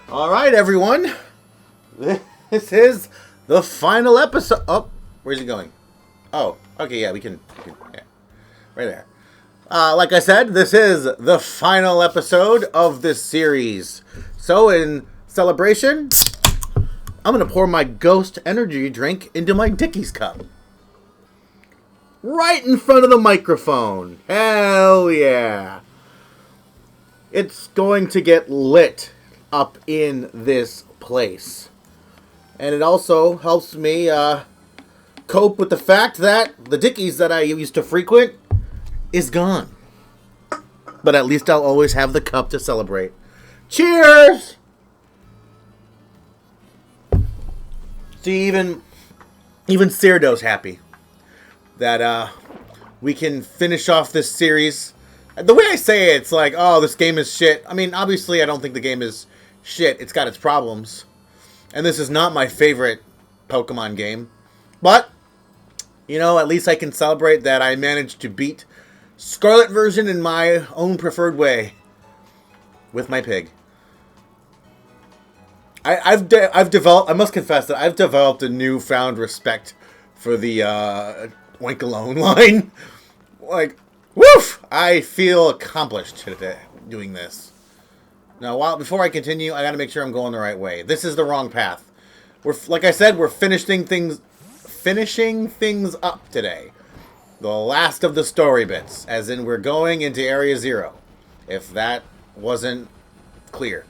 All right, everyone. This is the final episode. Oh, where's he going? Oh, okay, yeah, we can yeah, right there. Like I said, this is the final episode of this series. So, in celebration, I'm going to pour my Ghost energy drink into my Dickies cup. Right in front of the microphone. Hell yeah. It's going to get lit up in this place. And it also helps me cope with the fact that the Dickies that I used to frequent is gone. But at least I'll always have the cup to celebrate. Cheers! See, even Cyrdo's happy that we can finish off this series. The way I say it, it's like, oh, this game is shit. I mean, obviously, I don't think the game is shit. It's got its problems. And this is not my favorite Pokemon game. But, you know, at least I can celebrate that I managed to beat Scarlet version in my own preferred way with my pig. I've developed, I must confess that I've developed a newfound respect for the Oinkalone line. Like, woof! I feel accomplished today doing this. Now, before I continue, I gotta make sure I'm going the right way. This is the wrong path. Like I said, we're finishing things up today. The last of the story bits, as in we're going into Area 0. If that wasn't clear.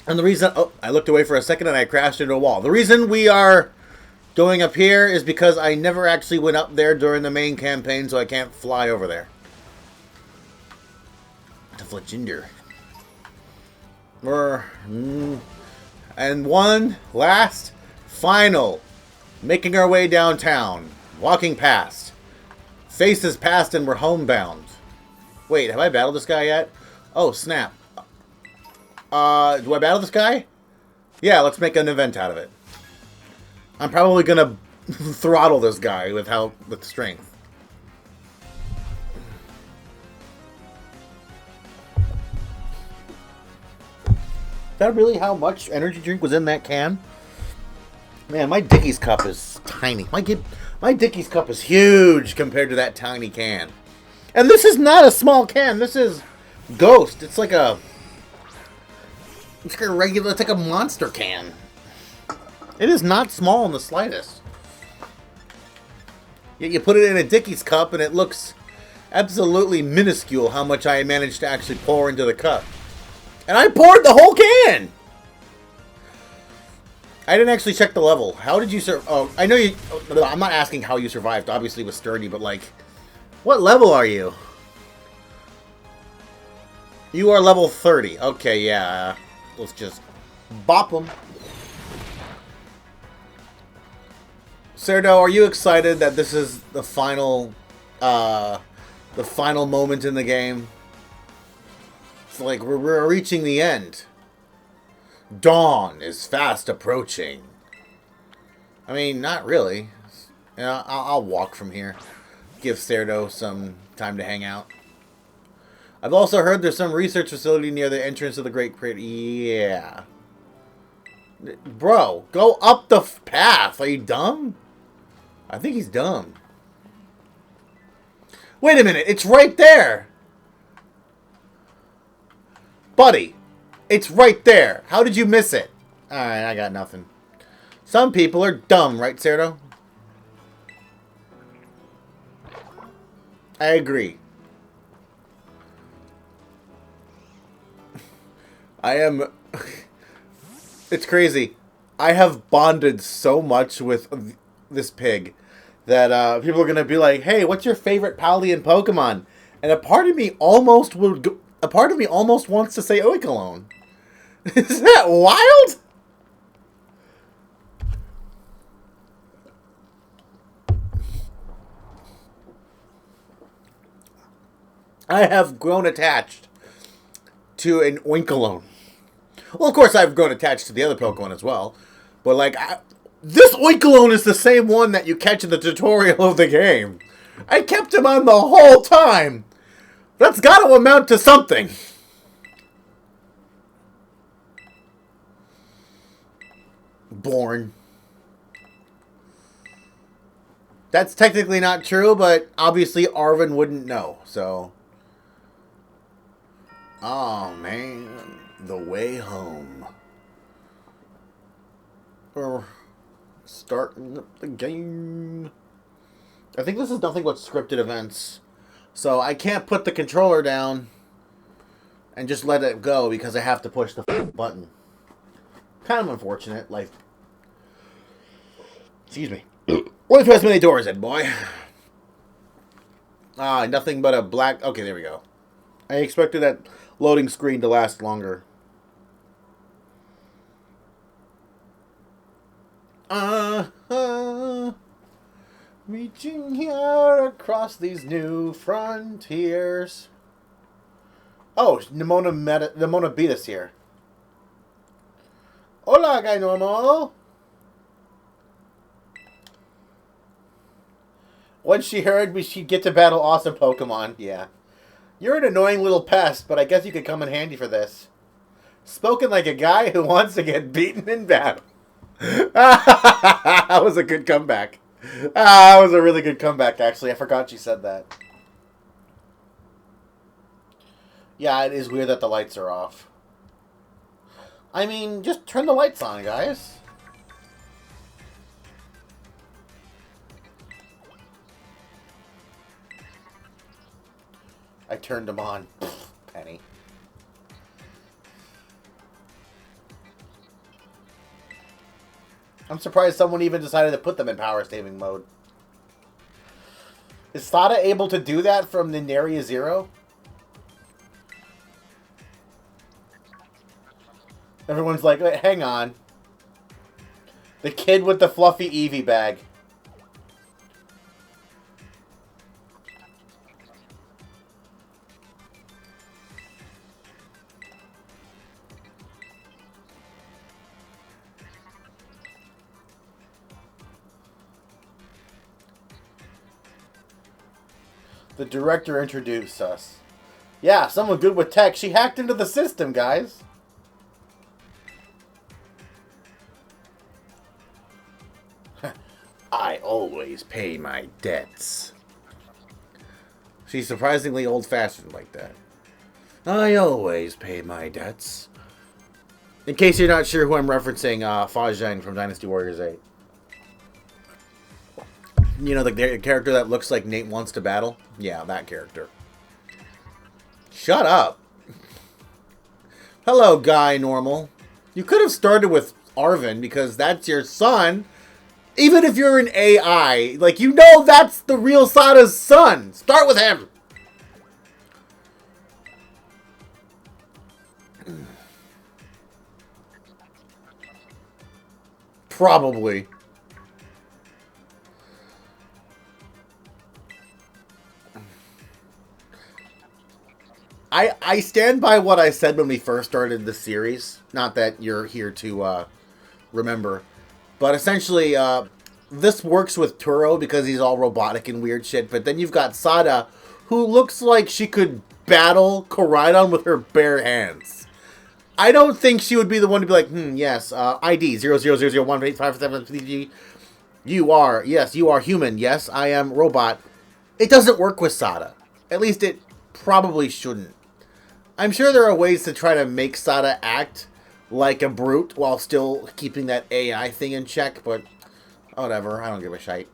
And the reason... Oh, I looked away for a second and I crashed into a wall. The reason we are going up here is because I never actually went up there during the main campaign, so I can't fly over there. To Fletchinder. And one last, final, making our way downtown, walking past. Faces past and we're homebound. Wait, have I battled this guy yet? Oh, snap. Do I battle this guy? Yeah, let's make an event out of it. I'm probably gonna throttle this guy with strength. Is that really how much energy drink was in that can? Man, my Dickies cup is tiny. My Dickies cup is huge compared to that tiny can. And this is not a small can. This is Ghost. It's like a regular, it's like a monster can. It is not small in the slightest. Yet you put it in a Dickies cup and it looks absolutely minuscule how much I managed to actually pour into the cup. And I poured the whole can! I didn't actually check the level. How did you Oh, I know you... I'm not asking how you survived. Obviously it was sturdy, but like... What level are you? You are level 30. Okay, yeah. Let's just bop them. Cyrdo, are you excited that this is the final moment in the game? It's like we're reaching the end. Dawn is fast approaching. I mean, not really. You know, I'll walk from here. Give Cyrdo some time to hang out. I've also heard there's some research facility near the entrance of the Great Crater. Yeah. Bro, go up the path. Are you dumb? I think he's dumb. Wait a minute. It's right there. Buddy, it's right there. How did you miss it? Alright, I got nothing. Some people are dumb, right, Cyrdo? I agree. I am... It's crazy. I have bonded so much with this pig that people are going to be like, hey, what's your favorite Paldean Pokemon? And a part of me almost wants to say Oikalone. Is that wild? I have grown attached to an Oinkalone. Well, of course, I've grown attached to the other Pokemon as well. But, like, this Oikalone is the same one that you catch in the tutorial of the game. I kept him on the whole time. That's got to amount to something. Born. That's technically not true, but obviously Arvin wouldn't know, so. Oh, man. The way home. We're starting up the game. I think this is nothing but scripted events. So I can't put the controller down and just let it go because I have to push the button. Kind of unfortunate. Life. Excuse me. Life has many doors, Ed boy. Ah, nothing but a black... Okay, there we go. I expected that loading screen to last longer. Reaching here across these new frontiers. Oh, Nimona beat us here. Hola, guy normal. Once she heard me, she'd get to battle awesome Pokemon. Yeah. You're an annoying little pest, but I guess you could come in handy for this. Spoken like a guy who wants to get beaten in battle. That was a good comeback. That was a really good comeback, actually. I forgot she said that. Yeah, it is weird that the lights are off. I mean, just turn the lights on, guys. I turned them on. Pfft, Penny. I'm surprised someone even decided to put them in power saving mode. Is Sada able to do that from Area Zero? Everyone's like, wait, hang on. The kid with the fluffy Eevee bag. The director introduced us. Yeah, someone good with tech. She hacked into the system, guys. I always pay my debts. She's surprisingly old-fashioned like that. I always pay my debts. In case you're not sure who I'm referencing, Fa Zheng from Dynasty Warriors 8. You know, the character that looks like Nate wants to battle? Yeah, that character. Shut up. Hello, Guy Normal. You could have started with Arvin because that's your son. Even if you're an AI, like, you know that's the real Sada's son. Start with him. Probably. I stand by what I said when we first started the series. Not that you're here to remember. But essentially, this works with Turo because he's all robotic and weird shit. But then you've got Sada, who looks like she could battle Koraidon with her bare hands. I don't think she would be the one to be like, yes, ID 00001857. You are, yes, you are human. Yes, I am robot. It doesn't work with Sada. At least it probably shouldn't. I'm sure there are ways to try to make Sada act like a brute while still keeping that AI thing in check, but whatever, I don't give a shite.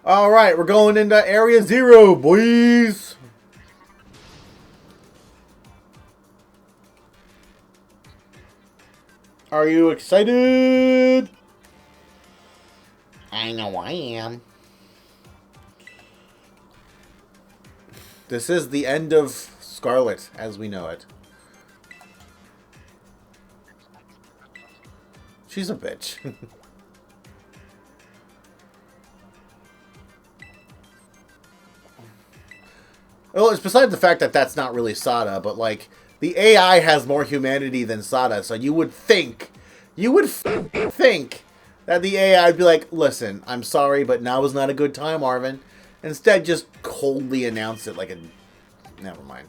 Alright, we're going into Area Zero, boys! Are you excited? I know I am. This is the end of Scarlet as we know it. She's a bitch. Well, it's besides the fact that that's not really Sada, but like, the AI has more humanity than Sada, so you would think that the AI would be like, listen, I'm sorry, but now is not a good time, Arvin. Instead, just coldly announce it like a... Never mind.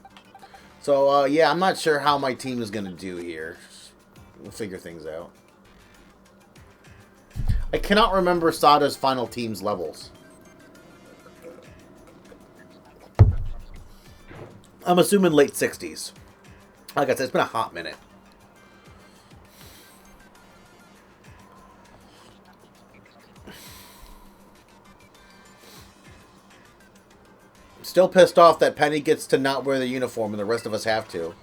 So, yeah, I'm not sure how my team is going to do here. We'll figure things out. I cannot remember Sada's final team's levels. I'm assuming late 60s. Like I said, it's been a hot minute. Still pissed off that Penny gets to not wear the uniform and the rest of us have to.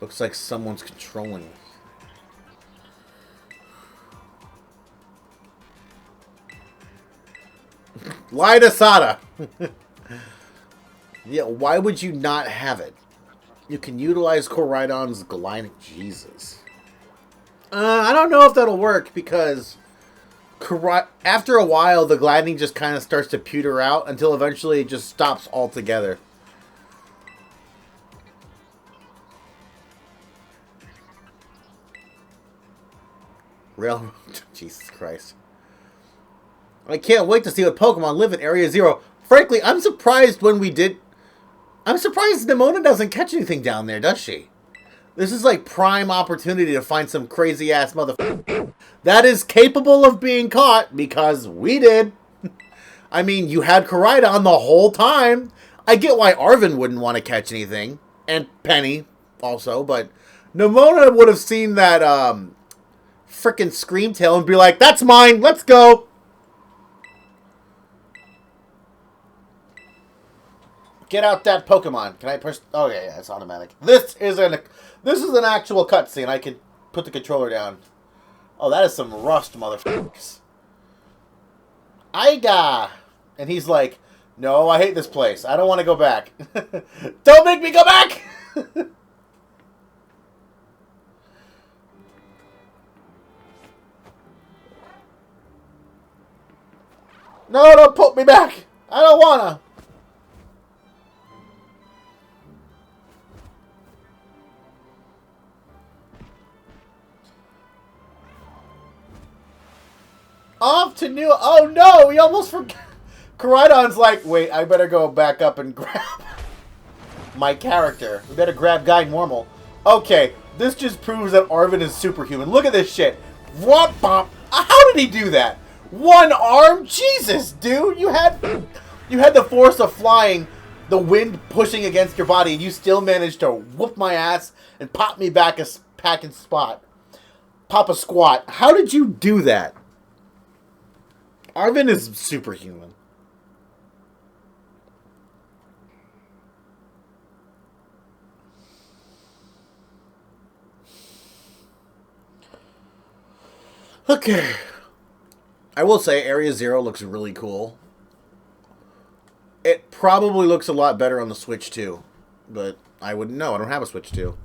Looks like someone's controlling. Lie to Sada! Yeah, why would you not have it? You can utilize Koraidon's gliding... Jesus. I don't know if that'll work, because after a while, the gliding just kind of starts to pewter out until eventually it just stops altogether. Real... Jesus Christ. I can't wait to see what Pokemon live in Area Zero. Frankly, I'm surprised when we did... I'm surprised Nimona doesn't catch anything down there, does she? This is like prime opportunity to find some crazy-ass motherfucker that is capable of being caught, because we did. I mean, you had Koraidon the whole time. I get why Arven wouldn't want to catch anything. And Penny, also. But Nimona would have seen that frickin' Screamtail and be like, that's mine, let's go. Get out that Pokemon. Can I push? Oh yeah, it's automatic. This is an actual cutscene. I can put the controller down. Oh, that is some rust, motherfuckers. Aiga! And he's like, no, I hate this place. I don't want to go back. Don't make me go back! No, don't put me back! I don't wanna! Off to new... Oh no, we almost forgot. Koraidon's like, wait, I better go back up and grab my character. We better grab Guy Normal. Okay, this just proves that Arven is superhuman. Look at this shit. Womp bomp. How did he do that? One arm? Jesus, dude. You had the force of flying, the wind pushing against your body, and you still managed to whoop my ass and pop me back a packing spot. Pop a squat. How did you do that? Arven is superhuman. Okay. I will say Area Zero looks really cool. It probably looks a lot better on the Switch too. But I wouldn't know. I don't have a Switch 2.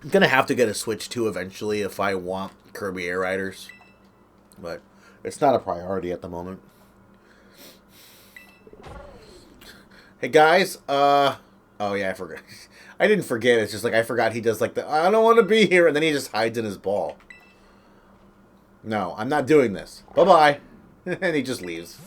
I'm going to have to get a Switch 2 eventually if I want Kirby Air Riders. But it's not a priority at the moment. Hey guys, oh yeah, I forgot. I didn't forget, it's just like I forgot he does like the, I don't want to be here, and then he just hides in his ball. No, I'm not doing this. Bye-bye. And he just leaves.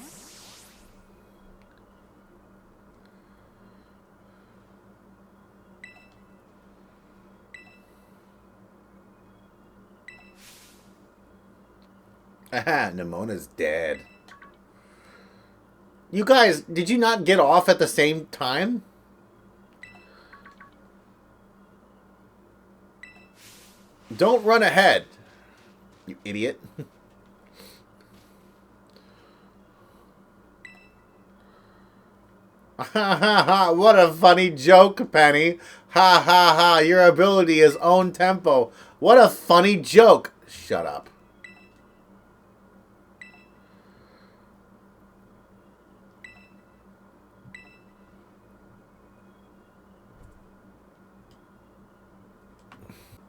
Aha, Nimona's dead. You guys, did you not get off at the same time? Don't run ahead, you idiot. Ha ha ha, what a funny joke, Penny. Ha ha ha, your ability is own tempo. What a funny joke. Shut up.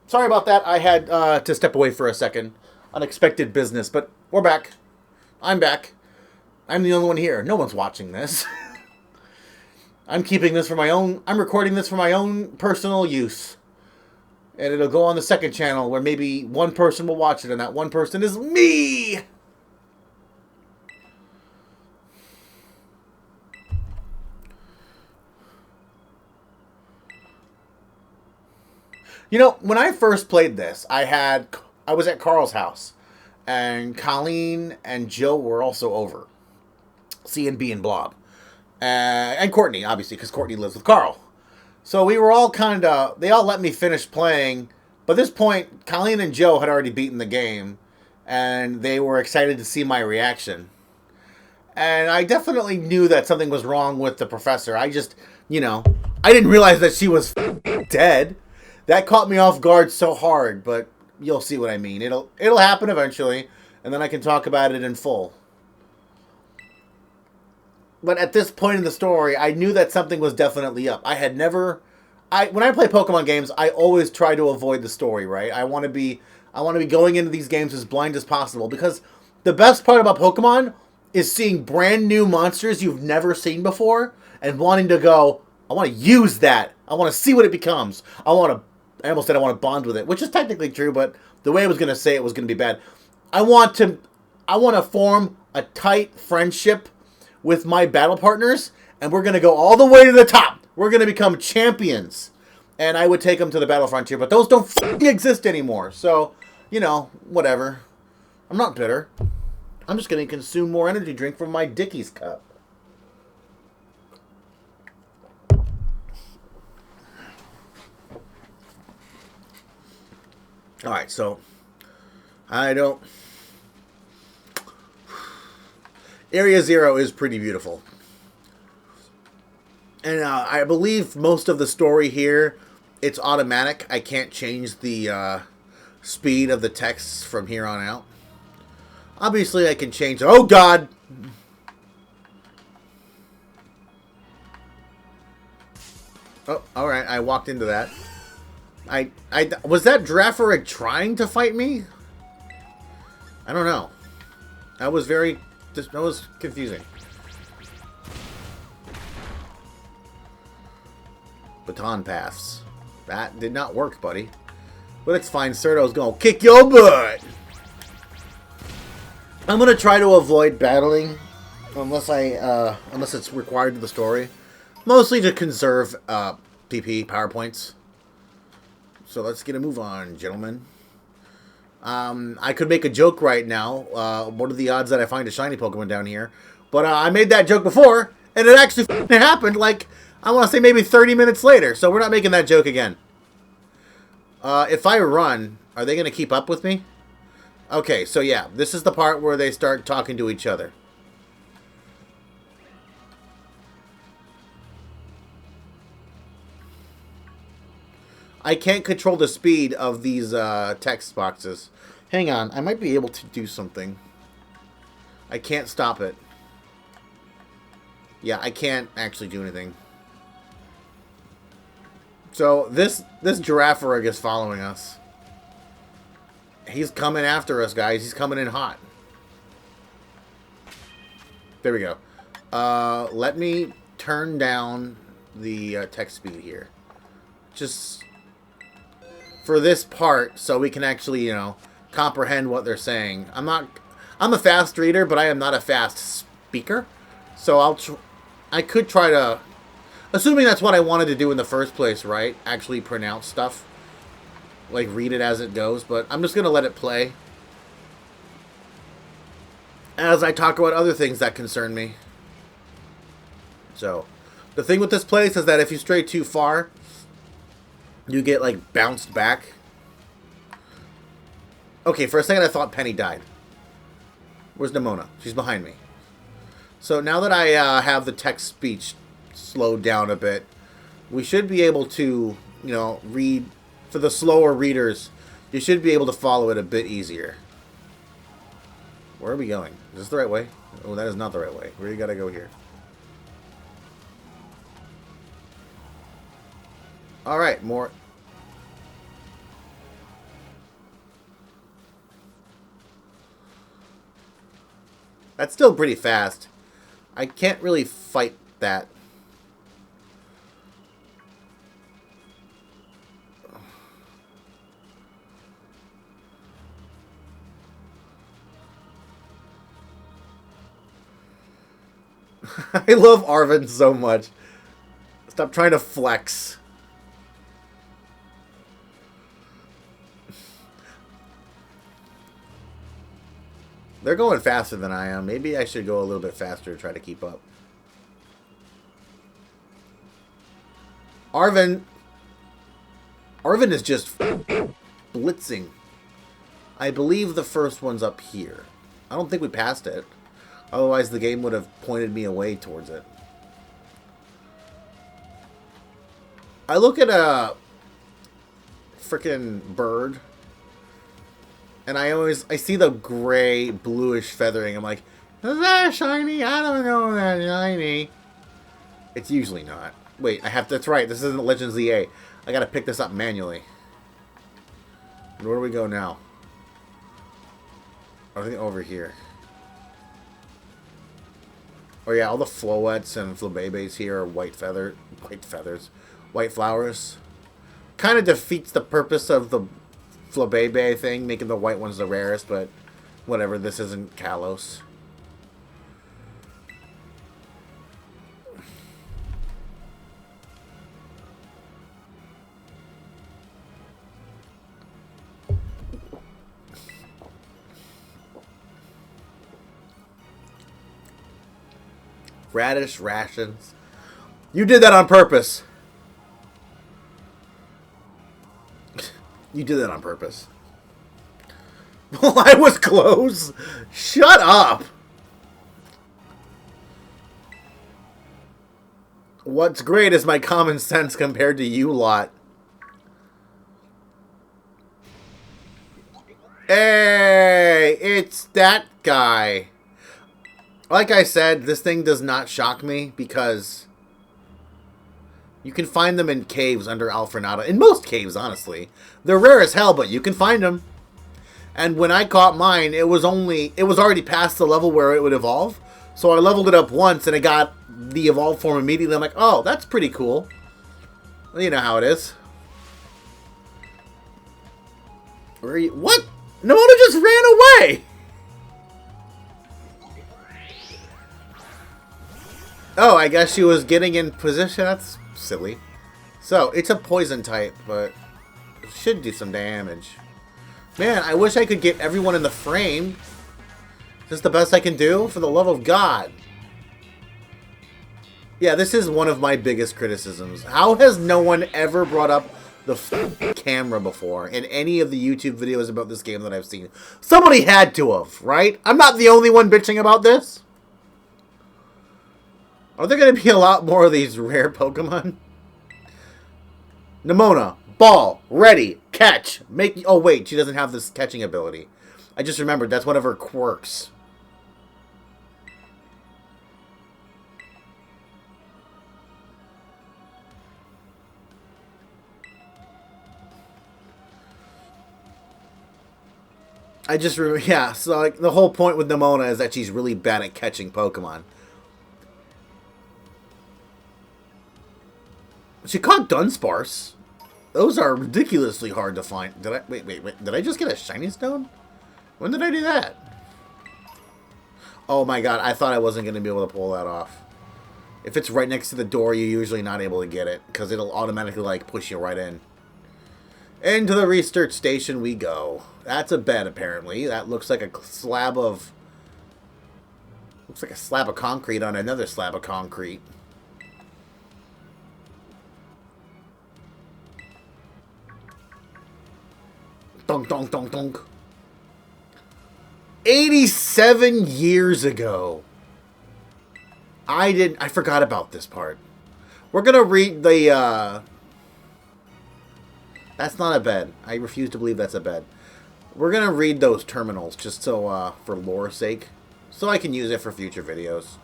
Sorry about that. I had to step away for a second. Unexpected business, but we're back. I'm back. I'm the only one here. No one's watching this. I'm keeping this for my own... I'm recording this for my own personal use. And it'll go on the second channel where maybe one person will watch it, and that one person is me! You know, when I first played this, I was at Carl's house, and Colleen and Joe were also over. C and B and Blob. And Courtney, obviously, because Courtney lives with Carl. So we were all they all let me finish playing. But at this point, Colleen and Joe had already beaten the game, and they were excited to see my reaction. And I definitely knew that something was wrong with the professor. I just, I didn't realize that she was dead. That caught me off guard so hard, but you'll see what I mean. It'll happen eventually, and then I can talk about it in full. But at this point in the story, I knew that something was definitely up. When I play Pokemon games, I always try to avoid the story, right? I want to be going into these games as blind as possible, because the best part about Pokemon is seeing brand new monsters you've never seen before and wanting to go, I want to use that. I want to see what it becomes. I almost said I want to bond with it, which is technically true, but the way I was going to say it was going to be bad. I want to form a tight friendship with my battle partners, and we're going to go all the way to the top. We're going to become champions. And I would take them to the battle frontier, but those don't f***ing exist anymore. So, whatever. I'm not bitter. I'm just going to consume more energy drink from my Dickies cup. Alright, so Area Zero is pretty beautiful. And I believe most of the story here, it's automatic. I can't change the speed of the texts from here on out. Obviously, I can change... Oh, God! Oh, alright, I walked into that. Was that Girafarig trying to fight me? I don't know. That was confusing. Baton paths. That did not work, buddy. But it's fine. Serto's gonna kick your butt! I'm gonna try to avoid battling unless it's required to the story. Mostly to conserve PP, power points. So let's get a move on, gentlemen. I could make a joke right now. What are the odds that I find a shiny Pokemon down here? But I made that joke before, and it actually happened, like, I want to say maybe 30 minutes later. So we're not making that joke again. If I run, are they going to keep up with me? Okay, so yeah, this is the part where they start talking to each other. I can't control the speed of these text boxes. Hang on, I might be able to do something. I can't stop it. Yeah, I can't actually do anything. So this Girafarig is following us. He's coming after us, guys. He's coming in hot. There we go. Let me turn down the text speed here. Just for this part, so we can actually, comprehend what they're saying. I'm a fast reader, but I am not a fast speaker. So I could try to, assuming that's what I wanted to do in the first place, right? Actually pronounce stuff. Like, read it as it goes. But I'm just going to let it play as I talk about other things that concern me. So, the thing with this place is that if you stray too far, you get, like, bounced back. Okay, for a second I thought Penny died. Where's Nimona? She's behind me. So now that I have the text speech slowed down a bit, we should be able to, read. For the slower readers, you should be able to follow it a bit easier. Where are we going? Is this the right way? Oh, that is not the right way. Where do you gotta go here? Alright, more. That's still pretty fast. I can't really fight that. I love Arven so much. Stop trying to flex. They're going faster than I am. Maybe I should go a little bit faster to try to keep up. Arven is just blitzing. I believe the first one's up here. I don't think we passed it. Otherwise, the game would have pointed me away towards it. I look at a freaking bird, and I see the gray, bluish feathering. I'm like, is that shiny? I don't know that shiny. It's usually not. Wait, that's right. This isn't Legends EA. I gotta pick this up manually. Where do we go now? I think over here. Oh yeah, all the Floettes and Flabébés here are white flowers. Kind of defeats the purpose of the Flabébé thing, making the white ones the rarest, but whatever, this isn't Kalos. Radish rations. You did that on purpose. You did that on purpose. Well, I was close. Shut up. What's great is my common sense compared to you lot. Hey, it's that guy. Like I said, this thing does not shock me because you can find them in caves under Alfrenata. In most caves, honestly. They're rare as hell, but you can find them. And when I caught mine, it was already past the level where it would evolve. So I leveled it up once and it got the evolved form immediately. I'm like, oh, that's pretty cool. You know how it is. Where are you? What? Nimona just ran away! Oh, I guess she was getting in position. That's silly. So, it's a poison type, but it should do some damage. Man, I wish I could get everyone in the frame. Is this the best I can do? For the love of God. Yeah, this is one of my biggest criticisms. How has no one ever brought up the camera before in any of the YouTube videos about this game that I've seen? Somebody had to have, right? I'm not the only one bitching about this. Are there going to be a lot more of these rare Pokemon? Nimona, ball, ready, catch, make... Oh, wait, she doesn't have this catching ability. I just remembered, that's one of her quirks. I just remember, yeah, so like, the whole point with Nimona is that she's really bad at catching Pokemon. She caught Dunsparce. Those are ridiculously hard to find. Did I wait? Did I just get a shiny stone? When did I do that? Oh my god! I thought I wasn't going to be able to pull that off. If it's right next to the door, you're usually not able to get it because it'll automatically like push you right in. Into the research station we go. That's a bed apparently. That looks like a slab of. Looks like a slab of concrete on another slab of concrete. Donk, donk, donk, donk. 87 years ago. I forgot about this part. We're gonna read the, That's not a bed. I refuse to believe that's a bed. We're gonna read those terminals just so, for lore's sake. So I can use it for future videos.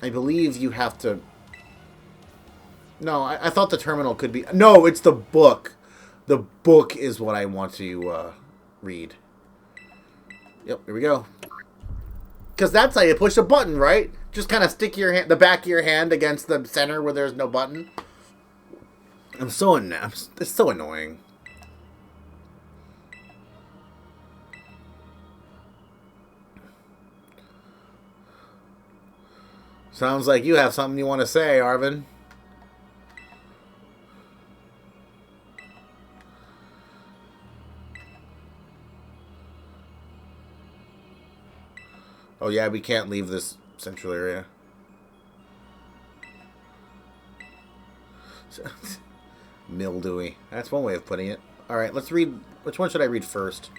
I believe you have to... No, I thought the terminal could be... No, it's the book. The book is what I want to read. Yep, here we go. Because that's how you push a button, right? Just kind of stick your hand, the back of your hand against the center where there's no button. It's so annoying. Sounds like you have something you want to say, Arvin. Oh yeah, we can't leave this central area. Mildewy. That's one way of putting it. Alright, let's read... Which one should I read first?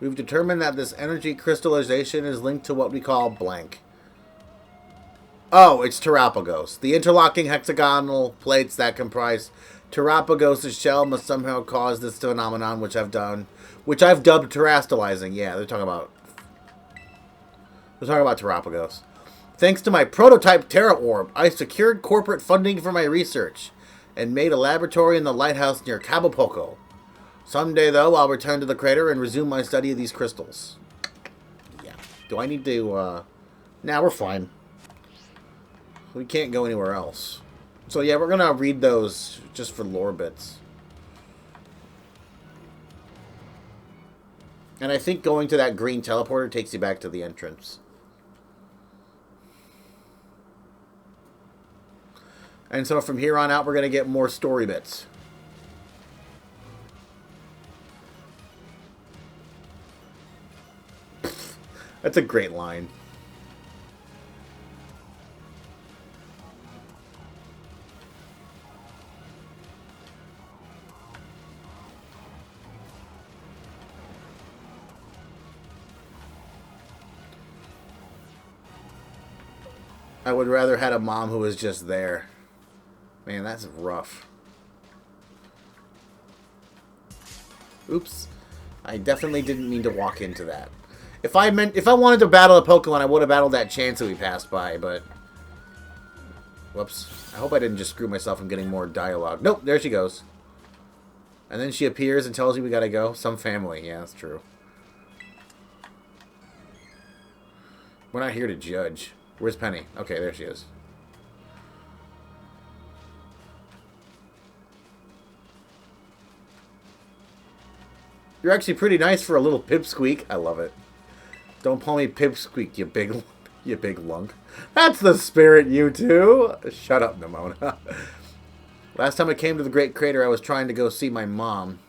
We've determined that this energy crystallization is linked to what we call blank. Oh, it's Terapagos. The interlocking hexagonal plates that comprise Terapagos' shell must somehow cause this phenomenon, which I've dubbed terastallizing. Yeah, they're talking about Terapagos. Thanks to my prototype Terra Orb, I secured corporate funding for my research and made a laboratory in the lighthouse near Cabo Poco. Someday, though, I'll return to the crater and resume my study of these crystals. Yeah. Do I need to, Nah, we're fine. We can't go anywhere else. So, yeah, we're gonna read those just for lore bits. And I think going to that green teleporter takes you back to the entrance. And so from here on out, we're going to get more story bits. That's a great line. I would rather had a mom who was just there. Man, that's rough. Oops. I definitely didn't mean to walk into that. If I wanted to battle a Pokemon, I would have battled that chance that we passed by, but... Whoops. I hope I didn't just screw myself from getting more dialogue. Nope, there she goes. And then she appears and tells you we gotta go. Some family. Yeah, that's true. We're not here to judge. Where's Penny? Okay, there she is. You're actually pretty nice for a little pipsqueak. I love it. Don't call me pipsqueak, you big lunk. That's the spirit, you two. Shut up, Nimona. Last time I came to the Great Crater, I was trying to go see my mom.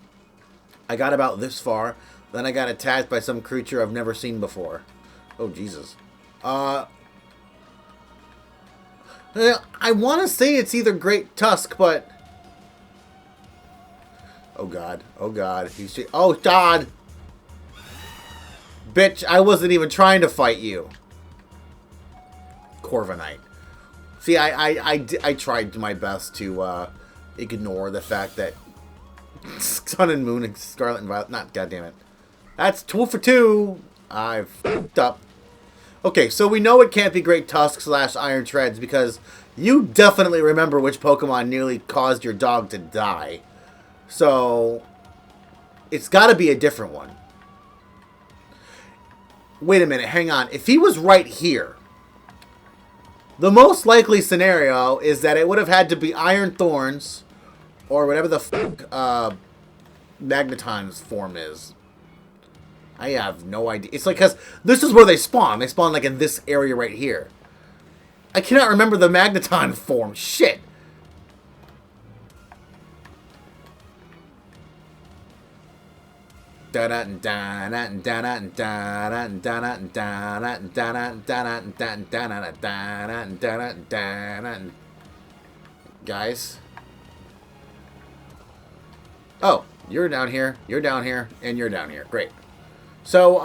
I got about this far, then I got attacked by some creature I've never seen before. Oh, Jesus. I want to say it's either Great Tusk, but... Oh, God. Oh, God. Oh, God! Bitch, I wasn't even trying to fight you. Corviknight. See, I tried my best to ignore the fact that Sun and Moon and Scarlet and Violet... Not, goddammit. That's 2 for 2. I've fucked up. Okay, so we know it can't be Great Tusk / Iron Treads because you definitely remember which Pokemon nearly caused your dog to die. So, it's got to be a different one. Wait a minute, hang on. If he was right here, the most likely scenario is that it would have had to be Iron Thorns or whatever the fuck Magneton's form is. I have no idea. It's like, because this is where they spawn. They spawn like in this area right here. I cannot remember the Magneton form. Shit. Guys. Oh, you're down here, you're down here, and you're down here. Great. So,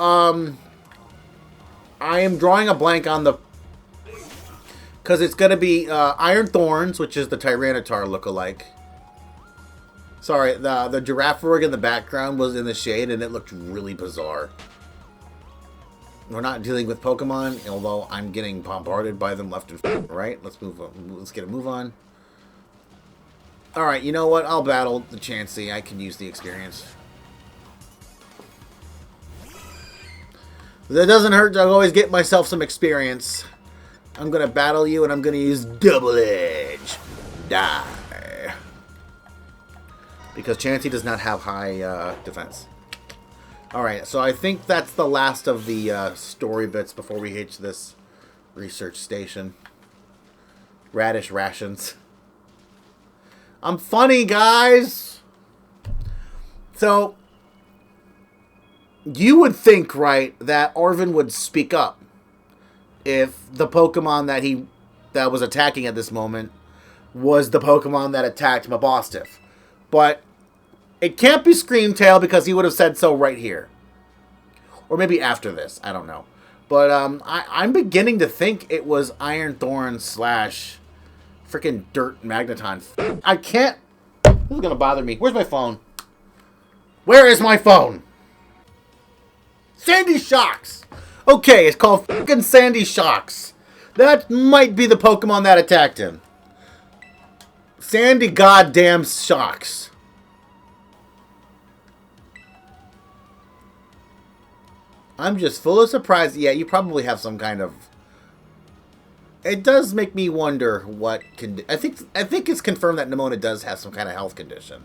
I am drawing a blank on the... Because it's going to be Iron Thorns, which is the Tyranitar lookalike. Sorry, the Girafarig in the background was in the shade, and it looked really bizarre. We're not dealing with Pokemon, although I'm getting bombarded by them left and right. Let's move on. Let's get a move on. Alright, you know what? I'll battle the Chansey. I can use the experience. That doesn't hurt to always get myself some experience. I'm going to battle you, and I'm going to use Double Edge. Die. Because Chansey does not have high defense. Alright, so I think that's the last of the story bits before we hitch this Research station. Radish rations. I'm funny, guys! So, you would think, right, that Arven would speak up if the Pokemon that was attacking at this moment was the Pokemon that attacked Mabostiff. But it can't be Screamtail because he would have said so right here. Or maybe after this. I don't know. But I'm beginning to think it was Iron Thorn / freaking Dirt Magneton. I can't... This is going to bother me. Where's my phone? Where is my phone? Sandy Shocks! Okay, it's called freaking Sandy Shocks. That might be the Pokemon that attacked him. Sandy goddamn Shocks. I'm just full of surprise. Yeah, you probably have some kind of... It does make me wonder what... I think it's confirmed that Nimona does have some kind of health condition.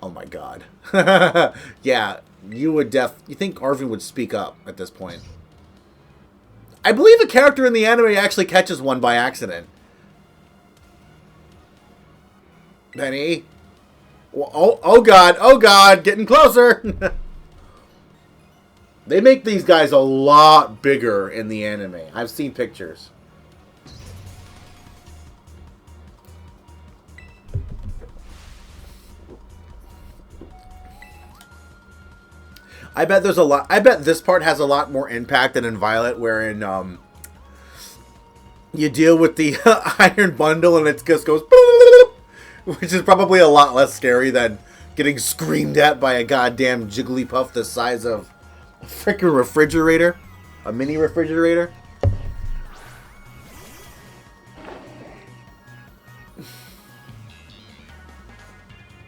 Oh my god. Yeah, you think Arven would speak up at this point. I believe a character in the anime actually catches one by accident. Penny. Oh god, getting closer. They make these guys a lot bigger in the anime. I've seen pictures. I bet there's a lot. I bet this part has a lot more impact than in Violet, wherein you deal with the iron bundle and it just goes, which is probably a lot less scary than getting screamed at by a goddamn Jigglypuff the size of a freaking refrigerator, a mini refrigerator.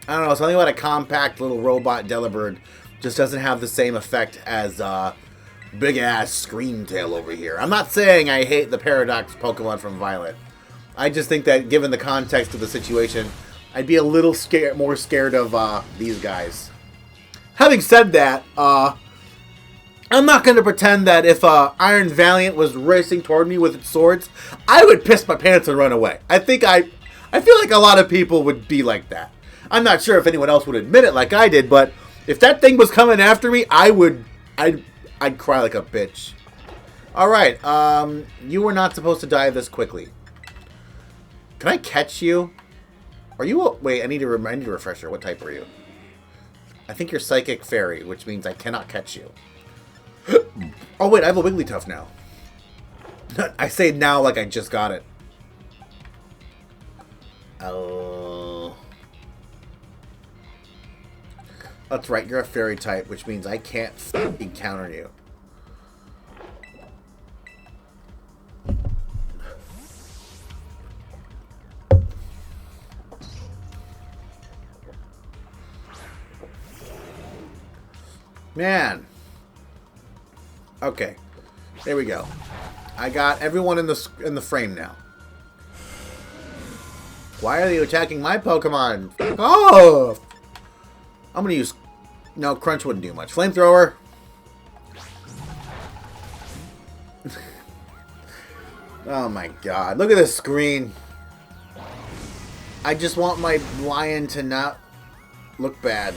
I don't know, something about a compact little robot Delibird just doesn't have the same effect as big-ass Screamtail over here. I'm not saying I hate the Paradox Pokemon from Violet. I just think that given the context of the situation, I'd be a little more scared of these guys. Having said that, I'm not going to pretend that if Iron Valiant was racing toward me with its swords, I would piss my pants and run away. I feel like a lot of people would be like that. I'm not sure if anyone else would admit it like I did, but if that thing was coming after me, I'd cry like a bitch. Alright, you were not supposed to die this quickly. Can I catch you? Are you wait, I need a refresher. What type are you? I think you're Psychic Fairy, which means I cannot catch you. Oh wait, I have a Wigglytuff now. I say now like I just got it. Oh. That's right, you're a fairy type, which means I can't encounter you. Man. Okay. There we go. I got everyone in the frame now. Why are they attacking my Pokemon? Oh! I'm gonna use... No, Crunch wouldn't do much. Flamethrower. Oh my god. Look at this screen. I just want my lion to not look bad.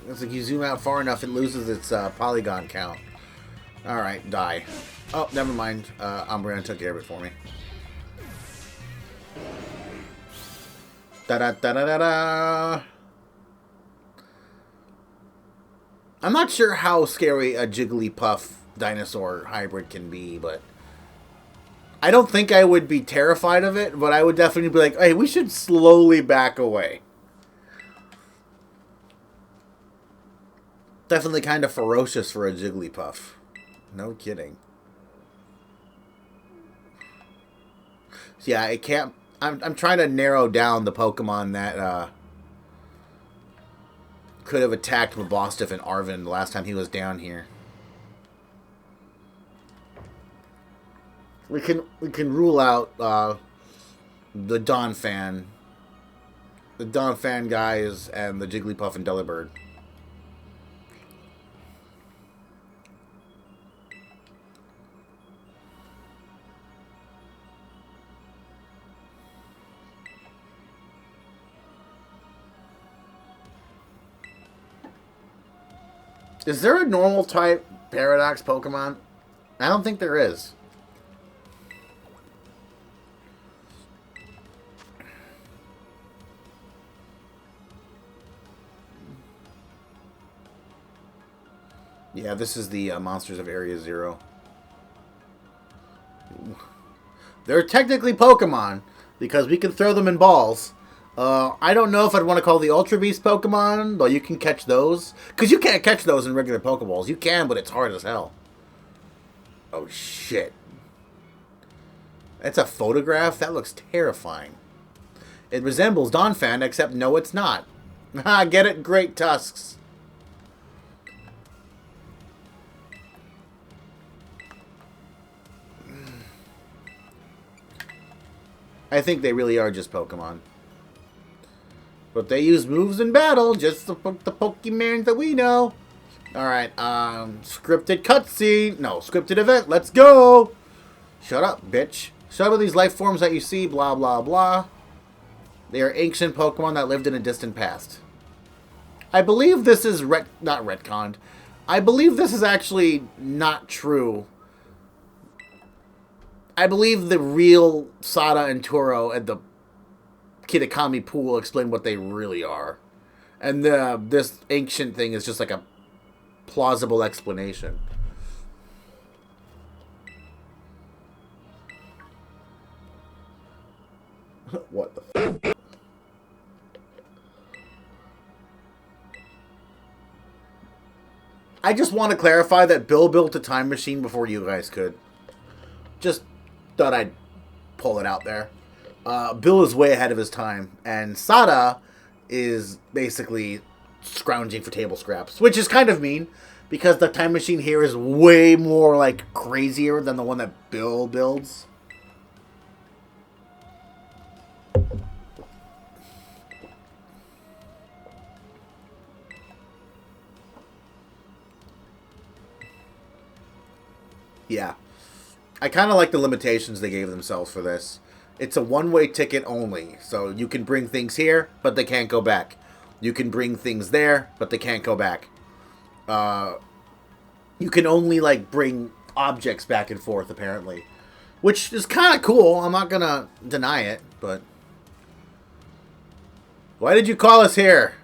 It's like you zoom out far enough, it loses its polygon count. Alright, die. Oh, never mind. Umbreon took care of it for me. Da-da-da-da-da-da! I'm not sure how scary a Jigglypuff dinosaur hybrid can be, but... I don't think I would be terrified of it, but I would definitely be like, hey, we should slowly back away. Definitely kind of ferocious for a Jigglypuff. No kidding. So yeah, I can't... I'm trying to narrow down the Pokemon that could have attacked Mabostiff and Arven the last time he was down here. We can rule out the Donphan guys and the Jigglypuff and Delibird. Is there a normal type Paradox Pokemon? I don't think there is. Yeah, this is the monsters of Area Zero. They're technically Pokemon because we can throw them in balls. I don't know if I'd want to call the Ultra Beast Pokemon, though you can catch those. Because you can't catch those in regular Pokeballs. You can, but it's hard as hell. Oh, shit. That's a photograph? That looks terrifying. It resembles Donphan, except no, it's not. Ha, get it? Great tusks. I think they really are just Pokemon. But they use moves in battle, just the Pokemon that we know. Alright, scripted cutscene. No, scripted event. Let's go! Shut up, bitch. Shut up with these life forms that you see, blah, blah, blah. They are ancient Pokemon that lived in a distant past. I believe this is not retconned. I believe this is actually not true. I believe the real Sada and Turo at the Kitakami pool explain what they really are. And this ancient thing is just like a plausible explanation. What the fuck? I just want to clarify that Bill built a time machine before you guys could. Just thought I'd pull it out there. Bill is way ahead of his time, and Sada is basically scrounging for table scraps, which is kind of mean, because the time machine here is way more, like, crazier than the one that Bill builds. Yeah. I kind of like the limitations they gave themselves for this. It's a one-way ticket only, so you can bring things here, but they can't go back. You can bring things there, but they can't go back. You can only, like, bring objects back and forth, apparently. Which is kind of cool. I'm not gonna deny it, but... Why did you call us here?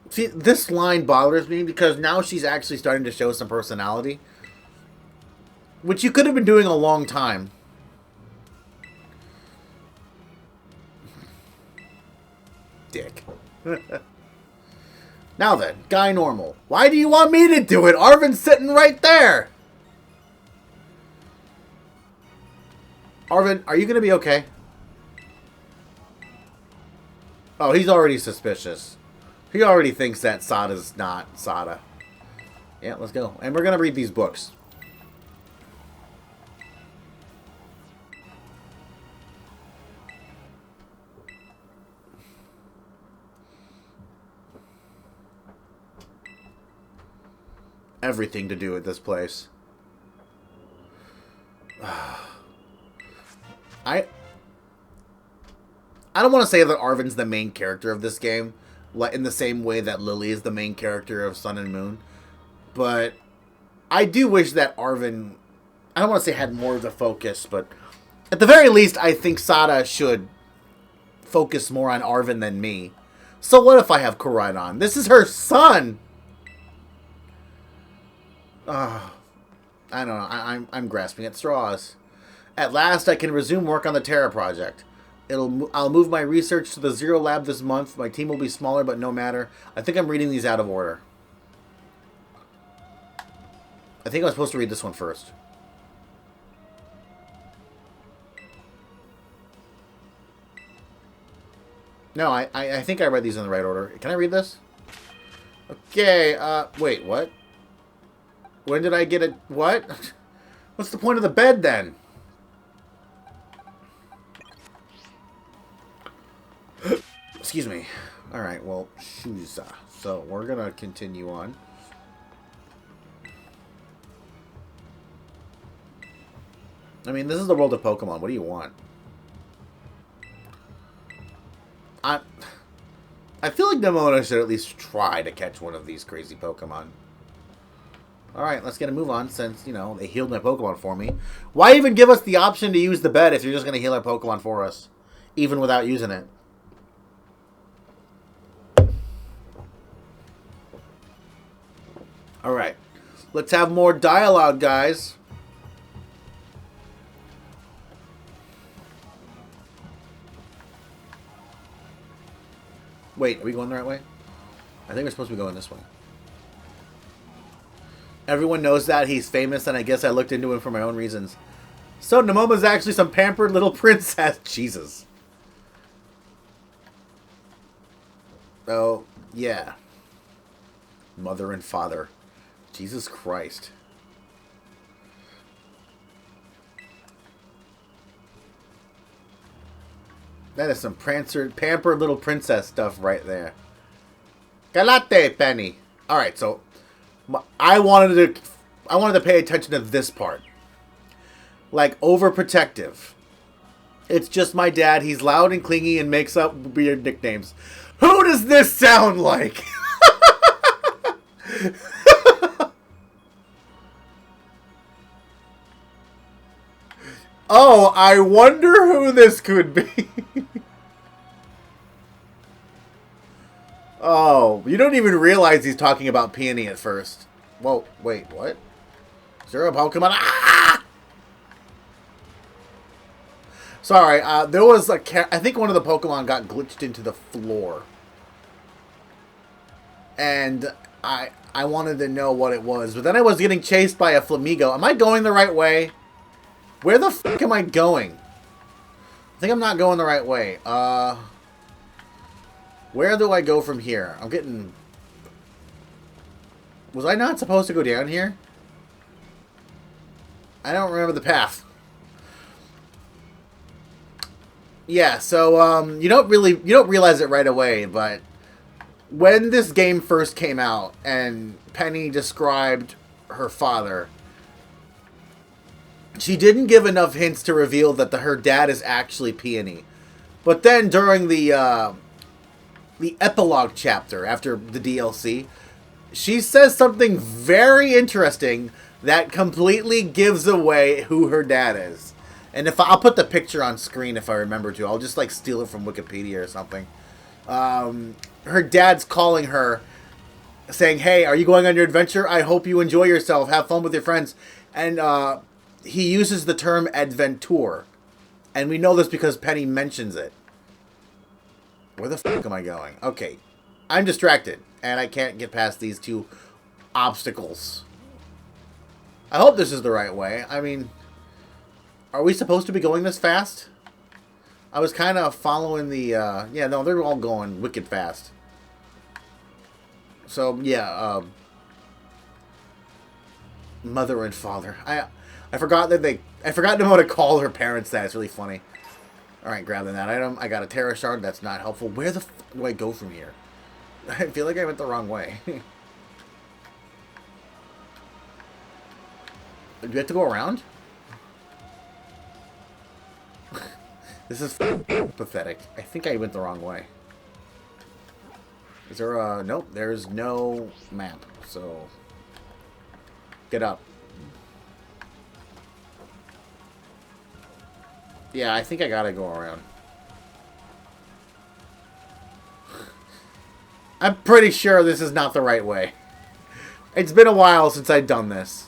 See, this line bothers me because now she's actually starting to show some personality. Which you could have been doing a long time. Dick. Now then, guy normal. Why do you want me to do it? Arvin's sitting right there. Arvin, are you going to be okay? Oh, he's already suspicious. He already thinks that Sada's not Sada. Yeah, let's go. And we're going to read these books. Everything to do with this place. I don't want to say that Arvin's the main character of this game, in the same way that Lily is the main character of Sun and Moon, but I do wish that Arvin, I don't want to say had more of the focus, but at the very least, I think Sada should focus more on Arvin than me. So what if I have Koraidon? This is her son! I don't know. I'm grasping at straws. At last, I can resume work on the Terra project. I'll move my research to the Zero Lab this month. My team will be smaller, but no matter. I think I'm reading these out of order. I think I was supposed to read this one first. No, I think I read these in the right order. Can I read this? Okay, wait, what? When did I get it? What? What's the point of the bed, then? Excuse me. Alright, well, shoes. So, we're gonna continue on. I mean, this is the world of Pokemon. What do you want? I feel like Nemona should at least try to catch one of these crazy Pokemon. Alright, let's get a move on since, you know, they healed my Pokemon for me. Why even give us the option to use the bed if you're just going to heal our Pokemon for us? Even without using it. Alright. Let's have more dialogue, guys. Wait, are we going the right way? I think we're supposed to be going this way. Everyone knows that he's famous, and I guess I looked into him for my own reasons. So Nemoma's actually some pampered little princess. Jesus. Oh, yeah. Mother and father. Jesus Christ. That is some pampered little princess stuff right there. Galate, Penny. Alright, so I wanted to pay attention to this part. Like, overprotective. It's just my dad. He's loud and clingy and makes up weird nicknames. Who does this sound like? Oh, I wonder who this could be. Oh, you don't even realize he's talking about Peony at first. Whoa, wait, what? Is there a Pokemon? Ah! Sorry, there was a I think one of the Pokemon got glitched into the floor. And I wanted to know what it was. But then I was getting chased by a Flamigo. Am I going the right way? Where the fuck am I going? I think I'm not going the right way. Where do I go from here? I'm getting... Was I not supposed to go down here? I don't remember the path. Yeah, so, you don't realize it right away, but when this game first came out and Penny described her father, she didn't give enough hints to reveal that her dad is actually Peony. But then during the epilogue chapter after the DLC, she says something very interesting that completely gives away who her dad is. And I'll put the picture on screen if I remember to. I'll just like steal it from Wikipedia or something. Her dad's calling her, saying, "Hey, are you going on your adventure? I hope you enjoy yourself. Have fun with your friends." And he uses the term adventure. And we know this because Penny mentions it. Where the fuck am I going? Okay. I'm distracted. And I can't get past these two obstacles. I hope this is the right way. I mean, are we supposed to be going this fast? I was kind of following the... yeah, no, they're all going wicked fast. So, yeah, mother and father. I forgot that I forgot to know how to call her parents that. It's really funny. Alright, grabbing that item. I got a Terra Shard. That's not helpful. Where the f do I go from here? I feel like I went the wrong way. Do you have to go around? This is pathetic. I think I went the wrong way. Is there a... Nope, there's no map. So... Get up. Yeah, I think I gotta go around. I'm pretty sure this is not the right way. It's been a while since I've done this.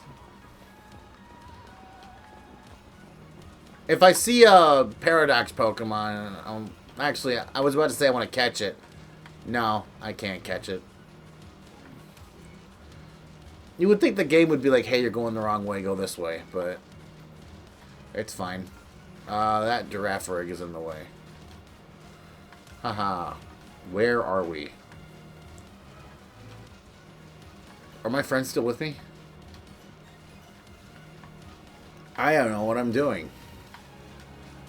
If I see a Paradox Pokemon, actually, I was about to say I want to catch it. No, I can't catch it. You would think the game would be like, hey, you're going the wrong way, go this way, but it's fine. That Girafarig is in the way. Haha. Where are we? Are my friends still with me? I don't know what I'm doing.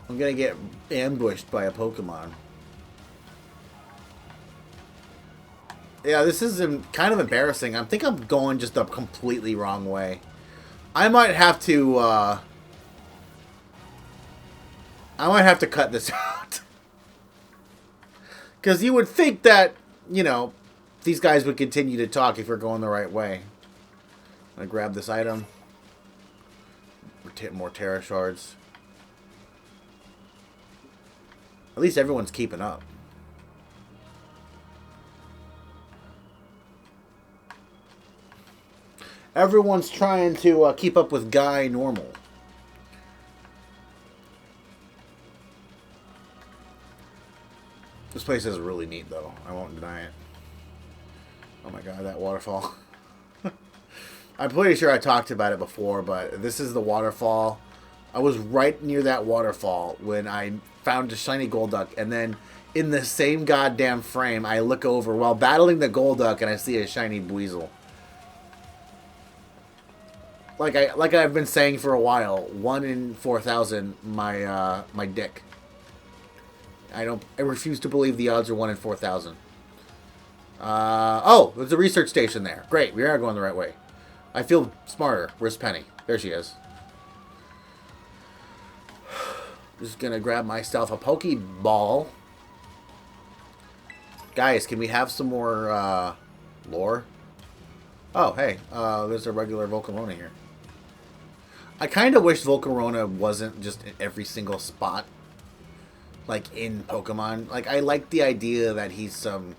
I'm gonna get ambushed by a Pokemon. Yeah, this is kind of embarrassing. I think I'm going just a completely wrong way. I might have to cut this out. Because you would think that you know, these guys would continue to talk if we're going the right way. I'm going to grab this item. More Terra Shards. At least everyone's keeping up. Everyone's trying to keep up with Guy normal. This place is really neat, though. I won't deny it. Oh my god, that waterfall. I'm pretty sure I talked about it before, but this is the waterfall. I was right near that waterfall when I found a shiny Golduck, and then in the same goddamn frame, I look over while battling the Golduck, and I see a shiny Buizel. Like I've been saying for a while, 1 in 4,000, my dick. I refuse to believe the odds are 1 in 4,000. Oh, there's a research station there. Great, we are going the right way. I feel smarter. Where's Penny? There she is. Just gonna grab myself a Pokeball. Guys, can we have some more lore? Oh, hey, there's a regular Volcarona here. I kind of wish Volcarona wasn't just in every single spot, like in Pokemon. Like, I like the idea that he's some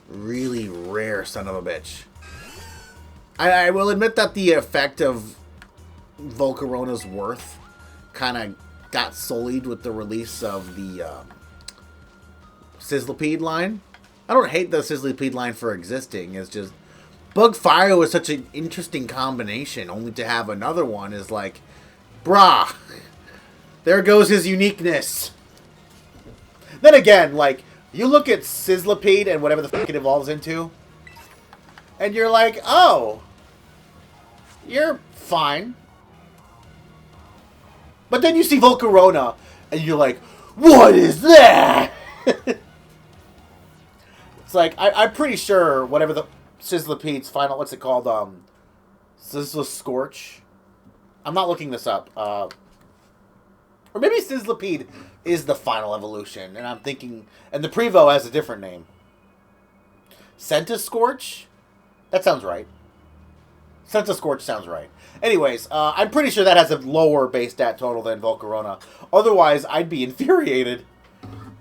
really rare son of a bitch. I will admit that the effect of Volcarona's worth kind of got sullied with the release of the Sizzlipede line. I don't hate the Sizzlipede line for existing. It's just Bugfire was such an interesting combination. Only to have another one is like, brah, there goes his uniqueness. Then again, like, you look at Sizzlipede and whatever the fuck it evolves into, and you're like, oh, you're fine. But then you see Volcarona, and you're like, what is that? It's like, I'm pretty sure whatever the Sizzlipede's final, what's it called? Sizzlescorch? I'm not looking this up. Or maybe Sizzlipede is the final evolution, and I'm thinking, and the Prevo has a different name. Centiscorch? That sounds right. Centiscorch sounds right. Anyways, I'm pretty sure that has a lower base stat total than Volcarona. Otherwise, I'd be infuriated.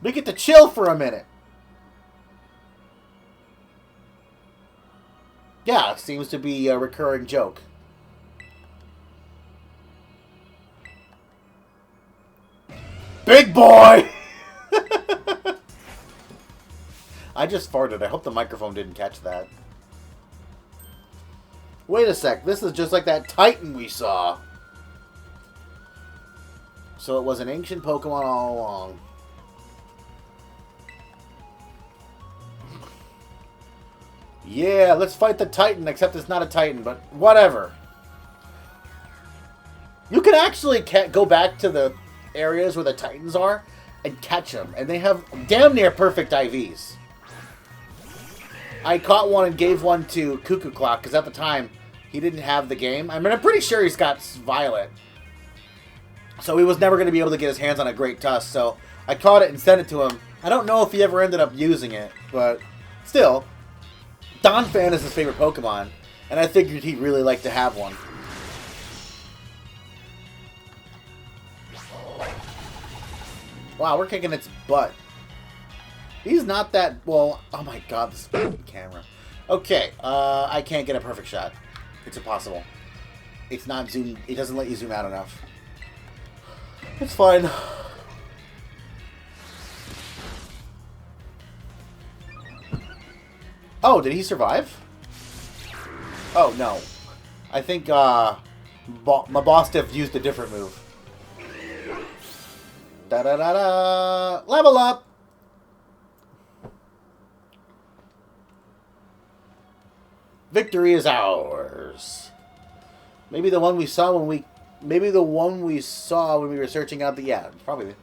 We get to chill for a minute. Yeah, it seems to be a recurring joke. Big boy! I just farted. I hope the microphone didn't catch that. Wait a sec. This is just like that Titan we saw. So it was an ancient Pokemon all along. Yeah, let's fight the Titan, except it's not a Titan, but whatever. You can actually go back to the areas where the Titans are and catch them, and they have damn near perfect IVs. I caught one and gave one to Cuckoo Clock, because at the time, he didn't have the game. I mean, I'm pretty sure he's got Violet. So he was never going to be able to get his hands on a Great Tusk, so I caught it and sent it to him. I don't know if he ever ended up using it, but still. Donphan is his favorite Pokemon, and I figured he'd really like to have one. Wow, we're kicking its butt. He's not that... Well, oh my god, this camera. Okay, I can't get a perfect shot. It's impossible. It's not zoom... It doesn't let you zoom out enough. It's fine. Oh, did he survive? Oh, no. I think, my Mabostiff used a different move. Da-da-da-da! Level up! Victory is ours. Maybe the one we saw when we... Maybe the one we saw when we were searching out the... Yeah, probably.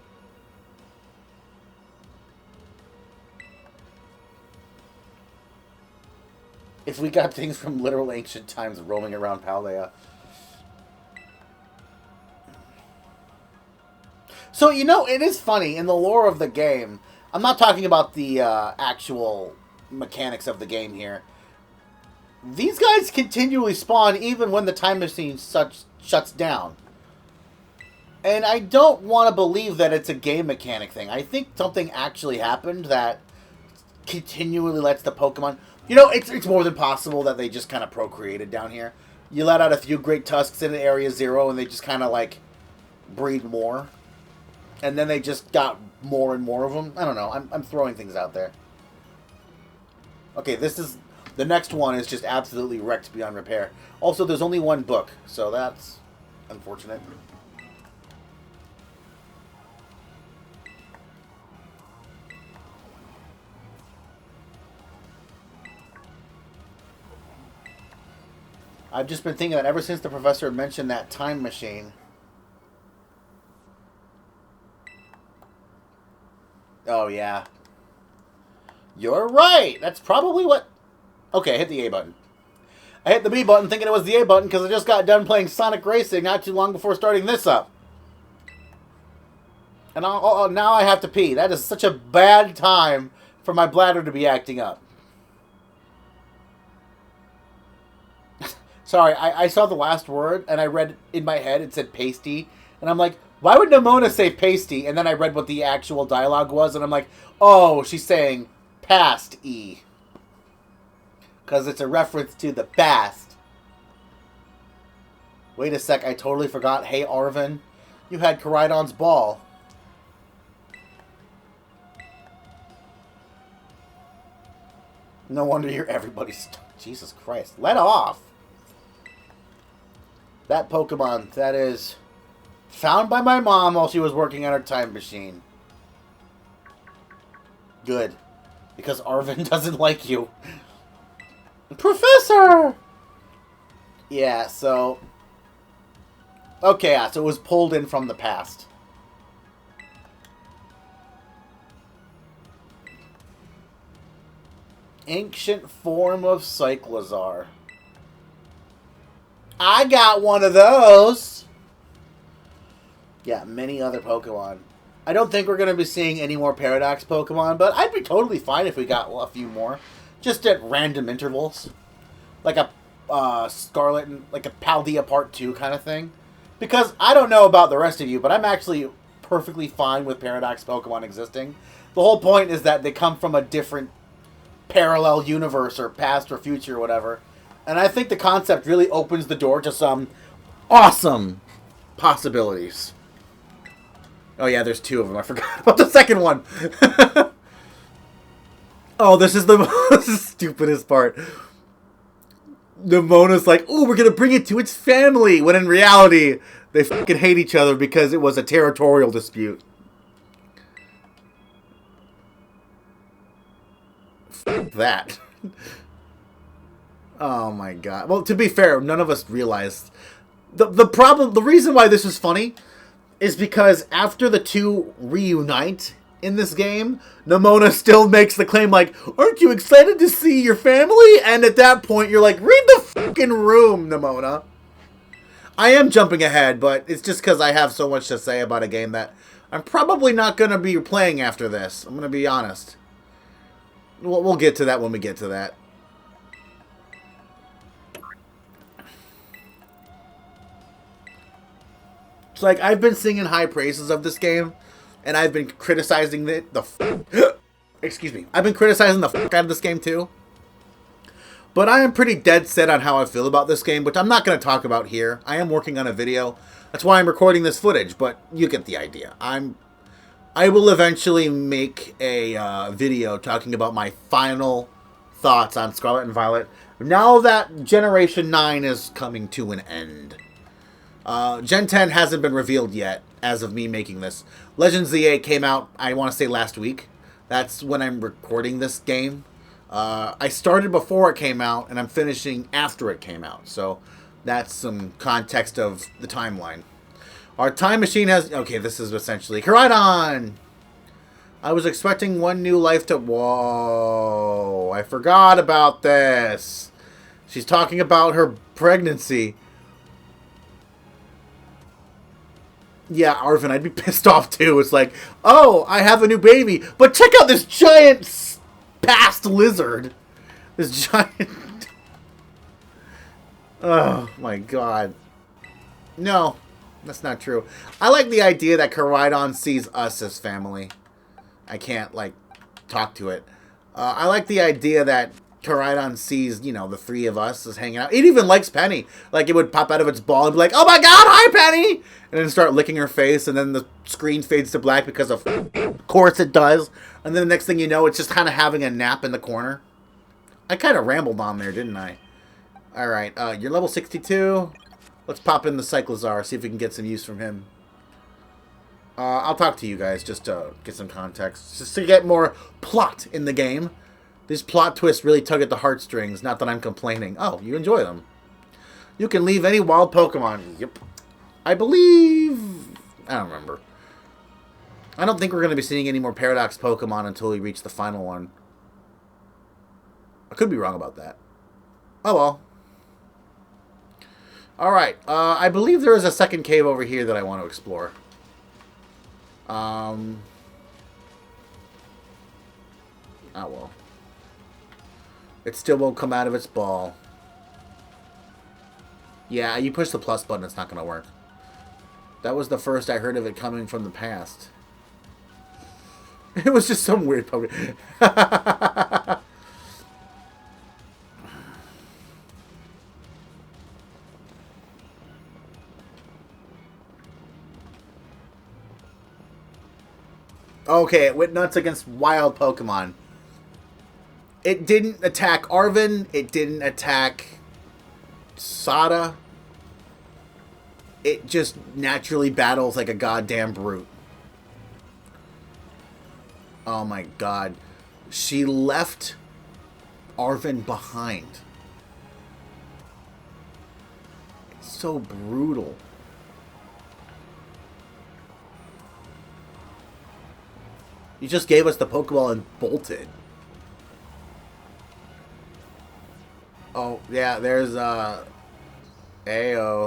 If we got things from literal ancient times roaming around Paldea. So, you know, it is funny, in the lore of the game, I'm not talking about the actual mechanics of the game here. These guys continually spawn even when the time machine shuts down. And I don't want to believe that it's a game mechanic thing. I think something actually happened that continually lets the Pokemon... You know, it's more than possible that they just kind of procreated down here. You let out a few Great Tusks in Area 0 and they just kind of, like, breed more. And then they just got more and more of them. I don't know. I'm throwing things out there. Okay, this is... The next one is just absolutely wrecked beyond repair. Also, there's only one book, so that's unfortunate. I've just been thinking that ever since the professor mentioned that time machine. Oh, yeah. You're right. That's probably what... Okay, I hit the A button. I hit the B button thinking it was the A button because I just got done playing Sonic Racing not too long before starting this up. And now I have to pee. That is such a bad time for my bladder to be acting up. Sorry, I saw the last word, and I read in my head, it said pasty. And I'm like, why would Nimona say pasty? And then I read what the actual dialogue was, and I'm like, oh, she's saying past E. Because it's a reference to the past. Wait a sec, I totally forgot. Hey, Arvin, you had Koraidon's ball. No wonder you're everybody's... Jesus Christ. Let off. That Pokemon, that is found by my mom while she was working on her time machine. Good. Because Arvin doesn't like you. Professor! Yeah, so... Okay, yeah, so it was pulled in from the past. Ancient form of Cyclizar. I got one of those! Yeah, many other Pokemon. I don't think we're going to be seeing any more Paradox Pokemon, but I'd be totally fine if we got a few more. Just at random intervals. Like a Scarlet, like a Paldea Part 2 kind of thing. Because I don't know about the rest of you, but I'm actually perfectly fine with Paradox Pokemon existing. The whole point is that they come from a different parallel universe or past or future or whatever. And I think the concept really opens the door to some awesome possibilities. Oh yeah, there's two of them. I forgot about the second one. Oh, this is the stupidest part. Nimona's like, oh, we're going to bring it to its family. When in reality, they fucking hate each other because it was a territorial dispute. Fuck that. Oh my god. Well, to be fair, none of us realized. The reason why this is funny is because after the two reunite in this game, Nimona still makes the claim like, aren't you excited to see your family? And at that point, you're like, read the fucking room, Nimona. I am jumping ahead, but it's just because I have so much to say about a game that I'm probably not going to be playing after this. I'm going to be honest. We'll get to that when we get to that. It's like, I've been singing high praises of this game, and I've been criticizing excuse me. I've been criticizing the fuck out of this game too. But I am pretty dead set on how I feel about this game, which I'm not going to talk about here. I am working on a video. That's why I'm recording this footage, but you get the idea. I will eventually make a video talking about my final thoughts on Scarlet and Violet now that Generation 9 is coming to an end. Gen 10 hasn't been revealed yet, as of me making this. Legends Z8 came out, I want to say, last week. That's when I'm recording this game. I started before it came out, and I'm finishing after it came out. So that's some context of the timeline. Our time machine has... Okay, this is essentially... Koraidon! I was expecting one new life to... Whoa! I forgot about this. She's talking about her pregnancy. Yeah, Arvin, I'd be pissed off too. It's like, oh, I have a new baby, but check out this giant past lizard. This giant... Oh, my God. No, that's not true. I like the idea that Koraidon sees us as family. I can't, like, talk to it. I like the idea that Koraidon sees, you know, the three of us as hanging out. It even likes Penny. Like, it would pop out of its ball and be like, oh my God, hi, Penny! And then start licking her face, and then the screen fades to black because of course it does. And then the next thing you know, it's just kind of having a nap in the corner. I kind of rambled on there, didn't I? Alright, you're level 62. Let's pop in the Cyclozar, see if we can get some use from him. I'll talk to you guys just to get some context. Just to get more plot in the game. These plot twists really tug at the heartstrings. Not that I'm complaining. Oh, you enjoy them. You can leave any wild Pokemon. Yep. I believe... I don't remember. I don't think we're going to be seeing any more Paradox Pokemon until we reach the final one. I could be wrong about that. Oh well. Alright. I believe there is a second cave over here that I want to explore. Oh well. It still won't come out of its ball. Yeah, you push the plus button, it's not going to work. That was the first I heard of it coming from the past. It was just some weird Pokemon. Okay, it went nuts against wild Pokemon. It didn't attack Arven. It didn't attack Sada. It just naturally battles like a goddamn brute. Oh my God. She left Arven behind. It's so brutal. You just gave us the Pokeball and bolted. Oh, yeah, there's, Ayo,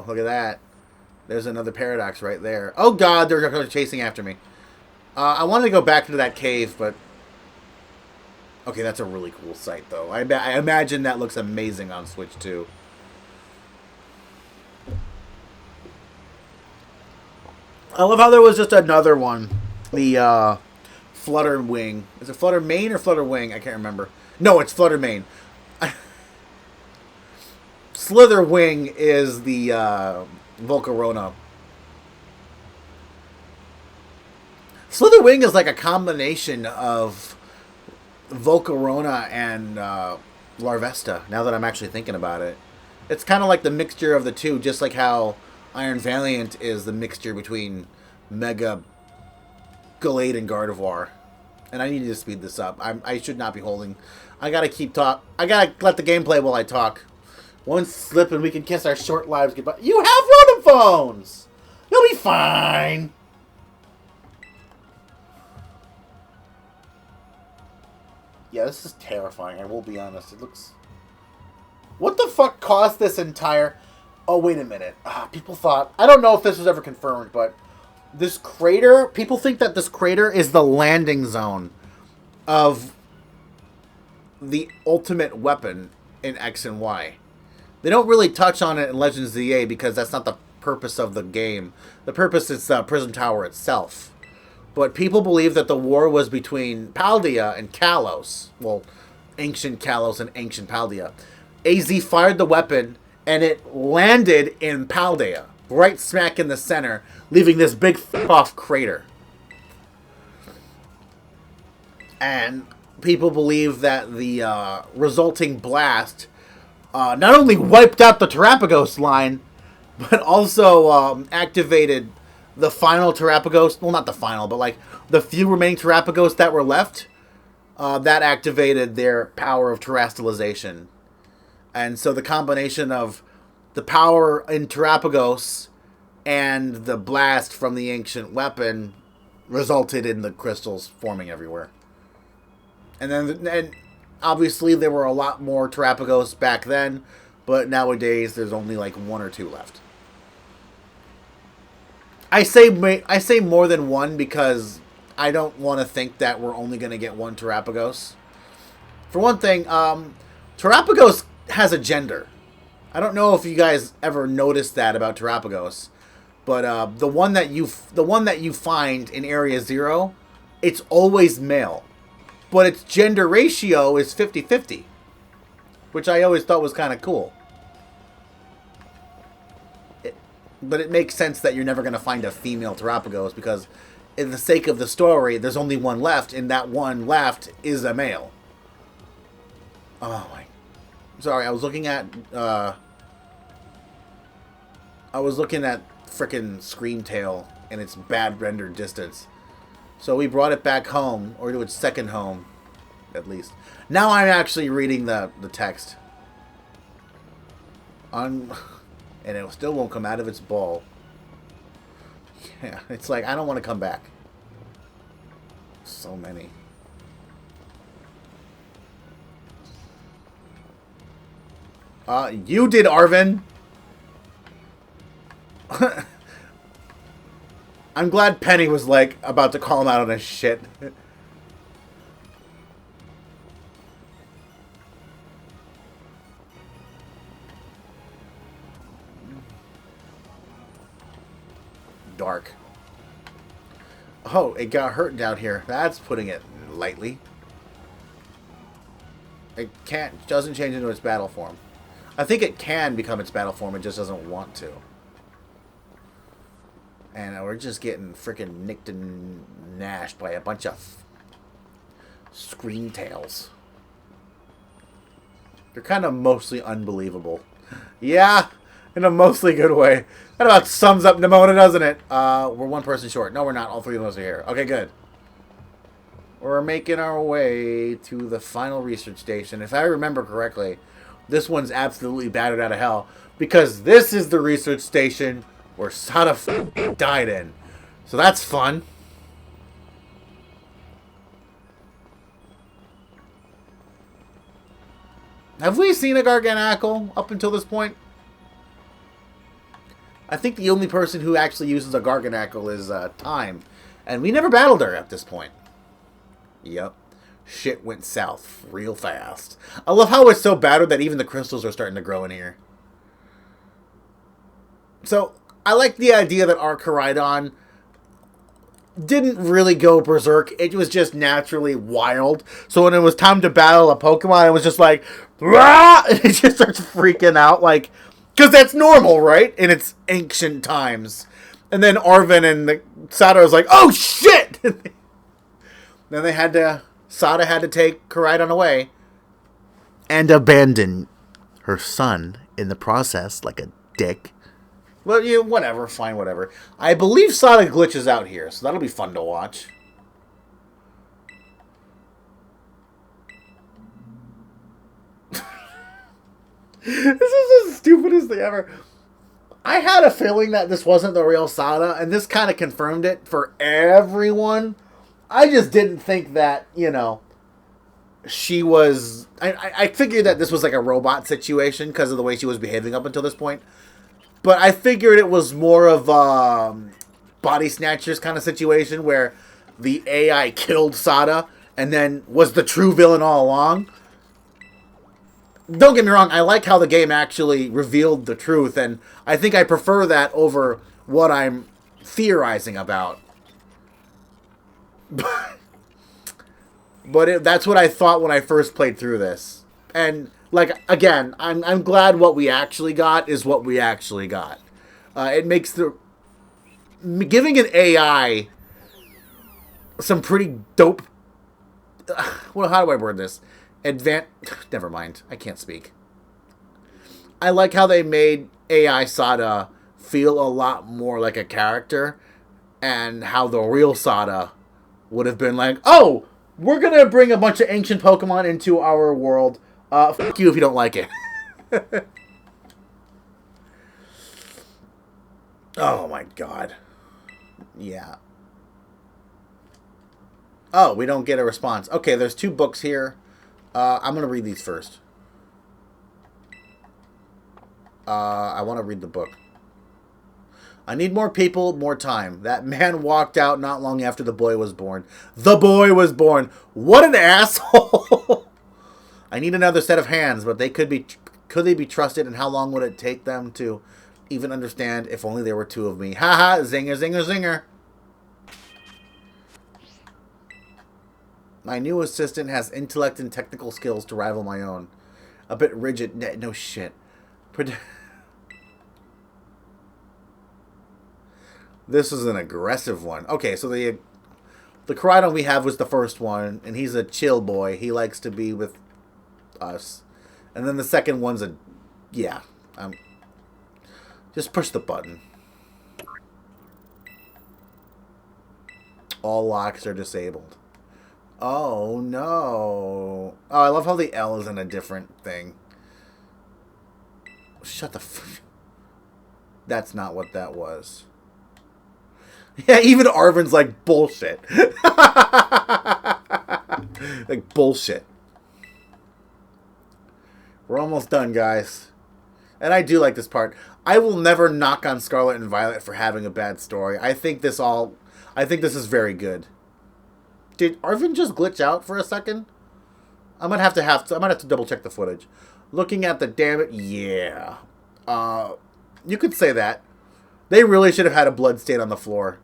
look at that. There's another Paradox right there. Oh, God, they're chasing after me. I wanted to go back into that cave, but... Okay, that's a really cool sight, though. I imagine that looks amazing on Switch, too. I love how there was just another one. The, Flutter Wing. Is it Flutter Mane or Flutter Wing? I can't remember. No, it's Flutter Mane. Slither Wing is the Volcarona. Slither Wing is like a combination of Volcarona and Larvesta, now that I'm actually thinking about it. It's kind of like the mixture of the two, just like how Iron Valiant is the mixture between Mega Gallade and Gardevoir. And I need to speed this up. I should not be holding. I gotta keep talk. I gotta let the game play while I talk. One slip and we can kiss our short lives goodbye. You have rodent phones! You'll be fine! Yeah, this is terrifying, I will be honest. It looks... What the fuck caused this entire... Oh, wait a minute. People thought... I don't know if this was ever confirmed, but... This crater... People think that this crater is the landing zone of the ultimate weapon in X and Y. They don't really touch on it in Legends ZA because that's not the purpose of the game. The purpose is the Prism Tower itself. But people believe that the war was between Paldea and Kalos. Well, ancient Kalos and ancient Paldea. AZ fired the weapon and it landed in Paldea. Right smack in the center, leaving this big off crater. And people believe that the resulting blast not only wiped out the Terrapagos line, but also activated the final Terrapagos. Well, not the final, but like the few remaining Terrapagos that were left. That activated their power of terrestrialization. And so the combination of the power in Terrapagos and the blast from the ancient weapon resulted in the crystals forming everywhere. And obviously there were a lot more Terrapagos back then, but nowadays there's only like one or two left. I say more than one because I don't want to think that we're only going to get one Terrapagos. For one thing, Terapagos has a gender. I don't know if you guys ever noticed that about Terapagos, but the one that you find in Area 0, it's always male, but its gender ratio is 50-50, which I always thought was kind of cool. But it makes sense that you're never going to find a female Terapagos because, in the sake of the story, there's only one left, and that one left is a male. Oh my! Sorry, I was looking at frickin' Screamtail and its bad rendered distance. So we brought it back home, or to its second home, at least. Now I'm actually reading the text. And it still won't come out of its ball. Yeah, it's like, I don't want to come back. So many. You did, Arvin! I'm glad Penny was, like, about to call him out on his shit. Dark. Oh, it got hurt down here. That's putting it lightly. It doesn't change into its battle form. I think it can become its battle form, it just doesn't want to. And we're just getting freaking nicked and gnashed by a bunch of Screamtails. They're kind of mostly unbelievable. Yeah, in a mostly good way. That about sums up Nimona, doesn't it? We're one person short. No, we're not. All three of us are here. Okay, good. We're making our way to the final research station. If I remember correctly, this one's absolutely battered out of hell. Because this is the research station where Sada died in. So that's fun. Have we seen a Garganacl up until this point? I think the only person who actually uses a Garganacl is Time. And we never battled her at this point. Yep. Shit went south real fast. I love how it's so battered that even the crystals are starting to grow in here. So, I like the idea that our Koraidon didn't really go berserk. It was just naturally wild. So when it was time to battle a Pokemon, it was just like, rah! And it just starts freaking out. Like, because that's normal, right? In its ancient times. And then Arvin and Sada was like, oh shit! Then Sada had to take Koraidon away. And abandon her son in the process, like a dick. Well, yeah, whatever. Fine, whatever. I believe Sada glitches out here, so that'll be fun to watch. This is the stupidest thing ever. I had a feeling that this wasn't the real Sada, and this kind of confirmed it for everyone. I just didn't think that, you know, she was... I figured that this was like a robot situation because of the way she was behaving up until this point. But I figured it was more of Body Snatchers kind of situation where the AI killed Sada and then was the true villain all along. Don't get me wrong, I like how the game actually revealed the truth, and I think I prefer that over what I'm theorizing about. But that's what I thought when I first played through this. And... like, again, I'm glad what we actually got is what we actually got. It makes giving an AI some pretty dope... well, how do I word this? Never mind. I can't speak. I like how they made AI Sada feel a lot more like a character, and how the real Sada would have been like, oh, we're going to bring a bunch of ancient Pokemon into our world. Fuck you if you don't like it. Oh my god. Yeah. Oh, we don't get a response. Okay, there's 2 books here. I'm going to read these first. I want to read the book. I need more people, more time. That man walked out not long after the boy was born. The boy was born. What an asshole. I need another set of hands, but they could they be trusted, and how long would it take them to even understand if only there were two of me? Haha, zinger, zinger, zinger. My new assistant has intellect and technical skills to rival my own. A bit rigid. No shit. This is an aggressive one. Okay, so the Koraidon we have was the first one, and he's a chill boy. He likes to be with us. And then the second one's a... Yeah. Just push the button. All locks are disabled. Oh, no. Oh, I love how the L is in a different thing. Shut the f... That's not what that was. Yeah, even Arvin's like, bullshit. Like, bullshit. We're almost done, guys. And I do like this part. I will never knock on Scarlet and Violet for having a bad story. I think this is very good. Did Arvin just glitch out for a second? I might have to double check the footage. Looking at the damn it, yeah. You could say that. They really should have had a blood stain on the floor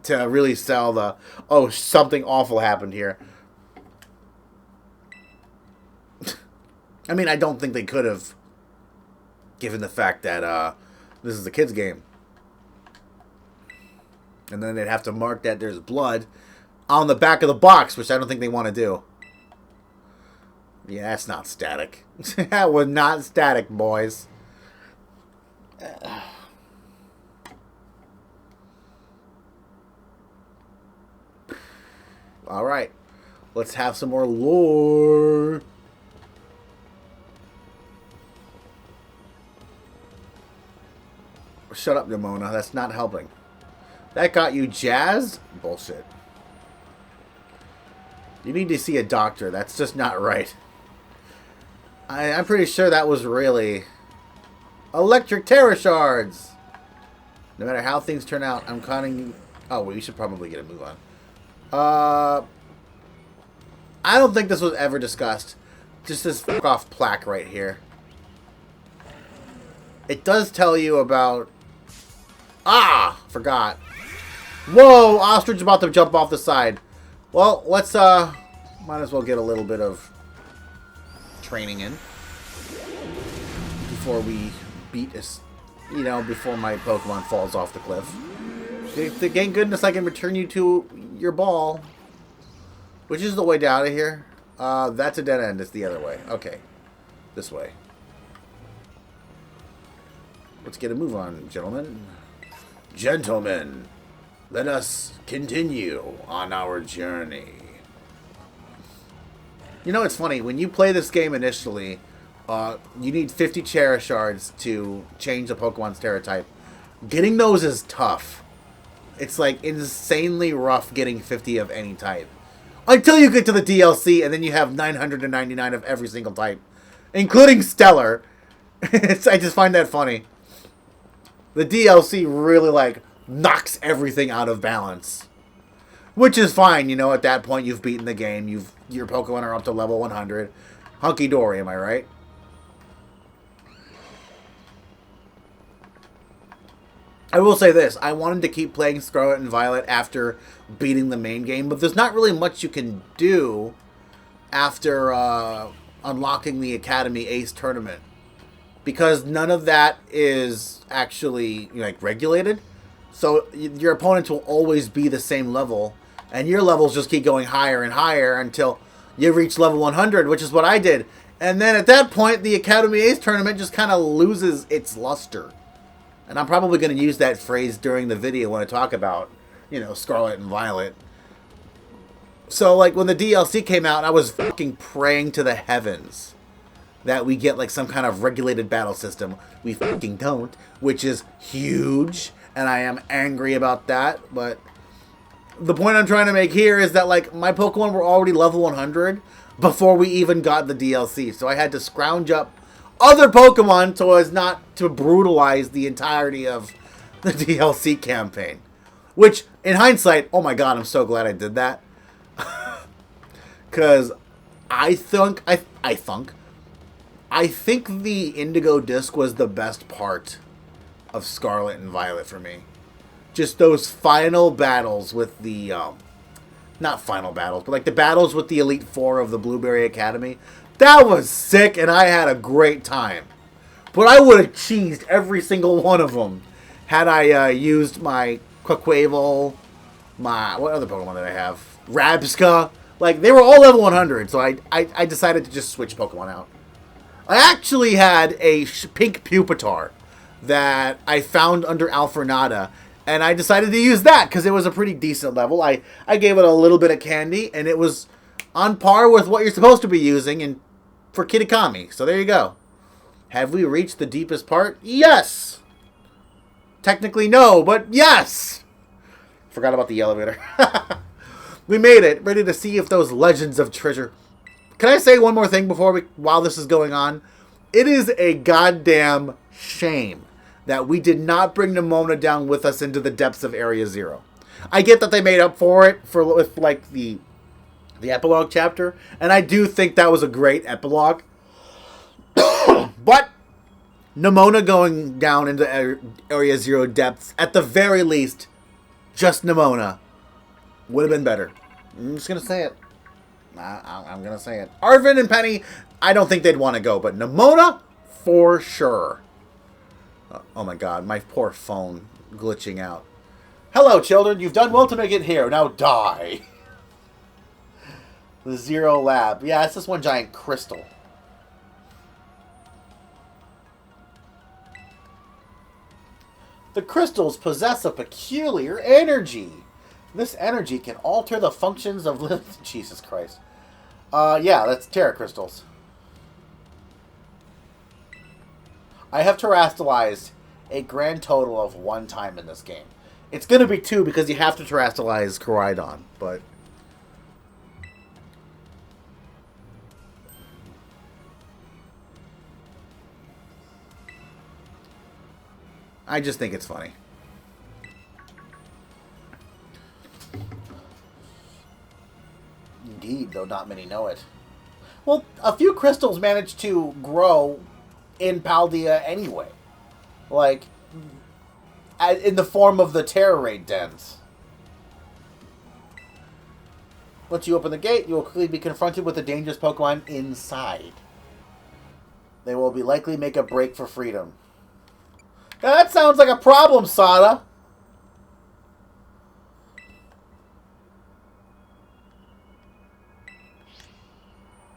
to really sell the, oh, something awful happened here. I mean, I don't think they could have, given the fact that this is a kid's game. And then they'd have to mark that there's blood on the back of the box, which I don't think they want to do. Yeah, that's not static. That was not static, boys. Alright. Let's have some more lore. Shut up, Nimona. That's not helping. That got you jazzed? Bullshit. You need to see a doctor. That's just not right. I'm pretty sure that was really... Electric Terror Shards! No matter how things turn out, I'm counting... Oh, well, you should probably get a move on. I don't think this was ever discussed. Just this fuck off plaque right here. It does tell you about... Ah! Forgot. Whoa! Ostrich about to jump off the side. Well, let's, might as well get a little bit of training in. Before we beat us, you know, before my Pokemon falls off the cliff. Thank goodness I can return you to your ball. Which is the way down to here? That's a dead end. It's the other way. Okay. This way. Let's get a move on, gentlemen. Gentlemen, let us continue on our journey. You know, it's funny. When you play this game initially, you need 50 Cherish Shards to change the Pokemon's Terra type. Getting those is tough. It's like insanely rough getting 50 of any type. Until you get to the DLC, and then you have 999 of every single type. Including Stellar. I just find that funny. The DLC really, like, knocks everything out of balance. Which is fine, you know, at that point you've beaten the game. Your Pokemon are up to level 100. Hunky-dory, am I right? I will say this. I wanted to keep playing Scarlet and Violet after beating the main game, but there's not really much you can do after unlocking the Academy Ace tournament. Because none of that is actually, like, regulated. So your opponents will always be the same level. And your levels just keep going higher and higher until you reach level 100, which is what I did. And then at that point, the Academy Ace tournament just kind of loses its luster. And I'm probably going to use that phrase during the video when I talk about, you know, Scarlet and Violet. So, like, when the DLC came out, I was fucking praying to the heavens that we get, like, some kind of regulated battle system. We fucking don't, which is huge, and I am angry about that, but the point I'm trying to make here is that, like, my Pokemon were already level 100 before we even got the DLC, so I had to scrounge up other Pokemon so as not to brutalize the entirety of the DLC campaign. Which, in hindsight, oh my god, I'm so glad I did that. Because I think the Indigo Disc was the best part of Scarlet and Violet for me. Just those final battles with the not final battles, but like the battles with the Elite Four of the Blueberry Academy. That was sick, and I had a great time. But I would have cheesed every single one of them had I used my Quaquaval, what other Pokemon did I have? Rabsca. Like, they were all level 100, so I decided to just switch Pokemon out. I actually had a pink Pupitar that I found under Alfornada, and I decided to use that because it was a pretty decent level. I gave it a little bit of candy, and it was on par with what you're supposed to be using for Kitakami. So there you go. Have we reached the deepest part? Yes! Technically no, but yes! Forgot about the elevator. We made it, ready to see if those legends of treasure... Can I say one more thing while this is going on? It is a goddamn shame that we did not bring Nimona down with us into the depths of Area Zero. I get that they made up for it with like the epilogue chapter, and I do think that was a great epilogue. But Nimona going down into Area Zero depths, at the very least, just Nimona would have been better. I'm just going to say it. I'm going to say it. Arvin and Penny, I don't think they'd want to go, but Nimona, for sure. Oh my god, my poor phone glitching out. Hello, children. You've done well to make it here. Now die. The Zero Lab. Yeah, it's just one giant crystal. The crystals possess a peculiar energy. This energy can alter the functions of... Jesus Christ. Yeah, that's Terra Crystals. I have terastallized a grand total of 1 time in this game. It's going to be 2 because you have to terastallize Koraidon, but... I just think it's funny. Indeed, though not many know it. Well, a few crystals managed to grow in Paldea anyway. Like, in the form of the Terror Raid dens. Once you open the gate, you will quickly be confronted with the dangerous Pokemon inside. They will be likely make a break for freedom. Now, that sounds like a problem, Sada.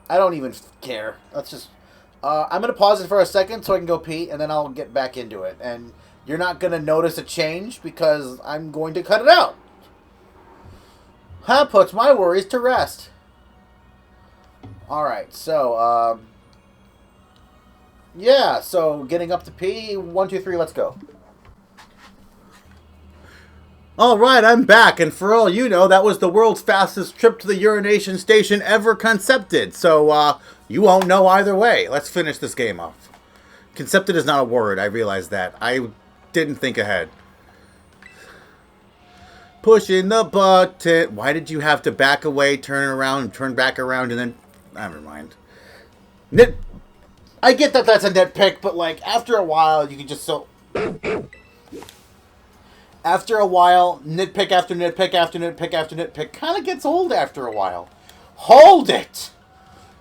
I don't even care. Let's just... I'm going to pause it for a second so I can go pee, and then I'll get back into it. And you're not going to notice a change because I'm going to cut it out. That puts my worries to rest. Alright, so, yeah, so getting up to pee. 1, 2, 3, let's go. Alright, I'm back, and for all you know, that was the world's fastest trip to the urination station ever concepted. So, you won't know either way. Let's finish this game off. Concepted is not a word, I realize that. I didn't think ahead. Pushing the button. Why did you have to back away, turn around, turn back around, and then... Never mind. I get that that's a nitpick, but, like, after a while, you can just so... After a while, nitpick after nitpick after nitpick after nitpick kind of gets old after a while. Hold it!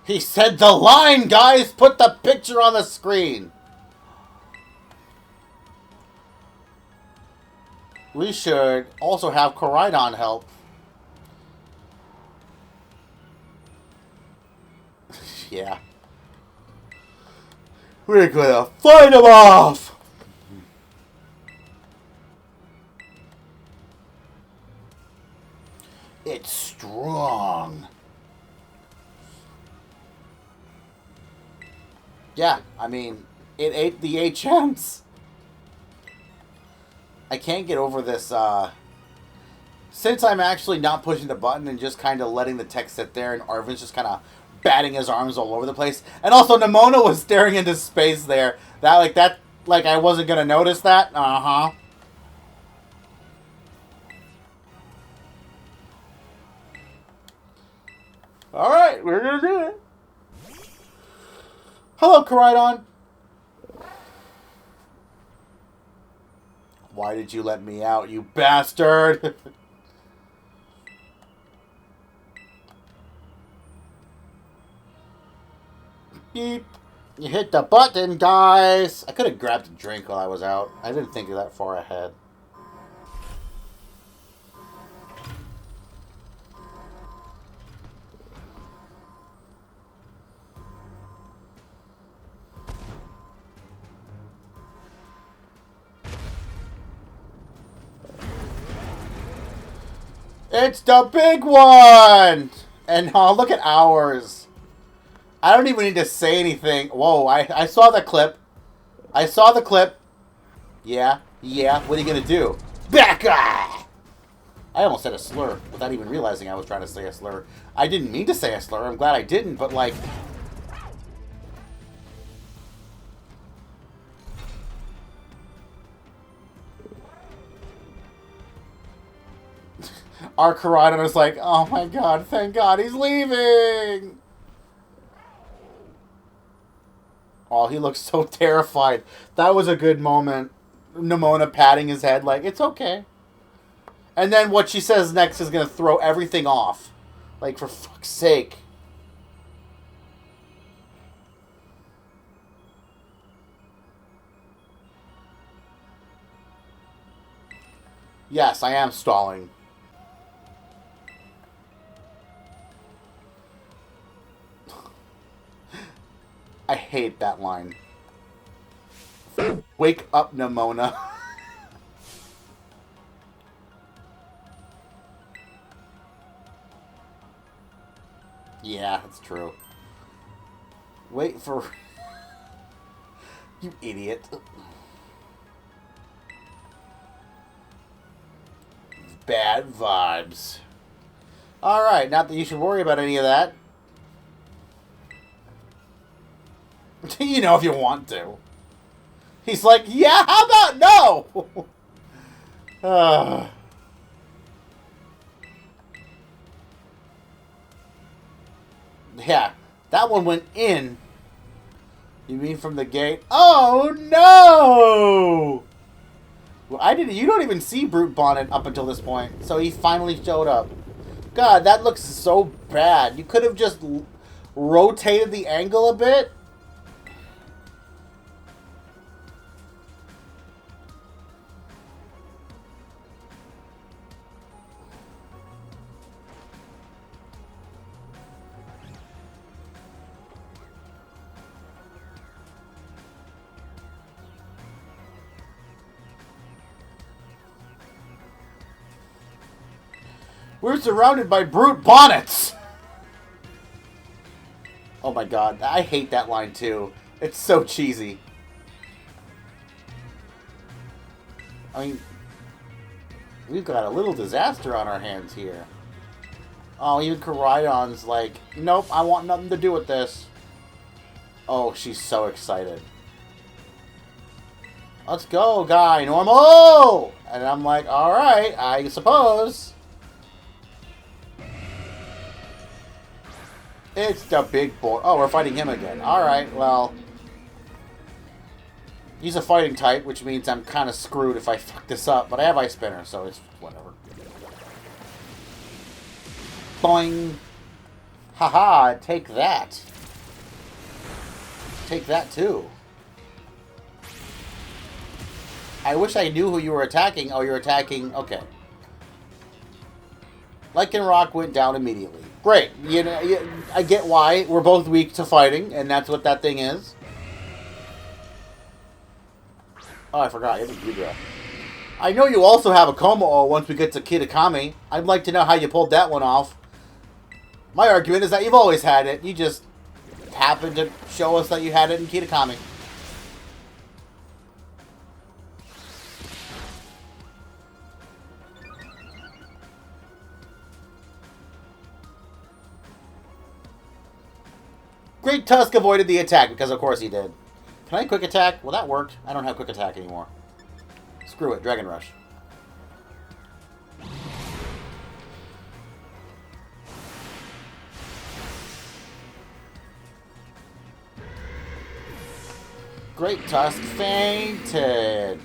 He said the line, guys! Put the picture on the screen! We should also have Koraidon help. Yeah. We're gonna fight him off! It's strong. Yeah, I mean, it ate the HMs. I can't get over this, since I'm actually not pushing the button and just kind of letting the text sit there, and Arvin's just kind of batting his arms all over the place. And also, Nimona was staring into space there. That, I wasn't going to notice that. Uh-huh. Alright, we're going to do it. Hello, Koridon. Why did you let me out, you bastard? Beep. You hit the button, guys. I could have grabbed a drink while I was out. I didn't think of that far ahead. It's the big one! And oh, look at ours. I don't even need to say anything. Whoa, I saw the clip. I saw the clip. Yeah. What are you going to do? Back eye! I almost said a slur without even realizing I was trying to say a slur. I didn't mean to say a slur. I'm glad I didn't, but like... Our Koridon was like, oh my god, thank god he's leaving! Oh, he looks so terrified. That was a good moment. Nemona patting his head like, it's okay. And then what she says next is going to throw everything off. Like, for fuck's sake. Yes, I am stalling. I hate that line. Wake up, Nemona. Yeah, that's true. Wait for... You idiot. Bad vibes. Alright, not that you should worry about any of that. You know, if you want to. He's like, yeah, how about no? Yeah, that one went in. You mean from the gate? Oh no! Well, I didn't. You don't even see Brute Bonnet up until this point, so he finally showed up. God, that looks so bad. You could have just rotated the angle a bit. We're surrounded by Brute Bonnets! Oh my god, I hate that line too. It's so cheesy. I mean, we've got a little disaster on our hands here. Oh, even Koridon's like, nope, I want nothing to do with this. Oh, she's so excited. Let's go, guy, normal! And I'm like, alright, I suppose. It's the big boy. Oh, we're fighting him again. Alright, well. He's a fighting type, which means I'm kind of screwed if I fuck this up. But I have Ice Spinner, so it's whatever. Boing. Haha, take that. Take that too. I wish I knew who you were attacking. Oh, you're attacking... Okay. Lycanroc went down immediately. Great. You know, I get why. We're both weak to fighting, and that's what that thing is. Oh, I forgot. You have a Ghidra. I know you also have a Como once we get to Kitakami. I'd like to know how you pulled that one off. My argument is that you've always had it. You just happened to show us that you had it in Kitakami. Great Tusk avoided the attack, because of course he did. Can I quick attack? Well, that worked. I don't have quick attack anymore. Screw it. Dragon Rush. Great Tusk fainted.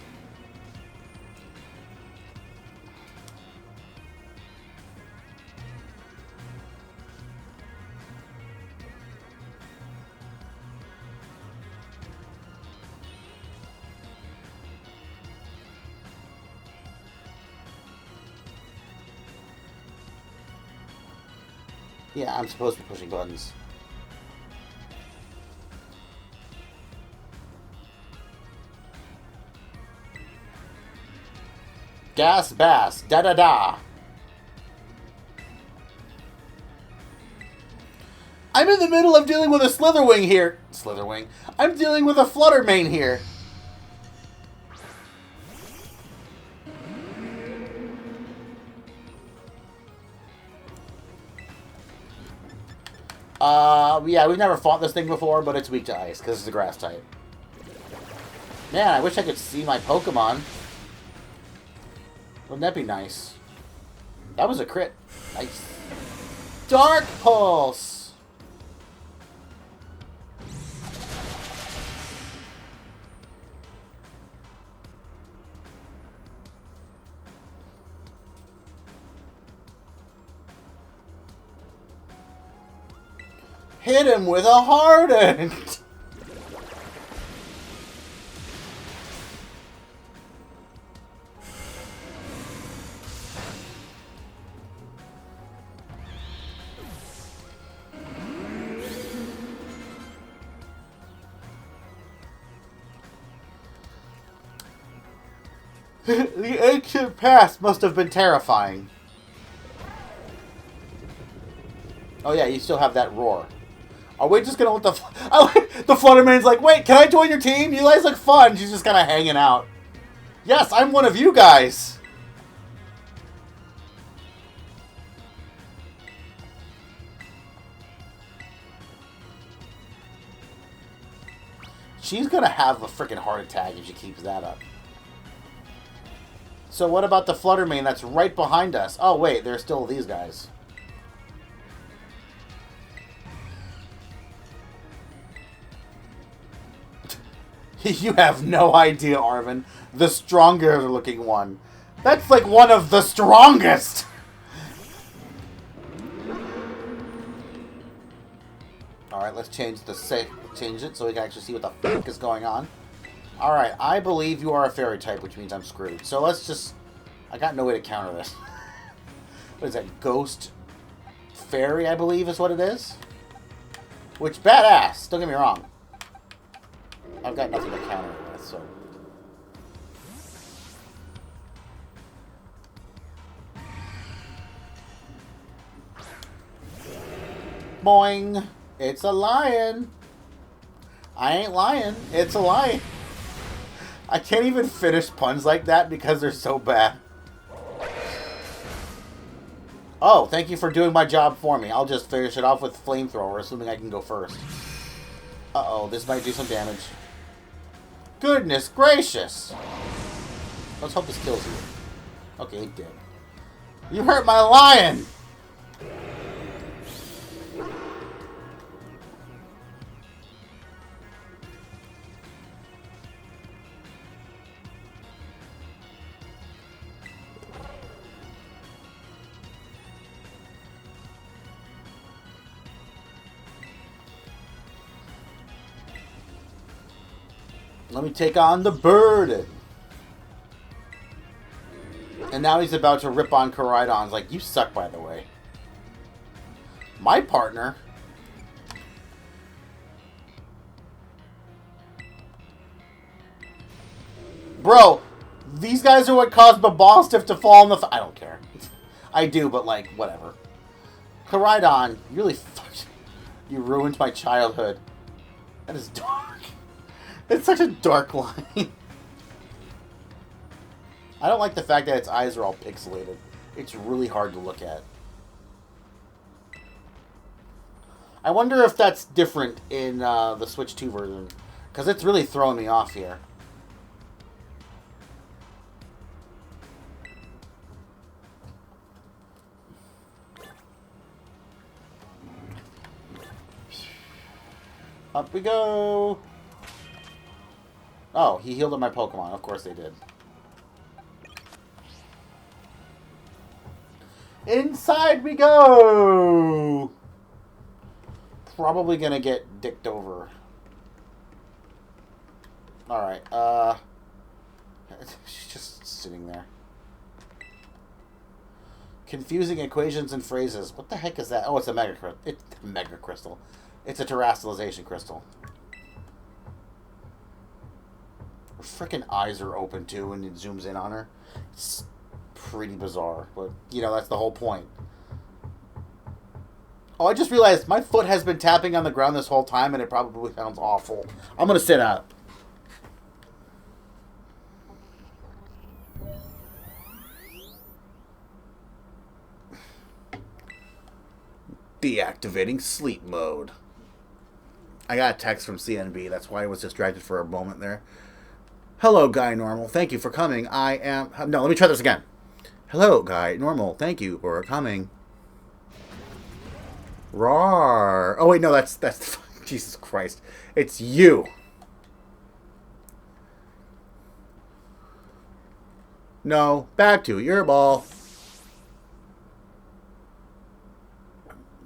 Yeah, I'm supposed to be pushing buttons. Gas Bass, da-da-da. I'm in the middle of dealing with a Slitherwing here. Slitherwing. I'm dealing with a Fluttermane here. Yeah, we've never fought this thing before, but it's weak to ice, because it's a grass type. Man, I wish I could see my Pokemon. Wouldn't that be nice? That was a crit. Nice. Dark Pulse! Hit him with a Hardened! The ancient past must have been terrifying. Oh yeah, you still have that roar. Are we just gonna let the... the Fluttermane's like, wait, can I join your team? You guys look fun. She's just kind of hanging out. Yes, I'm one of you guys. She's gonna have a freaking heart attack if she keeps that up. So what about the Fluttermane that's right behind us? Oh wait, there's still these guys. You have no idea, Arvin. The stronger looking one. That's like one of the strongest! Alright, let's change it so we can actually see what the fuck is going on. Alright, I believe you are a fairy type, which means I'm screwed. So let's just... I got no way to counter this. What is that? Ghost Fairy, I believe is what it is? Which, badass! Don't get me wrong. I've got nothing to counter it with, so... Boing! It's a lion! I ain't lying. It's a lion. I can't even finish puns like that because they're so bad. Oh, thank you for doing my job for me. I'll just finish it off with Flamethrower, assuming I can go first. Uh-oh, this might do some damage. Goodness gracious! Let's hope this kills you. Okay, it did. You hurt my lion! Let me take on the burden. And now he's about to rip on Koraidon's like, you suck, by the way. My partner? Bro, these guys are what caused Babalstiff to fall in the... I don't care. I do, but, like, whatever. Koraidon, you really fucked... You ruined my childhood. That is dark. It's such a dark line. I don't like the fact that its eyes are all pixelated. It's really hard to look at. I wonder if that's different in the Switch 2 version. Because it's really throwing me off here. Up we go! Oh, he healed up my Pokemon. Of course they did. Inside we go! Probably gonna get dicked over. Alright, she's just sitting there. Confusing equations and phrases. What the heck is that? Oh, it's a Mega Crystal. It's a Mega Crystal. It's a terrestrialization crystal. Her freaking eyes are open too when it zooms in on her. It's pretty bizarre, but you know, that's the whole point. Oh, I just realized my foot has been tapping on the ground this whole time and it probably sounds awful. I'm gonna sit up. Deactivating sleep mode. I got a text from CNB. That's why I was distracted for a moment there. Hello, Guy Normal. Thank you for coming. I am... No, let me try this again. Hello, Guy Normal. Thank you for coming. Roar. Oh, wait, no, that's... Jesus Christ. It's you. No, back to your ball.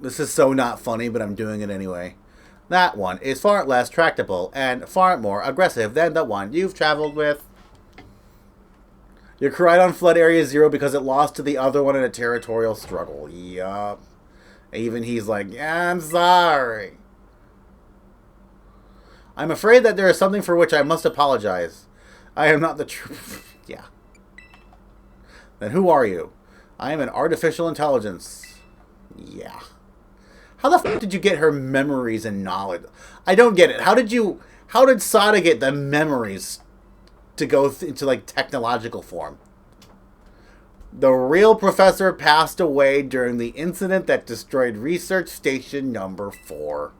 This is so not funny, but I'm doing it anyway. That one is far less tractable and far more aggressive than the one you've traveled with. Your Koraidon fled Area 0 because it lost to the other one in a territorial struggle. Yup. Even he's like, yeah, I'm sorry. I'm afraid that there is something for which I must apologize. I am not the true... Yeah. Then who are you? I am an artificial intelligence. Yeah. How the fuck did you get her memories and knowledge? I don't get it. How did Sada get the memories to go into, like, technological form? The real professor passed away during the incident that destroyed Research Station number 4.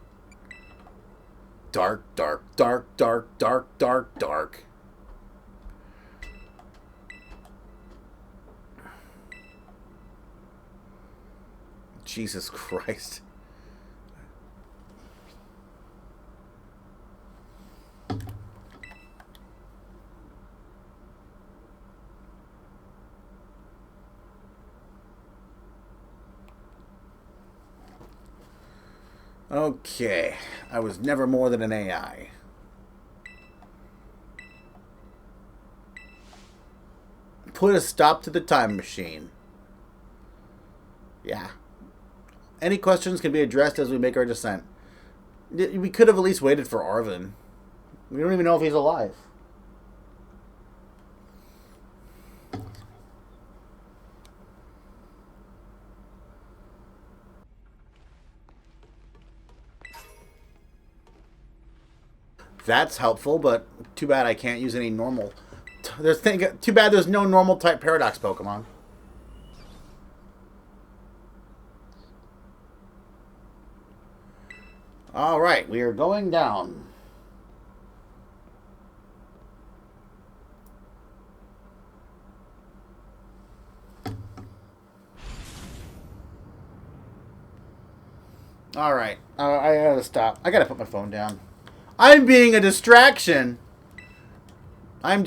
Dark, dark, dark, dark, dark, dark, dark. Jesus Christ. Okay, I was never more than an AI. Put a stop to the time machine. Yeah. Any questions can be addressed as we make our descent. We could have at least waited for Arvin. We don't even know if he's alive. That's helpful, but too bad I can't use any normal... Too bad there's no normal type Paradox Pokemon. Alright, we are going down. Alright, I gotta stop. I gotta put my phone down. I'm being a distraction. I'm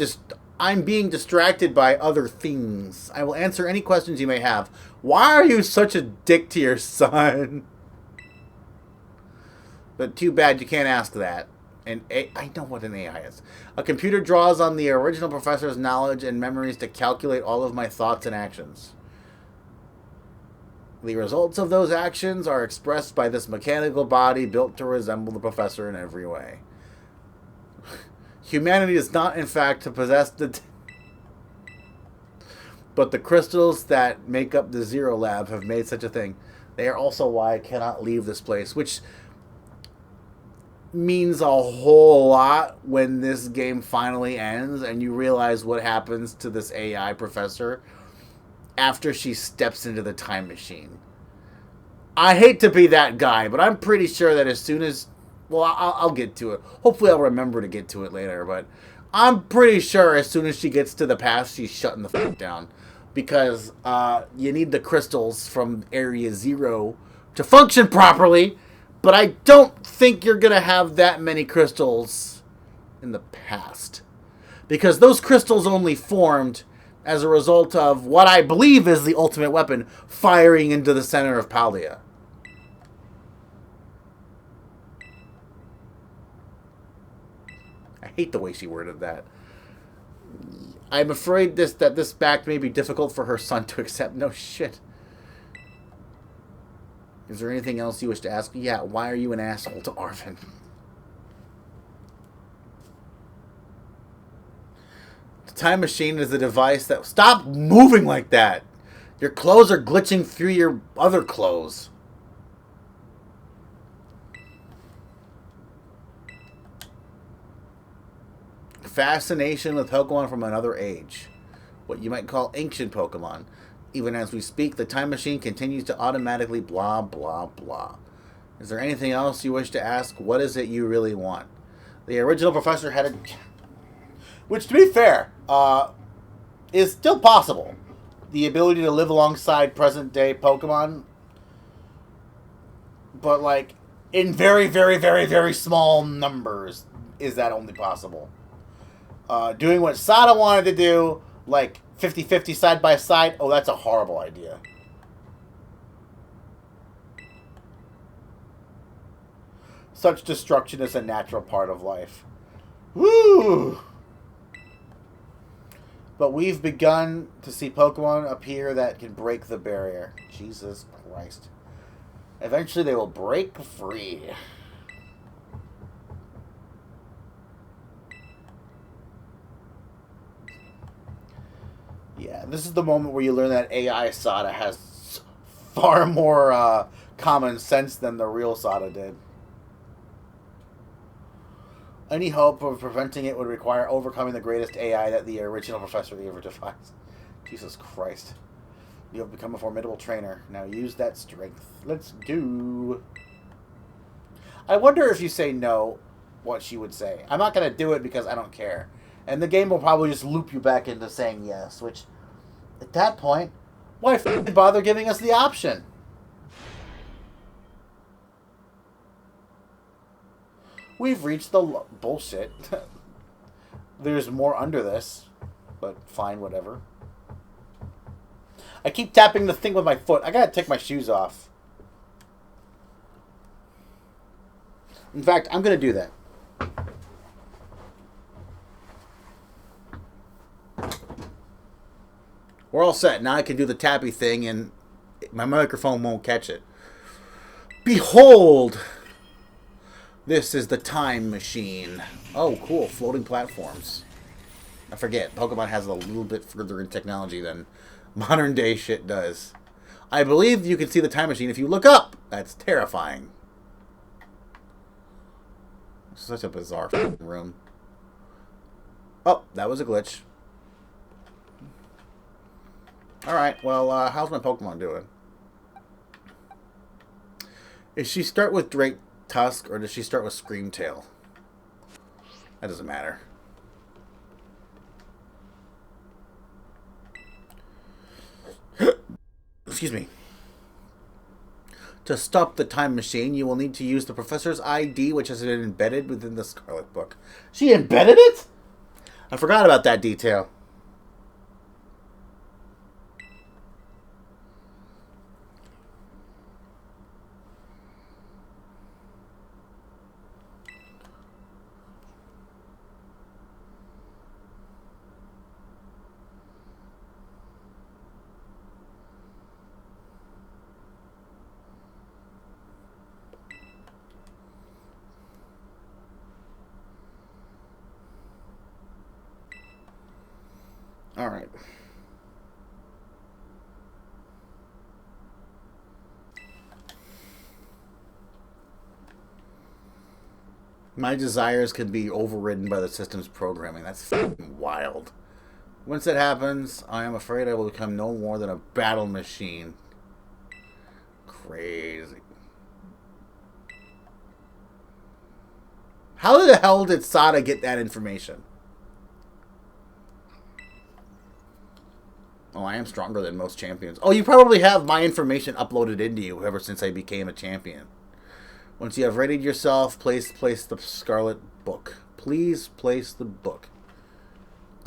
being distracted by other things. I will answer any questions you may have. Why are you such a dick to your son? But too bad you can't ask that. And I know what an AI is. A computer draws on the original professor's knowledge and memories to calculate all of my thoughts and actions. The results of those actions are expressed by this mechanical body built to resemble the professor in every way. Humanity does not, in fact, possess the... But the crystals that make up the Zero Lab have made such a thing. They are also why I cannot leave this place, which means a whole lot when this game finally ends and you realize what happens to this AI professor after she steps into the time machine. I hate to be that guy, but I'm pretty sure that as soon as... Well, I'll get to it. Hopefully I'll remember to get to it later, but I'm pretty sure as soon as she gets to the past, she's shutting the fuck down. Because you need the crystals from Area 0 to function properly, but I don't think you're going to have that many crystals in the past. Because those crystals only formed as a result of what I believe is the ultimate weapon firing into the center of Paldea. I hate the way she worded that. I'm afraid that this fact may be difficult for her son to accept. No shit. Is there anything else you wish to ask? Yeah, why are you an asshole to Arvin? The time machine is a device that... Stop moving like that! Your clothes are glitching through your other clothes. Fascination with Pokemon from another age. What you might call ancient Pokemon. Even as we speak, the time machine continues to automatically blah, blah, blah. Is there anything else you wish to ask? What is it you really want? The original professor had a... Which, to be fair, is still possible. The ability to live alongside present-day Pokemon. But, like, in very, very, very, very small numbers is that only possible. Doing what Sada wanted to do, like 50-50 side by side, oh, that's a horrible idea. Such destruction is a natural part of life. Woo! But we've begun to see Pokemon appear that can break the barrier. Jesus Christ. Eventually they will break free. Yeah, this is the moment where you learn that AI Sada has far more common sense than the real Sada did. Any hope of preventing it would require overcoming the greatest AI that the original professor ever devised. Jesus Christ. You have become a formidable trainer. Now use that strength. Let's do... I wonder if you say no, what she would say. I'm not going to do it because I don't care. And the game will probably just loop you back into saying yes, which, at that point, why bother giving us the option? We've reached the bullshit. There's more under this, but fine, whatever. I keep tapping the thing with my foot. I gotta take my shoes off. In fact, I'm gonna do that. We're all set. Now I can do the tappy thing and my microphone won't catch it. Behold! This is the time machine. Oh, cool. Floating platforms. I forget. Pokemon has a little bit further in technology than modern day shit does. I believe you can see the time machine if you look up. That's terrifying. Such a bizarre room. Oh, that was a glitch. Alright, well, how's my Pokemon doing? Does she start with Drake Tusk, or does she start with Screamtail? That doesn't matter. Excuse me. To stop the time machine, you will need to use the professor's ID, which has been embedded within the Scarlet book. She embedded it? I forgot about that detail. All right. My desires can be overridden by the system's programming. That's fucking wild. Once that happens, I am afraid I will become no more than a battle machine. Crazy. How the hell did Sada get that information? Oh, I am stronger than most champions. Oh, you probably have my information uploaded into you ever since I became a champion. Once you have readied yourself, place the Scarlet book. Please place the book.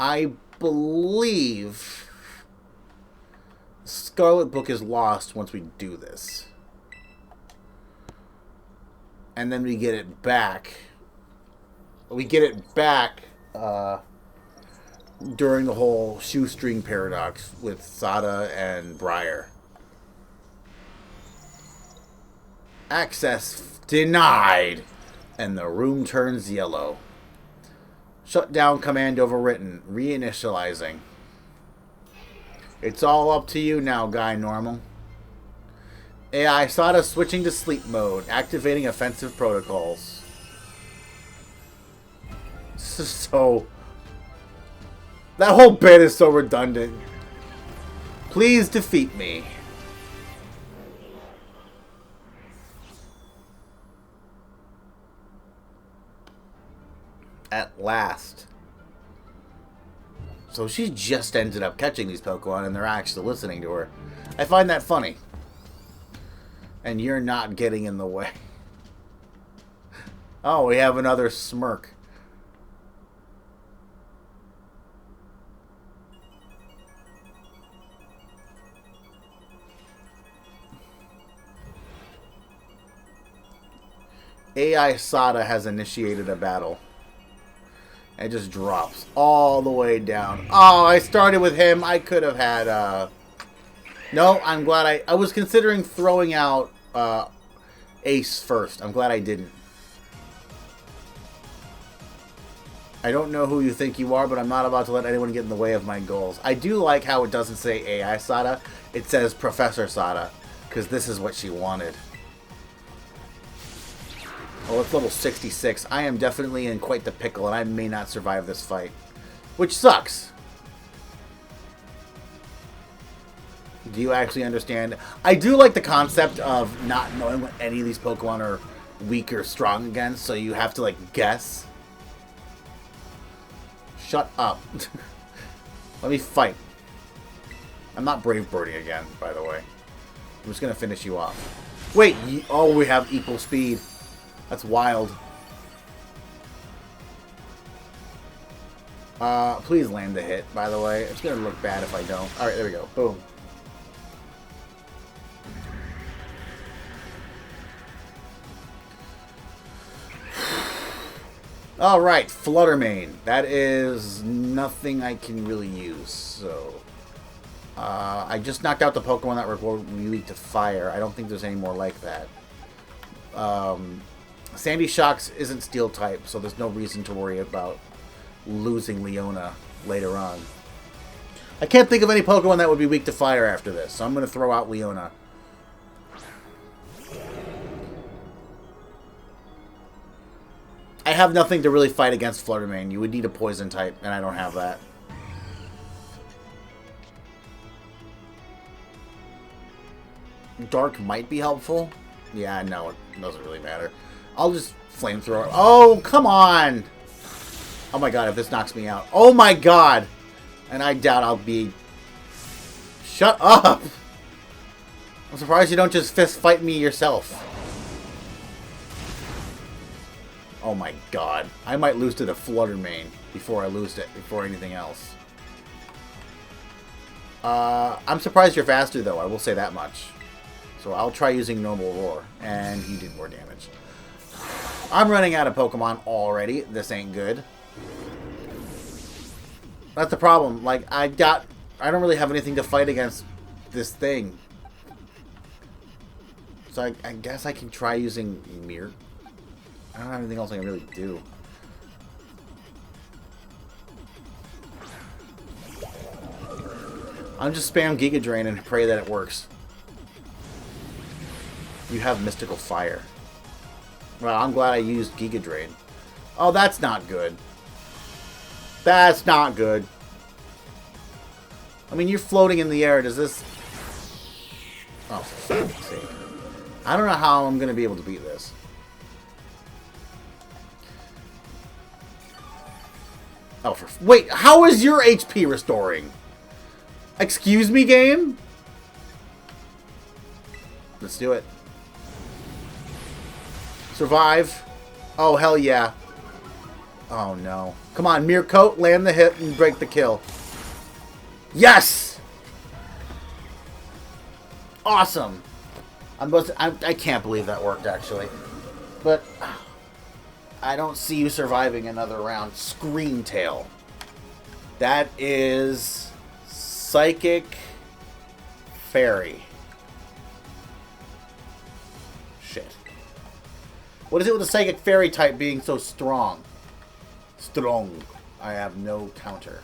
I believe Scarlet Book is lost once we do this. And then we get it back. We get it back during the whole shoestring paradox with Sada and Briar. Access denied. And the room turns yellow. Shutdown command overwritten. Reinitializing. It's all up to you now, Guy Normal. AI Sada switching to sleep mode. Activating offensive protocols. So... that whole bit is so redundant. Please defeat me. At last. So she just ended up catching these Pokemon and they're actually listening to her. I find that funny. And you're not getting in the way. Oh, we have another smirk. AI Sada has initiated a battle. It just drops all the way down. Oh, I started with him. I could have had... No, I'm glad I was considering throwing out Ace first. I'm glad I didn't. I don't know who you think you are, but I'm not about to let anyone get in the way of my goals. I do like how it doesn't say AI Sada. It says Professor Sada, because this is what she wanted. Oh, it's level 66. I am definitely in quite the pickle, and I may not survive this fight. Which sucks. Do you actually understand? I do like the concept of not knowing what any of these Pokemon are weak or strong against, so you have to, like, guess. Shut up. Let me fight. I'm not Brave Birdie again, by the way. I'm just going to finish you off. Wait, oh, we have equal speed. That's wild. Please land the hit, by the way. It's going to look bad if I don't. Alright, there we go. Boom. Alright, Fluttermane. That is nothing I can really use, so... I just knocked out the Pokemon that were weak to fire. I don't think there's any more like that. Sandy Shocks isn't Steel type, so there's no reason to worry about losing Leona later on. I can't think of any Pokemon that would be weak to fire after this, so I'm going to throw out Leona. I have nothing to really fight against Fluttermane. You would need a Poison type, and I don't have that. Dark might be helpful. Yeah, no, it doesn't really matter. I'll just Flamethrower. Oh, come on! Oh my god, if this knocks me out. Oh my god! And I doubt I'll be... Shut up! I'm surprised you don't just fist fight me yourself. Oh my god. I might lose to the Fluttermane before I lose it, before anything else. I'm surprised you're faster though, I will say that much. So I'll try using Normal Roar, and he did more damage. I'm running out of Pokemon already. This ain't good. That's the problem. Like, I don't really have anything to fight against this thing. So I guess I can try using Mirror. I don't have anything else I can really do. I'm just spam Giga Drain and pray that it works. You have Mystical Fire. Well, I'm glad I used Giga Drain. Oh, that's not good. That's not good. I mean, you're floating in the air. Does this... Oh, for fuck's sake. I don't know how I'm going to be able to beat this. Oh, for... Wait, how is your HP restoring? Excuse me, game? Let's do it. Survive. Oh, hell yeah. Oh no. Come on, Mirror Coat, land the hit and break the kill. Yes! Awesome! I can't believe that worked, actually. But I don't see you surviving another round. Screen Tail. That is Psychic Fairy. Shit. What is it with the Psychic Fairy type being so strong? Strong. I have no counter.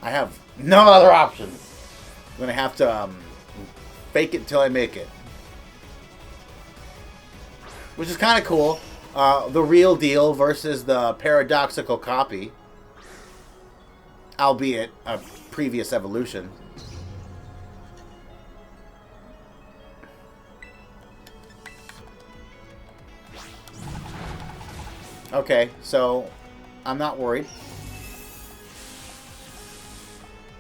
I have no other options. I'm gonna have to fake it until I make it. Which is kind of cool. The real deal versus the paradoxical copy. Albeit a previous evolution. Okay, so I'm not worried.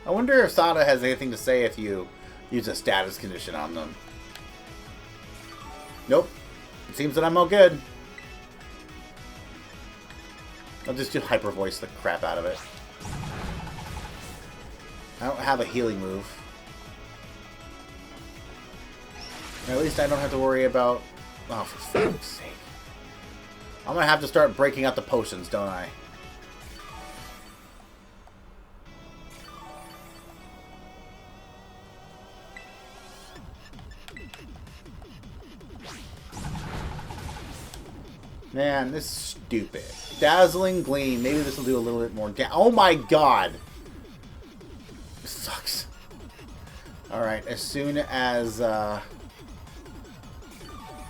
I wonder if Sada has anything to say if you use a status condition on them. Nope. It seems that I'm all good. I'll just do hyper voice the crap out of it. I don't have a healing move. At least I don't have to worry about... Oh, for fuck's sake. I'm gonna have to start breaking out the potions, don't I? Man, this is stupid. Dazzling Gleam. Maybe this will do a little bit more damage. Oh my god! This sucks. Alright, as soon as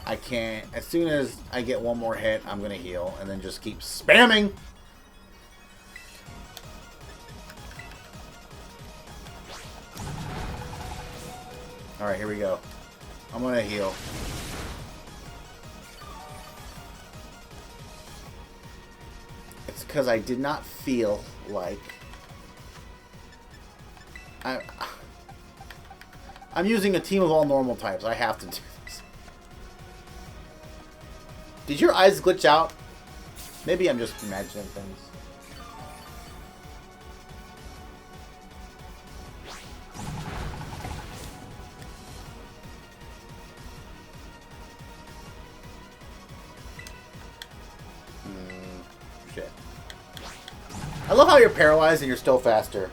as soon as I get one more hit, I'm gonna heal, and then just keep spamming! Alright, here we go. I'm gonna heal. It's because I did not feel like... I'm using a team of all normal types. I have to do this. Did your eyes glitch out? Maybe I'm just imagining things. Shit. I love how you're paralyzed and you're still faster.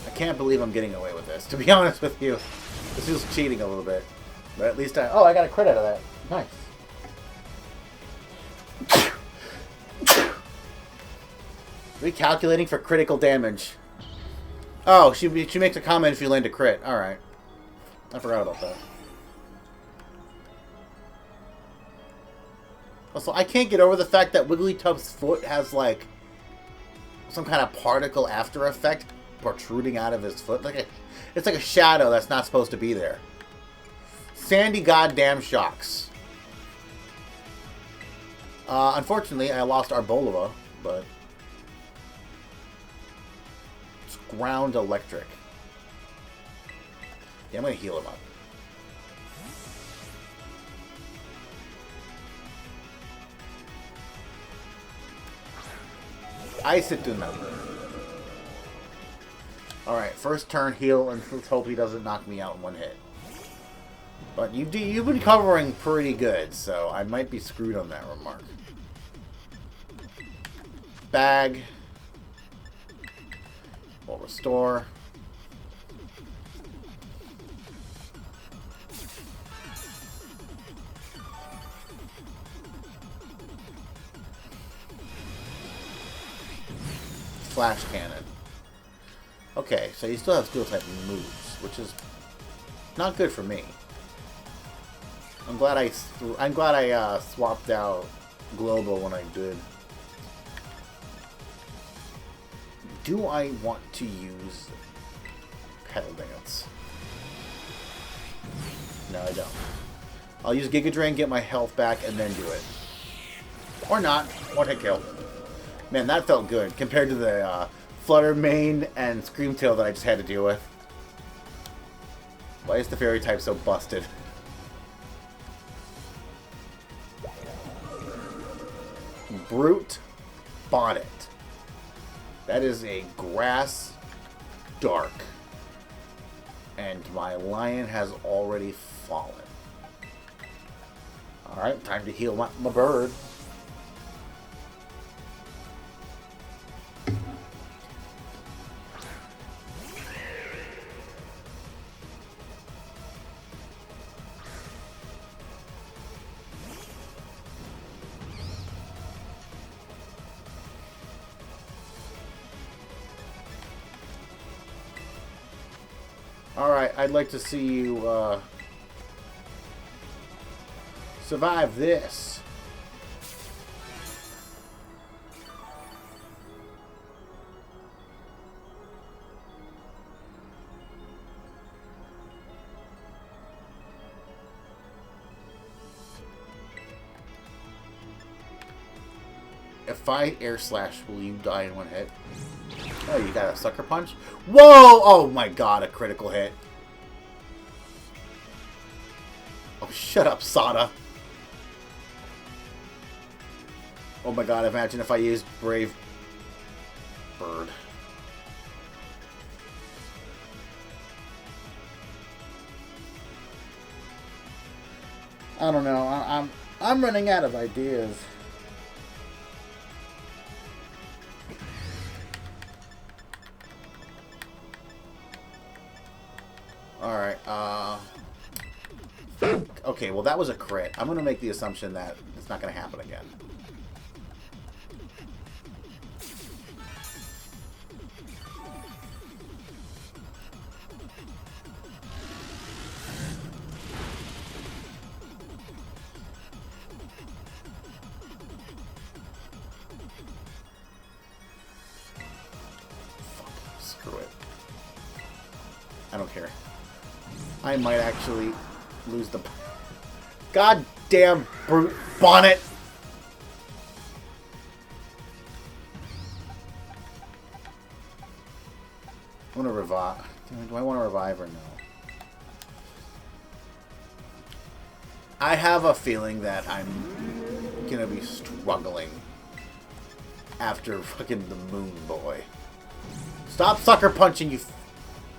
I can't believe I'm getting away with this, to be honest with you. This is cheating a little bit. But at least I got a crit out of that. Nice. Recalculating for critical damage. Oh, she makes a comment if you land a crit. Alright. I forgot about that. Also, I can't get over the fact that Wigglytuff's foot has, like, some kind of particle after effect protruding out of his foot. It's like a shadow that's not supposed to be there. Sandy goddamn shocks. Unfortunately, I lost Arbolova, but... It's ground electric. Yeah, I'm gonna heal him up. Ice it to them. Alright, first turn heal, and let's hope he doesn't knock me out in one hit. But you've been covering pretty good, so I might be screwed on that remark. Bag. We'll restore. Flash cannon. Okay, so he still has steel type moves, which is not good for me. I'm glad I swapped out Global when I did. do I want to use Pedal Dance? No, I don't. I'll use Giga Drain, get my health back, and then do it. Or not. One hit kill. Man, that felt good compared to the Flutter Mane and Scream Tail that I just had to deal with. Why is the fairy type so busted? Brute Bonnet. That is a grass dark. And my lion has already fallen. Alright, time to heal my bird. Alright, I'd like to see you survive this. If I air slash, will you die in one hit? Oh, you got a sucker punch? Whoa! Oh my god, a critical hit. Oh, shut up, Sada. Oh my god, imagine if I used Brave Bird. I don't know. I'm running out of ideas. Alright, okay, well that was a crit. I'm gonna make the assumption that it's not gonna happen again. Fuck, screw it. I don't care. I might actually lose the goddamn brute bonnet. I want to revive. Do I want to revive or no? I have a feeling that I'm gonna be struggling after fucking the Moon Boy. Stop sucker punching, you.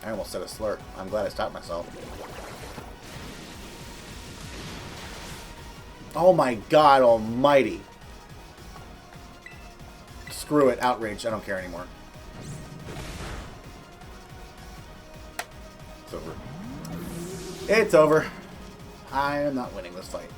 I almost said a slur. I'm glad I stopped myself. Oh my god almighty. Screw it. Outrage. I don't care anymore. It's over. It's over. I am not winning this fight.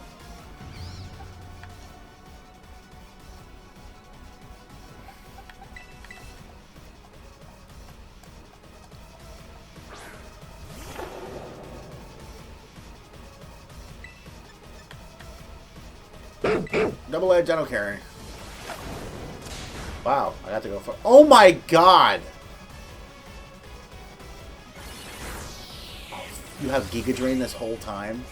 Double edge, I don't care. Wow, I got to go for. Oh my god! Oh, you have Giga Drain this whole time?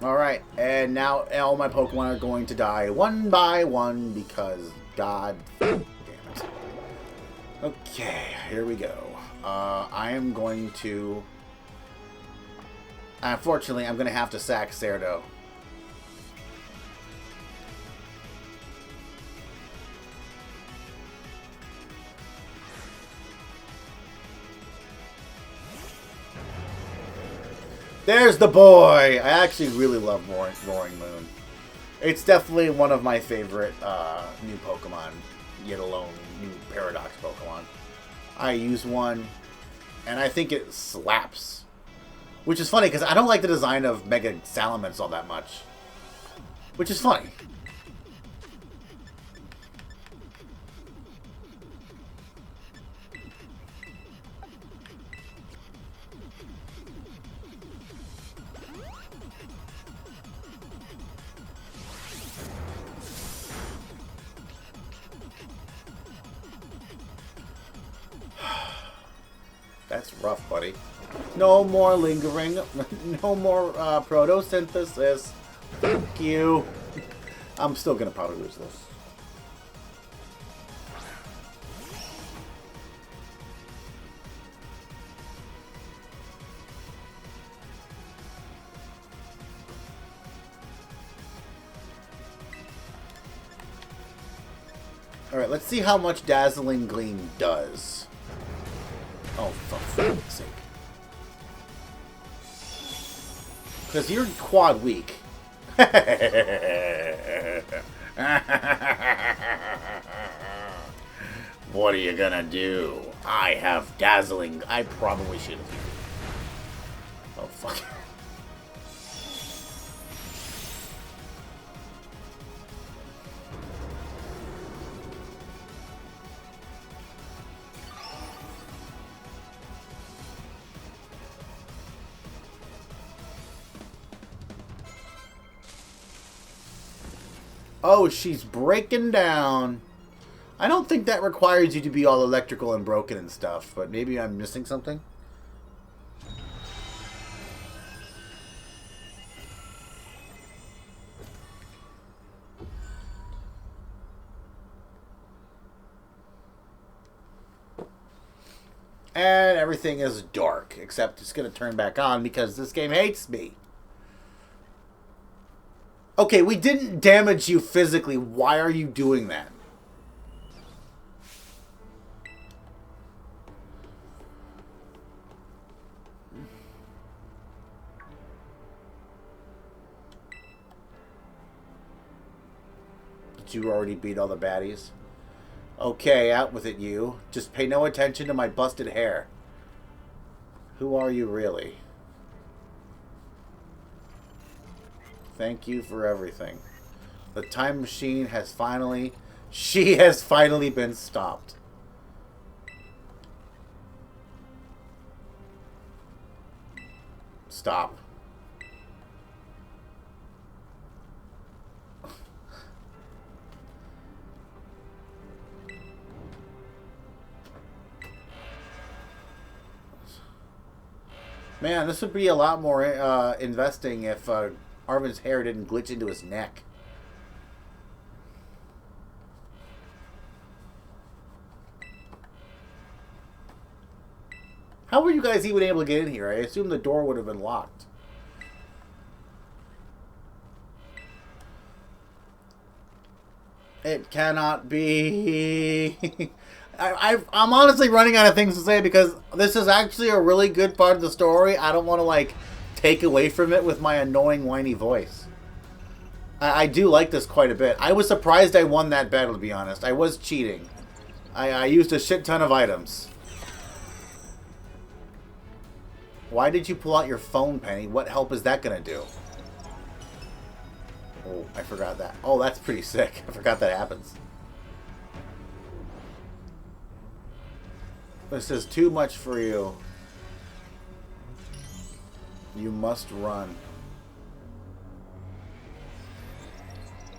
Alright, and now all my Pokemon are going to die one by one because god damn it. Okay, here we go. I am going to... Unfortunately, I'm going to have to sack Cerdo. There's the boy! I actually really love Roaring Moon. It's definitely one of my favorite new Pokemon, yet alone new Paradox Pokemon. I use one, and I think it slaps. Which is funny, because I don't like the design of Mega Salamence all that much. Which is funny. That's rough, buddy. No more lingering. No more photosynthesis. Thank you. I'm still gonna probably lose this. Alright, let's see how much Dazzling Gleam does. Oh, for fuck's sake. Because you're quad weak. What are you gonna do? I have Dazzling. I probably should have. Oh, fuck. Oh, she's breaking down. I don't think that requires you to be all electrical and broken and stuff, but maybe I'm missing something. And everything is dark, except it's going to turn back on because this game hates me. Okay, we didn't damage you physically. Why are you doing that? Did you already beat all the baddies? Okay, out with it, you. Just pay no attention to my busted hair. Who are you, really? Thank you for everything. The time machine has finally... She has finally been stopped. Stop. Man, this would be a lot more investing if Arvin's hair didn't glitch into his neck. How were you guys even able to get in here? I assume the door would have been locked. It cannot be. I'm honestly running out of things to say because this is actually a really good part of the story. I don't want to, like, take away from it with my annoying, whiny voice. I do like this quite a bit. I was surprised I won that battle, to be honest. I was cheating. I used a shit ton of items. Why did you pull out your phone, Penny? What help is that going to do? Oh, I forgot that. Oh, that's pretty sick. I forgot that happens. This is too much for you. You must run.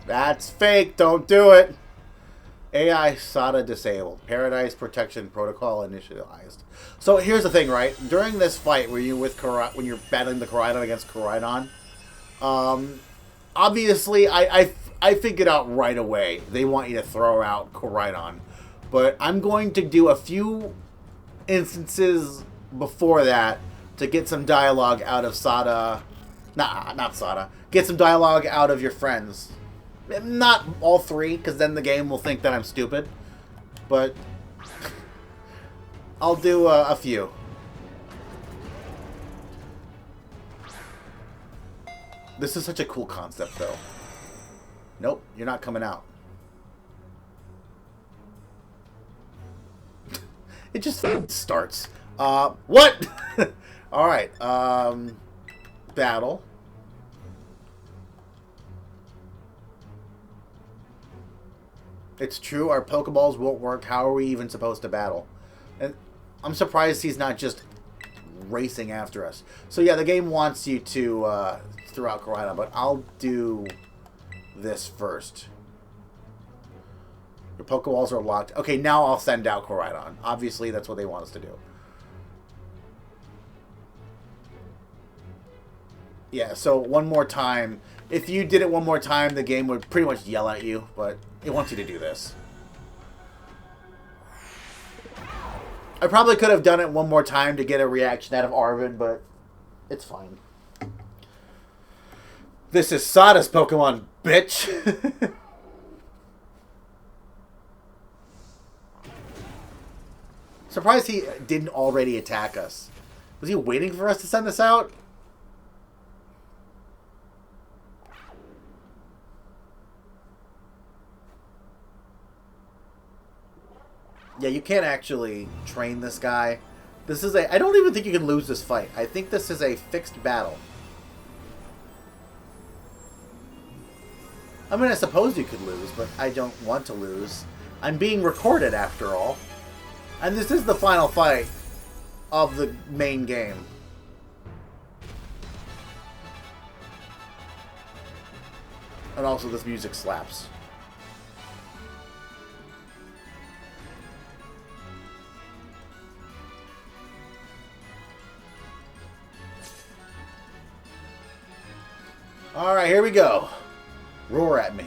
That's fake. Don't do it. AI SATA disabled. Paradise Protection Protocol initialized. So here's the thing, right? During this fight, where you with when you're battling the Koraidon against Koraidon, obviously I figured out right away they want you to throw out Koraidon, but I'm going to do a few instances before that to get some dialogue out of SATA. Nah, not SATA. Get some dialogue out of your friends. Not all three, because then the game will think that I'm stupid. But I'll do a few. This is such a cool concept, though. Nope, you're not coming out. It just starts. What? Alright, battle. It's true, our Pokeballs won't work. How are we even supposed to battle? And I'm surprised he's not just racing after us. So yeah, the game wants you to throw out Koraidon, but I'll do this first. Your Pokeballs are locked. Okay, now I'll send out Koraidon. Obviously, that's what they want us to do. Yeah, so one more time. If you did it one more time, the game would pretty much yell at you, but it wants you to do this. I probably could have done it one more time to get a reaction out of Arvin, but it's fine. This is Sada's Pokemon, bitch! Surprised he didn't already attack us. Was he waiting for us to send this out? Yeah, you can't actually train this guy. This is I don't even think you can lose this fight. I think this is a fixed battle. I mean, I suppose you could lose, but I don't want to lose. I'm being recorded, after all. And this is the final fight of the main game. And also, this music slaps. Alright, here we go. Roar at me.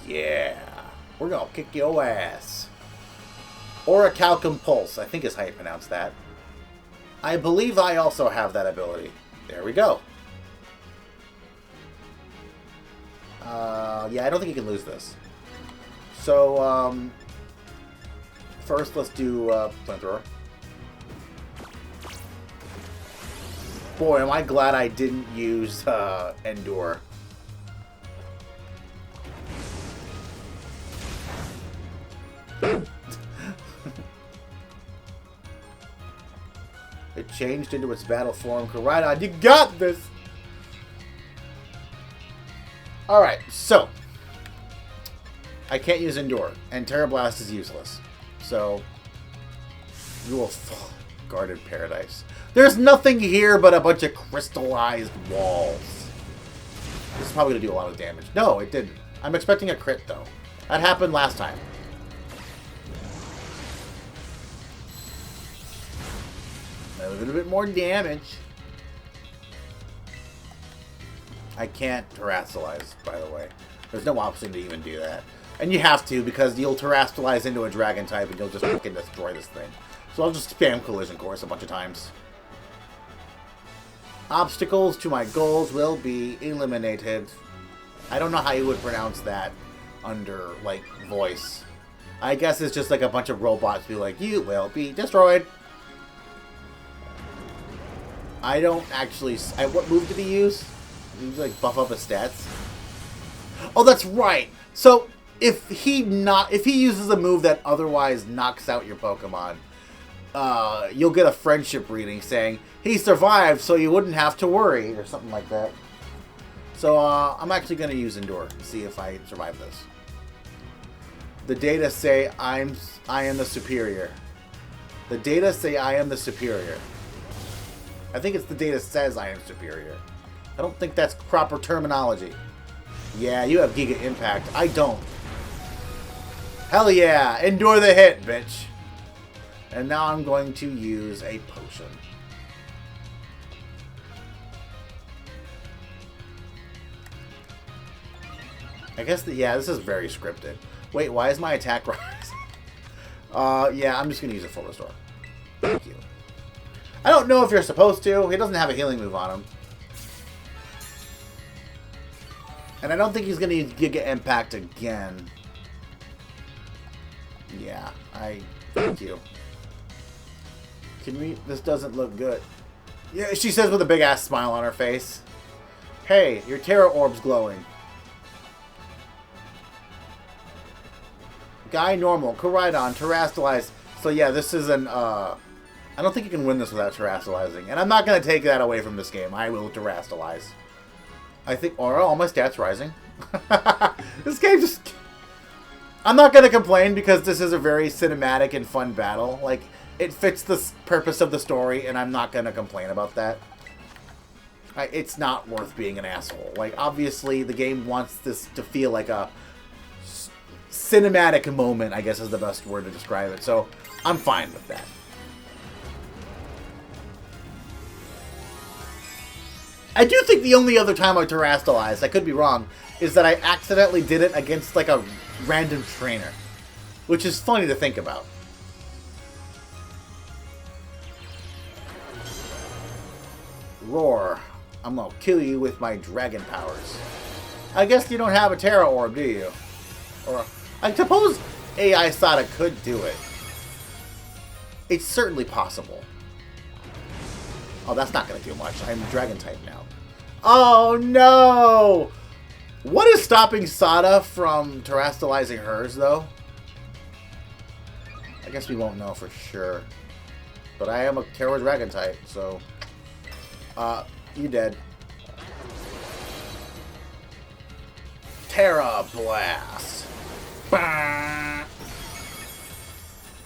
Yeah. We're gonna kick your ass. Orichalcum Pulse, I think is how you pronounce that. I believe I also have that ability. There we go. Yeah, I don't think you can lose this. So, first let's do Flamethrower. Boy, am I glad I didn't use Endure. It changed into its battle form. Koraidon, you got this! Alright, so. I can't use Endure, and Terra Blast is useless. So, you will fall. Guarded Paradise. There's nothing here but a bunch of crystallized walls. This is probably going to do a lot of damage. No, it didn't. I'm expecting a crit, though. That happened last time. A little bit more damage. I can't Terrastalize, by the way. There's no option to even do that. And you have to, because you'll Terrastalize into a Dragon type and you'll just fucking destroy this thing. So I'll just spam Collision Course a bunch of times. Obstacles to my goals will be eliminated. I don't know how you would pronounce that under, like, voice. I guess it's just like a bunch of robots be like, you will be destroyed. I don't actually... what move did he use? Did he, like, buff up his stats? Oh, that's right! So, if he uses a move that otherwise knocks out your Pokemon, you'll get a friendship reading saying, he survived so you wouldn't have to worry, or something like that. So, I'm actually going to use Endure to see if I survive this. The data say I am the superior. The data say I am the superior. I think it's the data says I am superior. I don't think that's proper terminology. Yeah, you have Giga Impact. I don't. Hell yeah! Endure the hit, bitch! And now I'm going to use a potion. I guess that, yeah, this is very scripted. Wait, why is my attack rising? Yeah, I'm just going to use a full restore. Thank you. I don't know if you're supposed to. He doesn't have a healing move on him. And I don't think he's going to use Giga Impact again. Yeah, thank you. Can we... This doesn't look good. Yeah, she says with a big-ass smile on her face. Hey, your Terra Orb's glowing. Guy normal. Koraidon, Terrastalize. So yeah, this is an... I don't think you can win this without Terrastalizing. And I'm not going to take that away from this game. I will Terrastalize. I think... Are all my stats rising? This game just... I'm not going to complain because this is a very cinematic and fun battle. Like, it fits the purpose of the story, and I'm not going to complain about that. It's not worth being an asshole. Like, obviously, the game wants this to feel like a cinematic moment, I guess is the best word to describe it. So, I'm fine with that. I do think the only other time I terastallized, I could be wrong, is that I accidentally did it against like a random trainer. Which is funny to think about. Roar. I'm gonna kill you with my dragon powers. I guess you don't have a Terra Orb, do you? Or I suppose AI Sada could do it. It's certainly possible. Oh, that's not gonna do much. I'm Dragon type now. Oh no! What is stopping Sada from terastallizing hers, though? I guess we won't know for sure. But I am a Terra Dragon type, so... you dead. Terra Blast. Bah!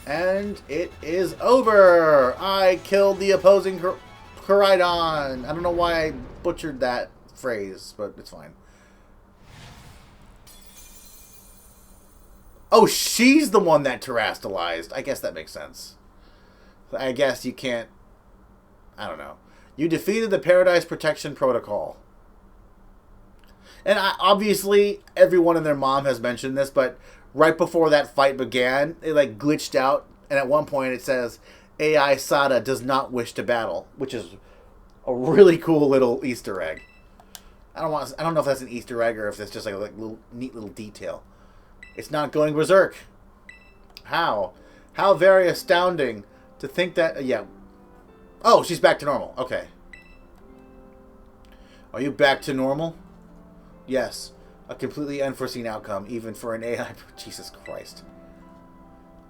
And it is over! I killed the opposing Koraidon. I don't know why I butchered that phrase, but it's fine. Oh, she's the one that terastallized. I guess that makes sense. I guess you can't... I don't know. You defeated the Paradise Protection Protocol. And obviously, everyone and their mom has mentioned this, but right before that fight began, it like glitched out, and at one point it says, AI Sada does not wish to battle, which is a really cool little Easter egg. I don't know if that's an Easter egg or if it's just like a little, neat little detail. It's not going berserk. How? How very astounding to think that... yeah. Oh, she's back to normal. Okay. Are you back to normal? Yes. A completely unforeseen outcome, even for an AI... Jesus Christ.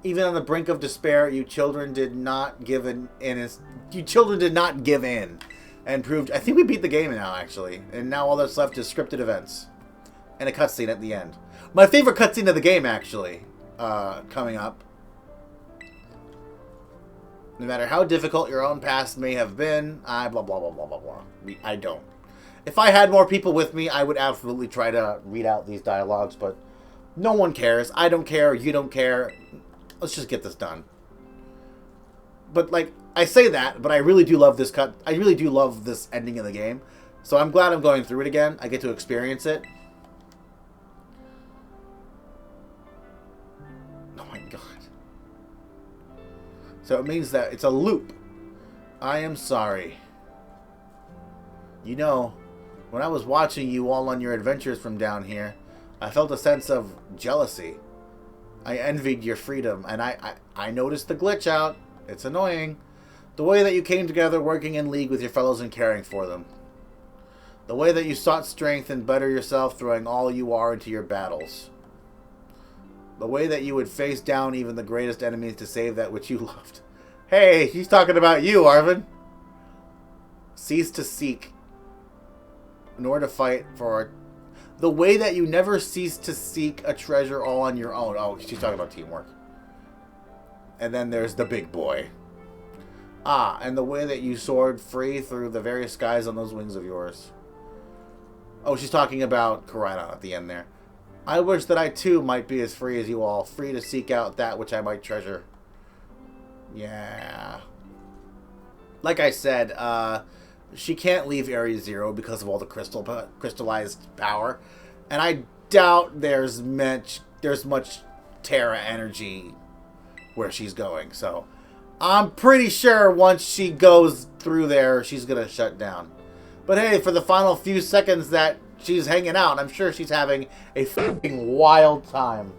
Even on the brink of despair, you children did not give in. You children did not give in. And proved... I think we beat the game now, actually. And now all that's left is scripted events. And a cutscene at the end. My favorite cutscene of the game, actually. Coming up. No matter how difficult your own past may have been, I blah blah blah blah blah blah. I don't. If I had more people with me, I would absolutely try to read out these dialogues, but no one cares. I don't care. You don't care. Let's just get this done. But like I say that, but I really do love this cut. I really do love this ending of the game. So I'm glad I'm going through it again. I get to experience it. Oh my god. So it means that it's a loop. I am sorry. You know, when I was watching you all on your adventures from down here, I felt a sense of jealousy. I envied your freedom, and I noticed the glitch out. It's annoying. The way that you came together working in league with your fellows and caring for them. The way that you sought strength and better yourself, throwing all you are into your battles. The way that you would face down even the greatest enemies to save that which you loved. Hey, he's talking about you, Arvin. Cease to seek, nor to fight for the way that you never cease to seek a treasure all on your own. Oh, she's talking about teamwork. And then there's the big boy. Ah, and the way that you soared free through the various skies on those wings of yours. Oh, she's talking about Koraidon at the end there. I wish that I too might be as free as you all, free to seek out that which I might treasure. Yeah. Like I said, she can't leave Area Zero because of all the crystallized power, and I doubt there's much Terra energy where she's going. So I'm pretty sure once she goes through there, she's gonna shut down. But hey, for the final few seconds that she's hanging out, I'm sure she's having a fucking wild time.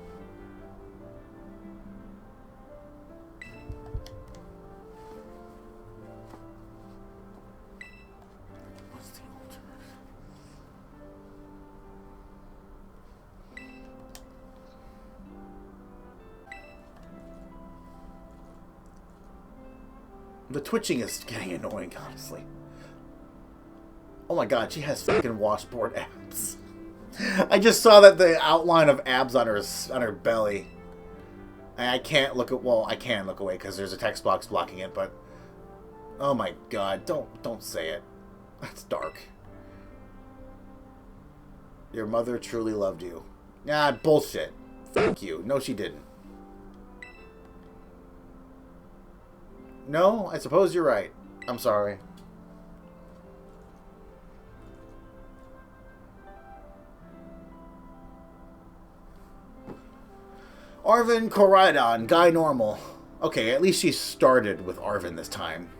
The twitching is getting annoying, honestly. Oh my god, she has fucking washboard abs. I just saw that the outline of abs on her belly. And I can't look at... well, I can look away because there's a text box blocking it, but... oh my god, don't say it. That's dark. Your mother truly loved you. Nah, bullshit. Fuck you. No, she didn't. No, I suppose you're right. I'm sorry. Arvin Koraidon, Guy Normal. Okay, at least she started with Arvin this time.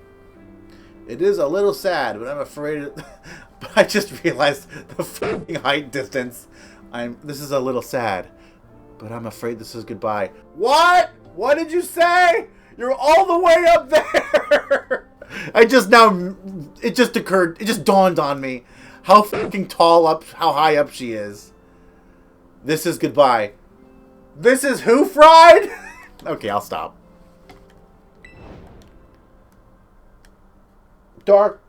It is a little sad, but I'm afraid... But I just realized the fucking height distance. This is a little sad, but I'm afraid this is goodbye. What? What did you say? You're all the way up there! It just occurred, it just dawned on me how fucking how high up she is. This is goodbye. This is who fried? Okay, I'll stop. Dark.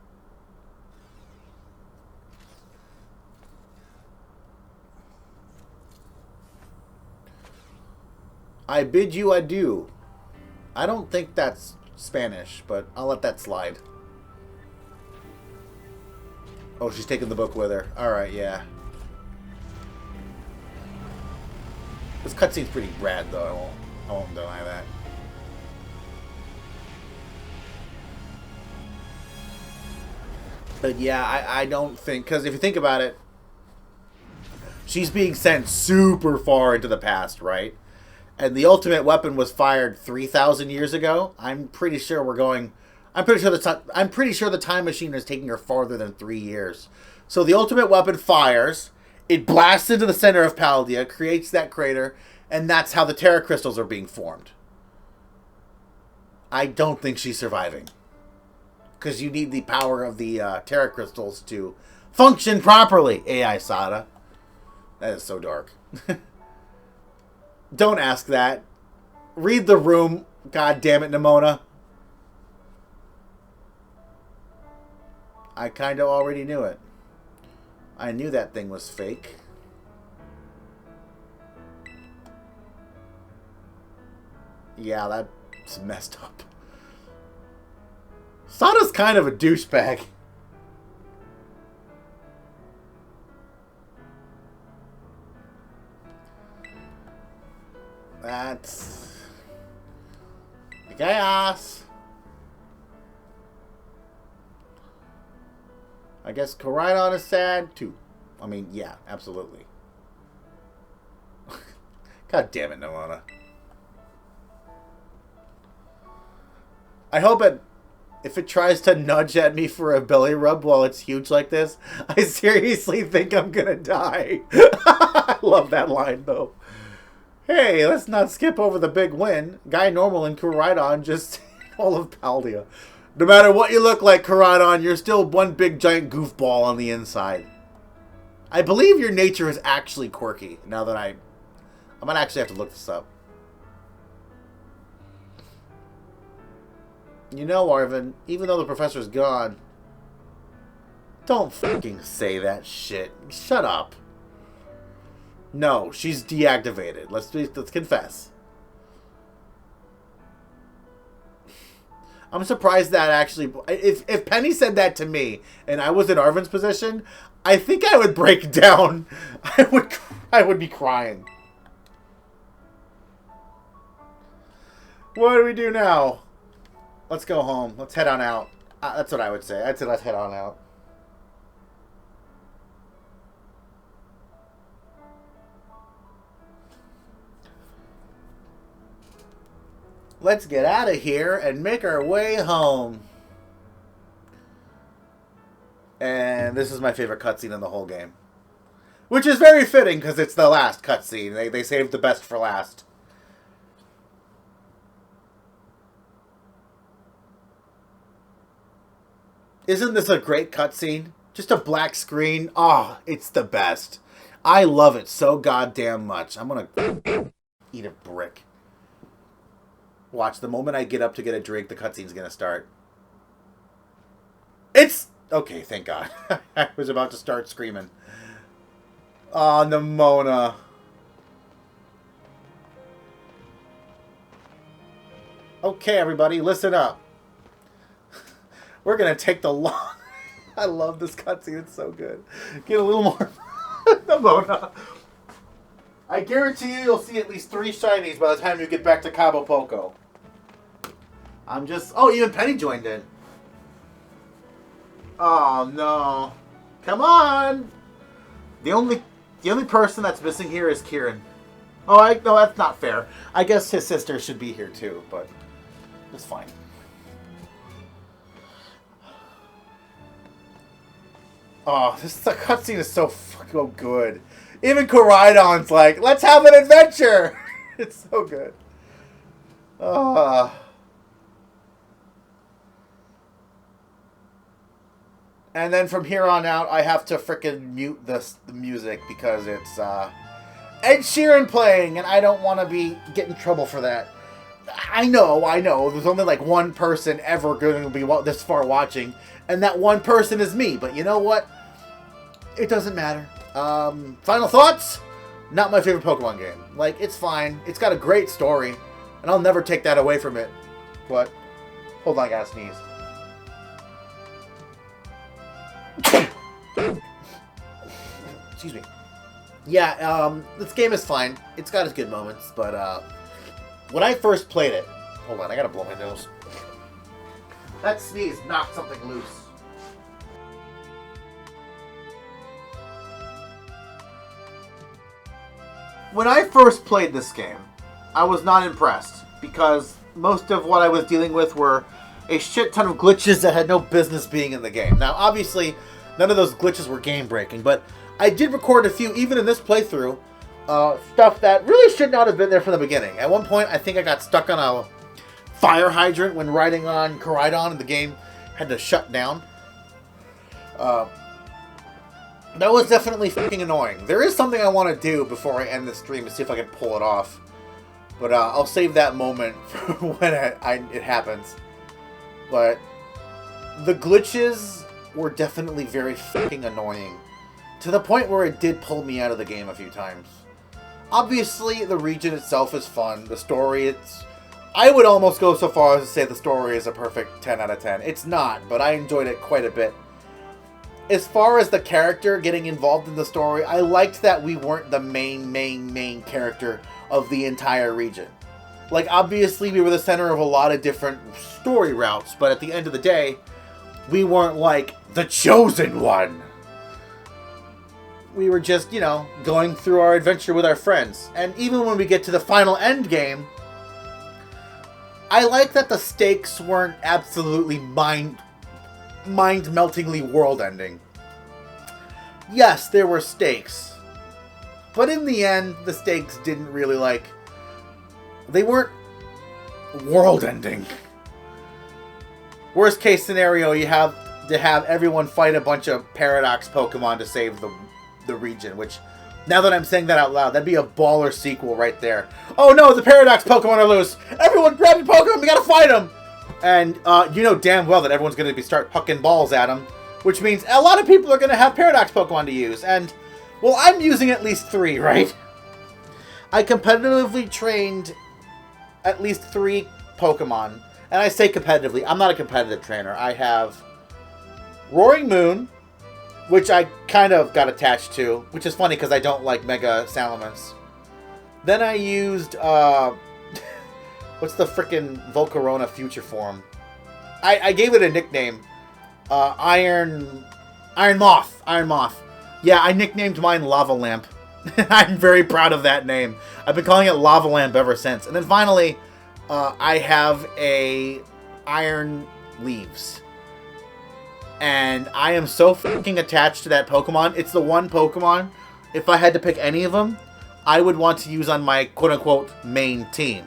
I bid you adieu. I don't think that's Spanish, but I'll let that slide. Oh, she's taking the book with her. Alright, yeah. This cutscene's pretty rad, though. I won't deny that. But yeah, I don't think... Because if you think about it, she's being sent super far into the past, right? And the ultimate weapon was fired 3,000 years ago. I'm pretty sure the time machine is taking her farther than 3 years. So the ultimate weapon fires, it blasts into the center of Paldea, creates that crater, and that's how the Terra crystals are being formed. I don't think she's surviving. Because you need the power of the Terra crystals to function properly, AI Sada. That is so dark. Don't ask that. Read the room. God damn it, Nimona. I kind of already knew it. I knew that thing was fake. Yeah, that's messed up. Sada's kind of a douchebag. That's chaos. I guess Koraidon is sad too. I mean, yeah, absolutely. God damn it, Nimona. I hope if it tries to nudge at me for a belly rub while it's huge like this, I seriously think I'm gonna die. I love that line though. Hey, let's not skip over the big win. Guy Normal and Koraidon just all of Paldea. No matter what you look like, Koraidon, you're still one big giant goofball on the inside. I believe your nature is actually quirky. Now that I might actually have to look this up. You know, Arvin, even though the professor's gone, don't fucking say that shit. Shut up. No, she's deactivated. Let's confess. I'm surprised that actually... If Penny said that to me and I was in Arvin's position, I think I would break down. I would be crying. What do we do now? Let's go home. Let's head on out. That's what I would say. I'd say let's head on out. Let's get out of here and make our way home. And this is my favorite cutscene in the whole game. Which is very fitting because it's the last cutscene. They saved the best for last. Isn't this a great cutscene? Just a black screen. Oh, it's the best. I love it so goddamn much. I'm gonna eat a brick. Watch, the moment I get up to get a drink, the cutscene's gonna start. It's... Okay, thank God. I was about to start screaming. Oh, Nimona. Okay, everybody, listen up. We're gonna take the long... I love this cutscene, it's so good. Get a little more... Nimona. I guarantee you'll see at least 3 shinies by the time you get back to Cabo Poco. I'm just... Oh, even Penny joined in. Oh, no. Come on! The only person that's missing here is Kieran. Oh, no, that's not fair. I guess his sister should be here too, but it's fine. Oh, the cutscene is so fucking good. Even Koraidon's like, let's have an adventure! It's so good. And then from here on out, I have to frickin' mute the music because it's Ed Sheeran playing, and I don't want to get in trouble for that. I know. There's only like one person ever going to be this far watching, and that one person is me. But you know what? It doesn't matter. Final thoughts? Not my favorite Pokemon game. Like, it's fine. It's got a great story, and I'll never take that away from it. But, hold on, I gotta sneeze. Excuse me. Yeah, this game is fine. It's got its good moments, but, when I first played it... Hold on, I gotta blow my nose. That sneeze knocked something loose. When I first played this game, I was not impressed, because most of what I was dealing with were a shit ton of glitches that had no business being in the game. Now, obviously, none of those glitches were game-breaking, but I did record a few, even in this playthrough, stuff that really should not have been there from the beginning. At one point, I think I got stuck on a fire hydrant when riding on Koraidon, and the game had to shut down. That was definitely fucking annoying. There is something I want to do before I end the stream to see if I can pull it off. But I'll save that moment for when it happens. But the glitches were definitely very fucking annoying. To the point where it did pull me out of the game a few times. Obviously, the region itself is fun. The story, I would almost go so far as to say the story is a perfect 10 out of 10. It's not, but I enjoyed it quite a bit. As far as the character getting involved in the story, I liked that we weren't the main character of the entire region. Like, obviously, we were the center of a lot of different story routes, but at the end of the day, we weren't like the chosen one. We were just, going through our adventure with our friends. And even when we get to the final end game, I like that the stakes weren't absolutely mind-meltingly world-ending. Yes, there were stakes. But in the end, the stakes didn't really, they weren't world-ending. Worst case scenario, you have to have everyone fight a bunch of Paradox Pokemon to save the region, which, now that I'm saying that out loud, that'd be a baller sequel right there. Oh no, the Paradox Pokemon are loose! Everyone grab your Pokemon, we gotta fight them! And you know damn well that everyone's gonna start hucking balls at them, which means a lot of people are gonna have Paradox Pokemon to use, and, well, I'm using at least 3, right? I competitively trained at least 3 Pokemon, and I say competitively, I'm not a competitive trainer. I have Roaring Moon, which I kind of got attached to, which is funny because I don't like Mega Salamence. Then I used, what's the frickin' Volcarona future form? I gave it a nickname. Iron Moth. Iron Moth. Yeah, I nicknamed mine Lava Lamp. I'm very proud of that name. I've been calling it Lava Lamp ever since. And then finally, I have a Iron Leaves. And I am so fucking attached to that Pokemon. It's the one Pokemon, if I had to pick any of them, I would want to use on my quote-unquote main team.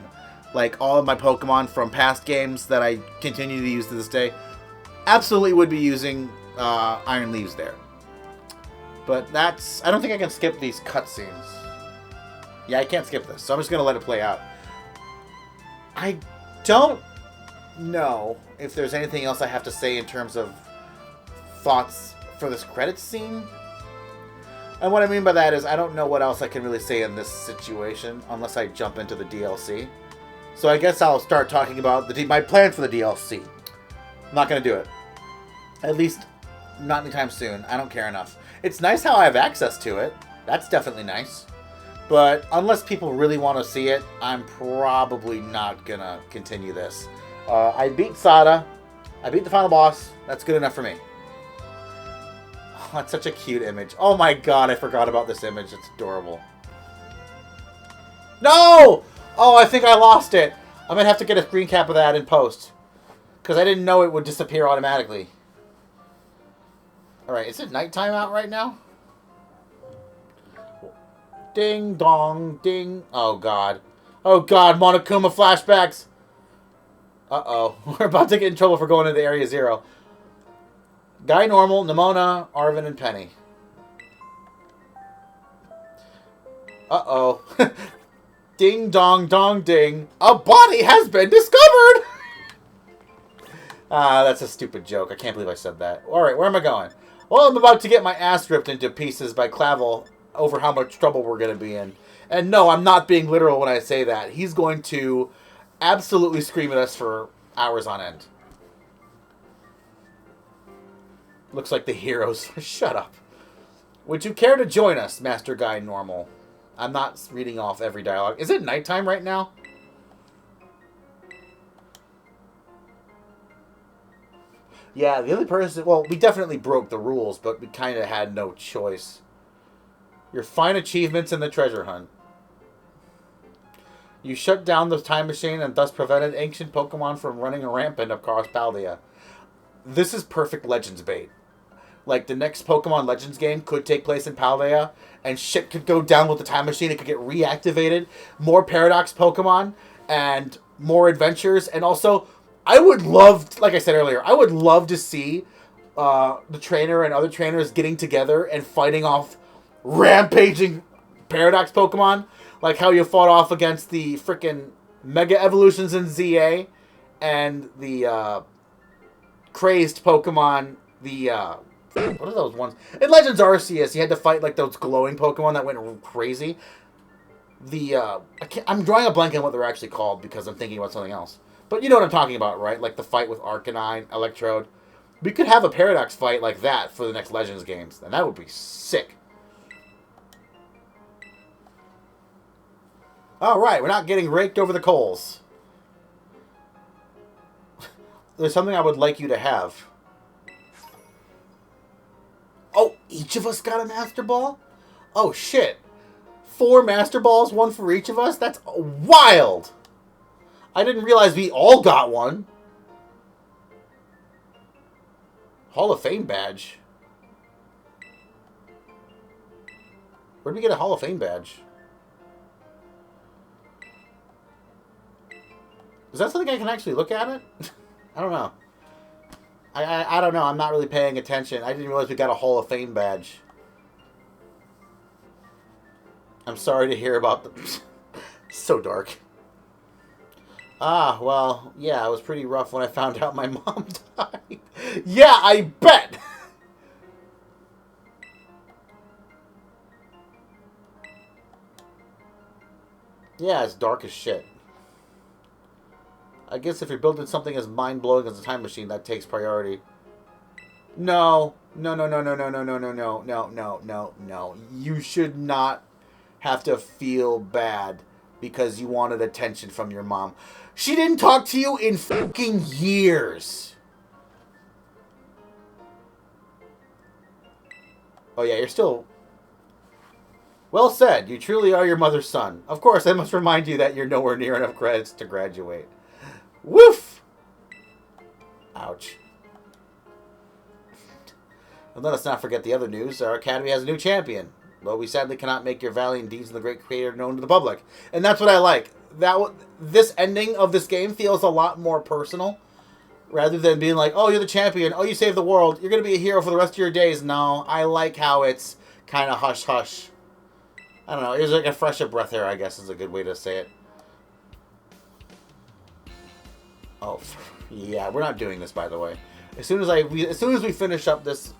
Like all of my Pokemon from past games that I continue to use to this day, absolutely would be using Iron Leaves there. But I don't think I can skip these cutscenes. Yeah, I can't skip this, so I'm just going to let it play out. I don't know if there's anything else I have to say in terms of thoughts for this credits scene. And what I mean by that is I don't know what else I can really say in this situation unless I jump into the DLC. So I guess I'll start talking about my plan for the DLC. I'm not going to do it. At least not anytime soon. I don't care enough. It's nice how I have access to it. That's definitely nice. But unless people really want to see it, I'm probably not going to continue this. I beat Sada. I beat the final boss. That's good enough for me. Oh, that's such a cute image. Oh my god, I forgot about this image. It's adorable. No! Oh, I think I lost it. I'm going to have to get a screen cap of that in post. Because I didn't know it would disappear automatically. Alright, is it nighttime out right now? Ding, dong, ding. Oh, God. Oh, God, Monokuma flashbacks. Uh-oh. We're about to get in trouble for going into Area 0. Guy Normal, Nimona, Arvin, and Penny. Uh-oh. Ding, dong, dong, ding. A body has been discovered! That's a stupid joke. I can't believe I said that. Alright, where am I going? Well, I'm about to get my ass ripped into pieces by Clavel over how much trouble we're going to be in. And no, I'm not being literal when I say that. He's going to absolutely scream at us for hours on end. Looks like the heroes. Shut up. Would you care to join us, Master Guy Normal? I'm not reading off every dialogue. Is it nighttime right now? Yeah, the other person... Well, we definitely broke the rules, but we kind of had no choice. Your fine achievements in the treasure hunt. You shut down the time machine and thus prevented ancient Pokemon from running rampant across Paldea. This is perfect Legends bait. Like, the next Pokemon Legends game could take place in Paldea, and shit could go down with the time machine. It could get reactivated. More Paradox Pokemon, and more adventures. And also, I would love, like I said earlier, I would love to see the trainer and other trainers getting together and fighting off rampaging Paradox Pokemon. Like how you fought off against the frickin' Mega Evolutions in ZA, and the crazed Pokemon, the... what are those ones? In Legends Arceus, you had to fight like those glowing Pokemon that went crazy. I'm drawing a blank on what they're actually called because I'm thinking about something else. But you know what I'm talking about, right? Like the fight with Arcanine, Electrode. We could have a Paradox fight like that for the next Legends games, and that would be sick. Alright, we're not getting raked over the coals. There's something I would like you to have. Oh, each of us got a Master Ball? Oh, shit. 4 Master Balls, 1 for each of us? That's wild! I didn't realize we all got one. Hall of Fame badge. Where'd we get a Hall of Fame badge? Is that something I can actually look at it? I don't know. I don't know. I'm not really paying attention. I didn't realize we got a Hall of Fame badge. I'm sorry to hear about the... So dark. Ah, well, yeah, it was pretty rough when I found out my mom died. Yeah, I bet! Yeah, it's dark as shit. I guess if you're building something as mind-blowing as a time machine, that takes priority. No. No, no, no, no, no, no, no, no, no, no, no, no, no. You should not have to feel bad because you wanted attention from your mom. She didn't talk to you in fucking years. Oh yeah, you're still... Well said. You truly are your mother's son. Of course, I must remind you that you're nowhere near enough credits to graduate. Woof! Ouch. And let us not forget the other news. Our academy has a new champion. Though we sadly cannot make your valiant deeds and the great creator known to the public. And that's what I like. This ending of this game feels a lot more personal. Rather than being like, oh, you're the champion. Oh, you saved the world. You're going to be a hero for the rest of your days. No, I like how it's kind of hush-hush. I don't know. It was like a fresh of breath air, I guess is a good way to say it. Oh, yeah, we're not doing this, by the way. As soon as we finish up this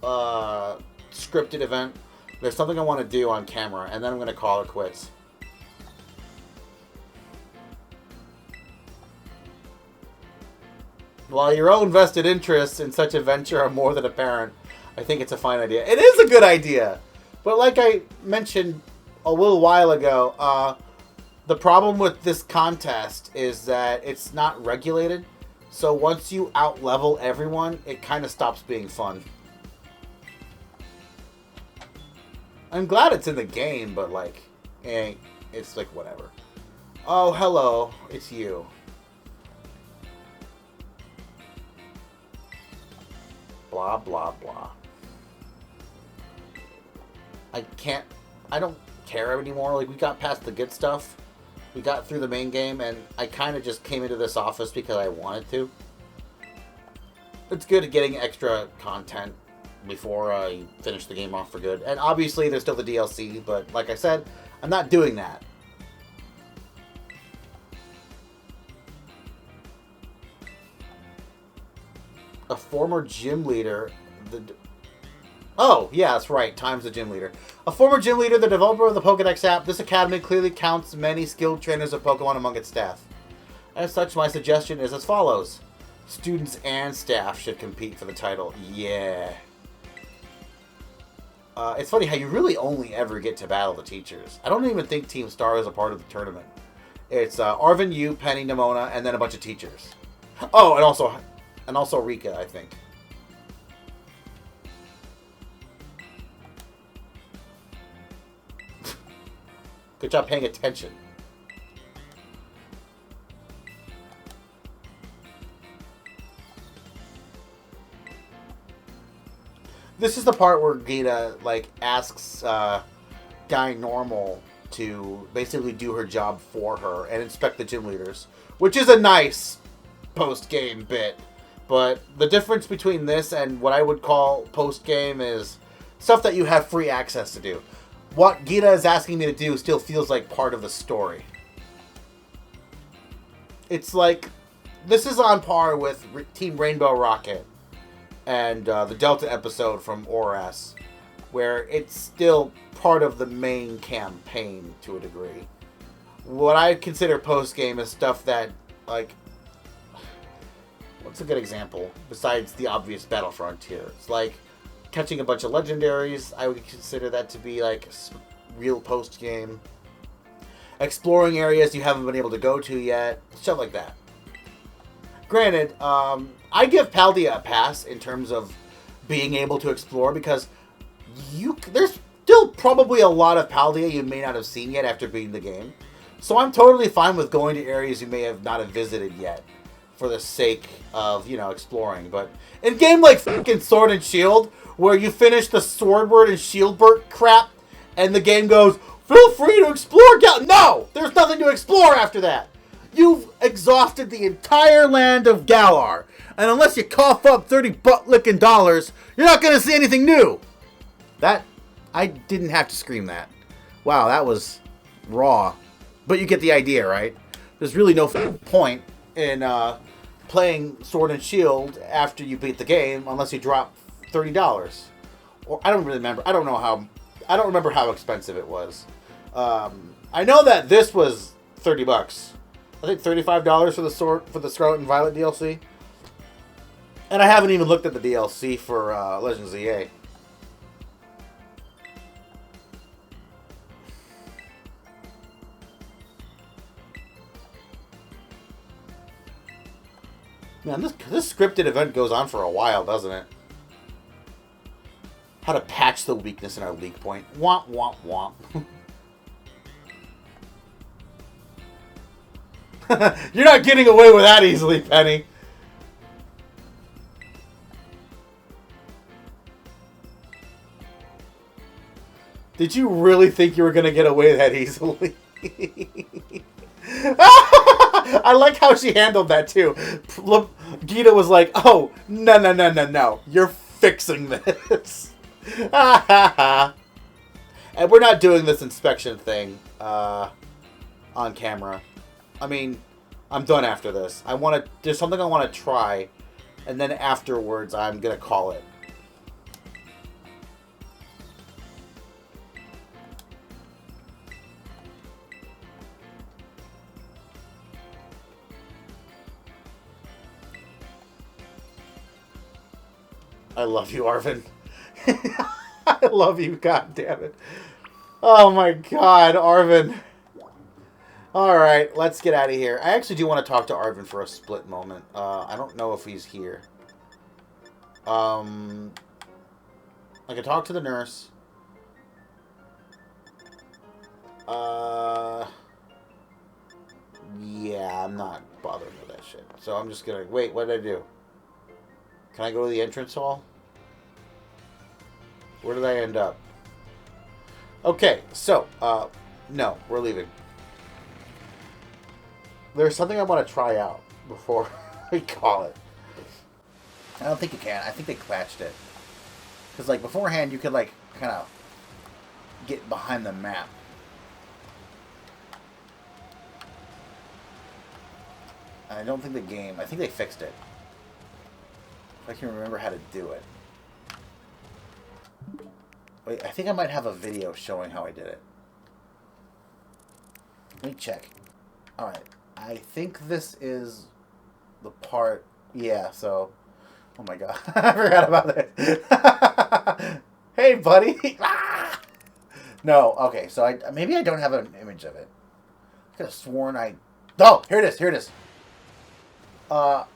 scripted event, there's something I want to do on camera, and then I'm going to call it quits. While your own vested interests in such a venture are more than apparent, I think it's a fine idea. It is a good idea! But like I mentioned a little while ago, the problem with this contest is that it's not regulated. So once you out-level everyone, it kind of stops being fun. I'm glad it's in the game, but like, It's like, whatever. Oh, hello. It's you. Blah, blah, blah. I don't care anymore. Like, we got past the good stuff. We got through the main game, and I kind of just came into this office because I wanted to. It's good at getting extra content before I finish the game off for good. And obviously, there's still the DLC, but like I said, I'm not doing that. A former gym leader... Oh, yeah, that's right. Time's the gym leader. A former gym leader, the developer of the Pokédex app, this academy clearly counts many skilled trainers of Pokemon among its staff. As such, my suggestion is as follows. Students and staff should compete for the title. Yeah. It's funny how you really only ever get to battle the teachers. I don't even think Team Star is a part of the tournament. It's Arvin, you, Penny, Nimona, and then a bunch of teachers. Oh, and also Rika, I think. Good job paying attention. This is the part where Gita, like, asks Guy Normal to basically do her job for her and inspect the gym leaders, which is a nice post-game bit. But the difference between this and what I would call post-game is stuff that you have free access to do. What Gita is asking me to do still feels like part of the story. It's like, this is on par with Team Rainbow Rocket and the Delta episode from ORAS, where it's still part of the main campaign to a degree. What I consider post-game is stuff that, like, what's a good example besides the obvious Battle Frontier? It's like catching a bunch of legendaries. I would consider that to be like real post-game. Exploring areas you haven't been able to go to yet. Stuff like that. Granted, I give Paldea a pass in terms of being able to explore because there's still probably a lot of Paldea you may not have seen yet after beating the game. So I'm totally fine with going to areas you may have not have visited yet for the sake of, you know, exploring. But in a game like fucking Sword and Shield, where you finish the Swordward and Shieldbert crap, and the game goes, feel free to explore. No! There's nothing to explore after that. You've exhausted the entire land of Galar. And unless you cough up 30 butt-licking dollars, you're not going to see anything new. That, I didn't have to scream that. Wow, that was raw. But you get the idea, right? There's really no point in playing Sword and Shield after you beat the game unless you drop $30. Or I don't really remember. I don't remember how expensive it was. I know that this was $30. I think $35 for the Scarlet and Violet DLC. And I haven't even looked at the DLC for Legends EA. Man, this scripted event goes on for a while, doesn't it? How to patch the weakness in our leak point. Womp, womp, womp. You're not getting away with that easily, Penny. Did you really think you were going to get away that easily? I like how she handled that, too. Gita was like, oh, no. You're fixing this. And we're not doing this inspection thing on camera. I mean, I'm done after this. There's something I want to try, and then afterwards I'm going to call it. I love you, Arvin. I love you, God damn it. Oh my God, Arvin. Alright, let's get out of here. I actually do want to talk to Arvin for a split moment. I don't know if he's here. I can talk to the nurse. Yeah, I'm not bothering with that shit. So I'm just gonna... Wait, what did I do? Can I go to the entrance hall? Where did I end up? Okay, so, no, we're leaving. There's something I want to try out before we call it. I don't think you can. I think they patched it. Because, like, beforehand, you could, like, kind of get behind the map. I don't think the game... I think they fixed it. If I can remember how to do it. Wait, I think I might have a video showing how I did it. Let me check. Alright. I think this is the part... Yeah, so... Oh my god. I forgot about it. Hey, buddy! Ah! No, okay, so maybe I don't have an image of it. I could have sworn I... Oh! Here it is, here it is. Hard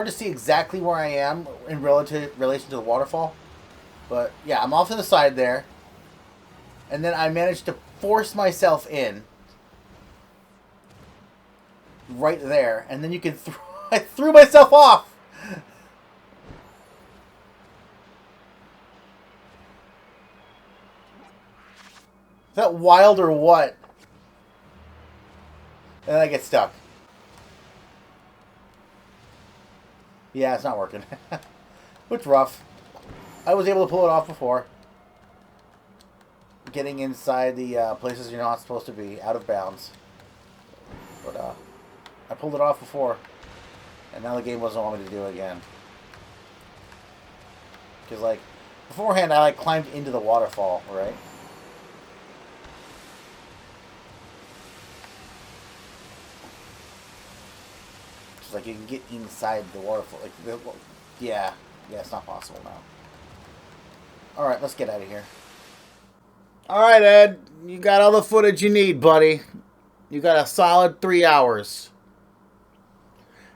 to see exactly where I am in relation to the waterfall. But, yeah, I'm off to the side there. And then I managed to force myself in. Right there. And then you can... I threw myself off! Is that wild or what? And then I get stuck. Yeah, it's not working. It's rough. I was able to pull it off before. Getting inside the places you're not supposed to be, out of bounds. But I pulled it off before. And now the game doesn't want me to do it again. Because, like, beforehand I, like, climbed into the waterfall, right? Just like you can get inside the waterfall. Like, yeah, it's not possible now. Alright, let's get out of here. Alright, Ed. You got all the footage you need, buddy. You got a solid 3 hours.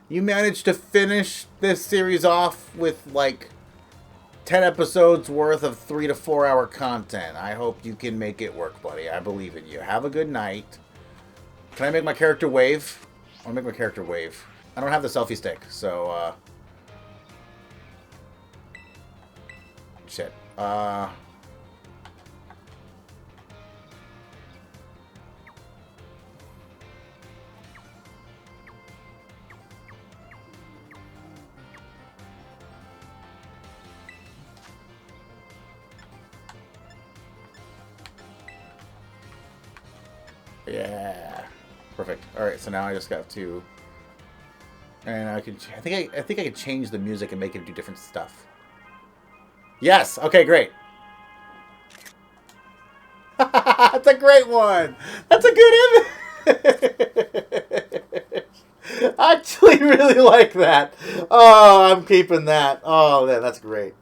You managed to finish this series off with, like, 10 episodes worth of 3 to 4 hour content. I hope you can make it work, buddy. I believe in you. Have a good night. Can I make my character wave? I'll make my character wave. I don't have the selfie stick, so, shit. Yeah. Perfect. Alright, so now I just got to... And I can... I think I can change the music and make it do different stuff. Yes! Okay, great. That's a great one! That's a good image! I actually really like that. Oh, I'm keeping that. Oh, man, that's great.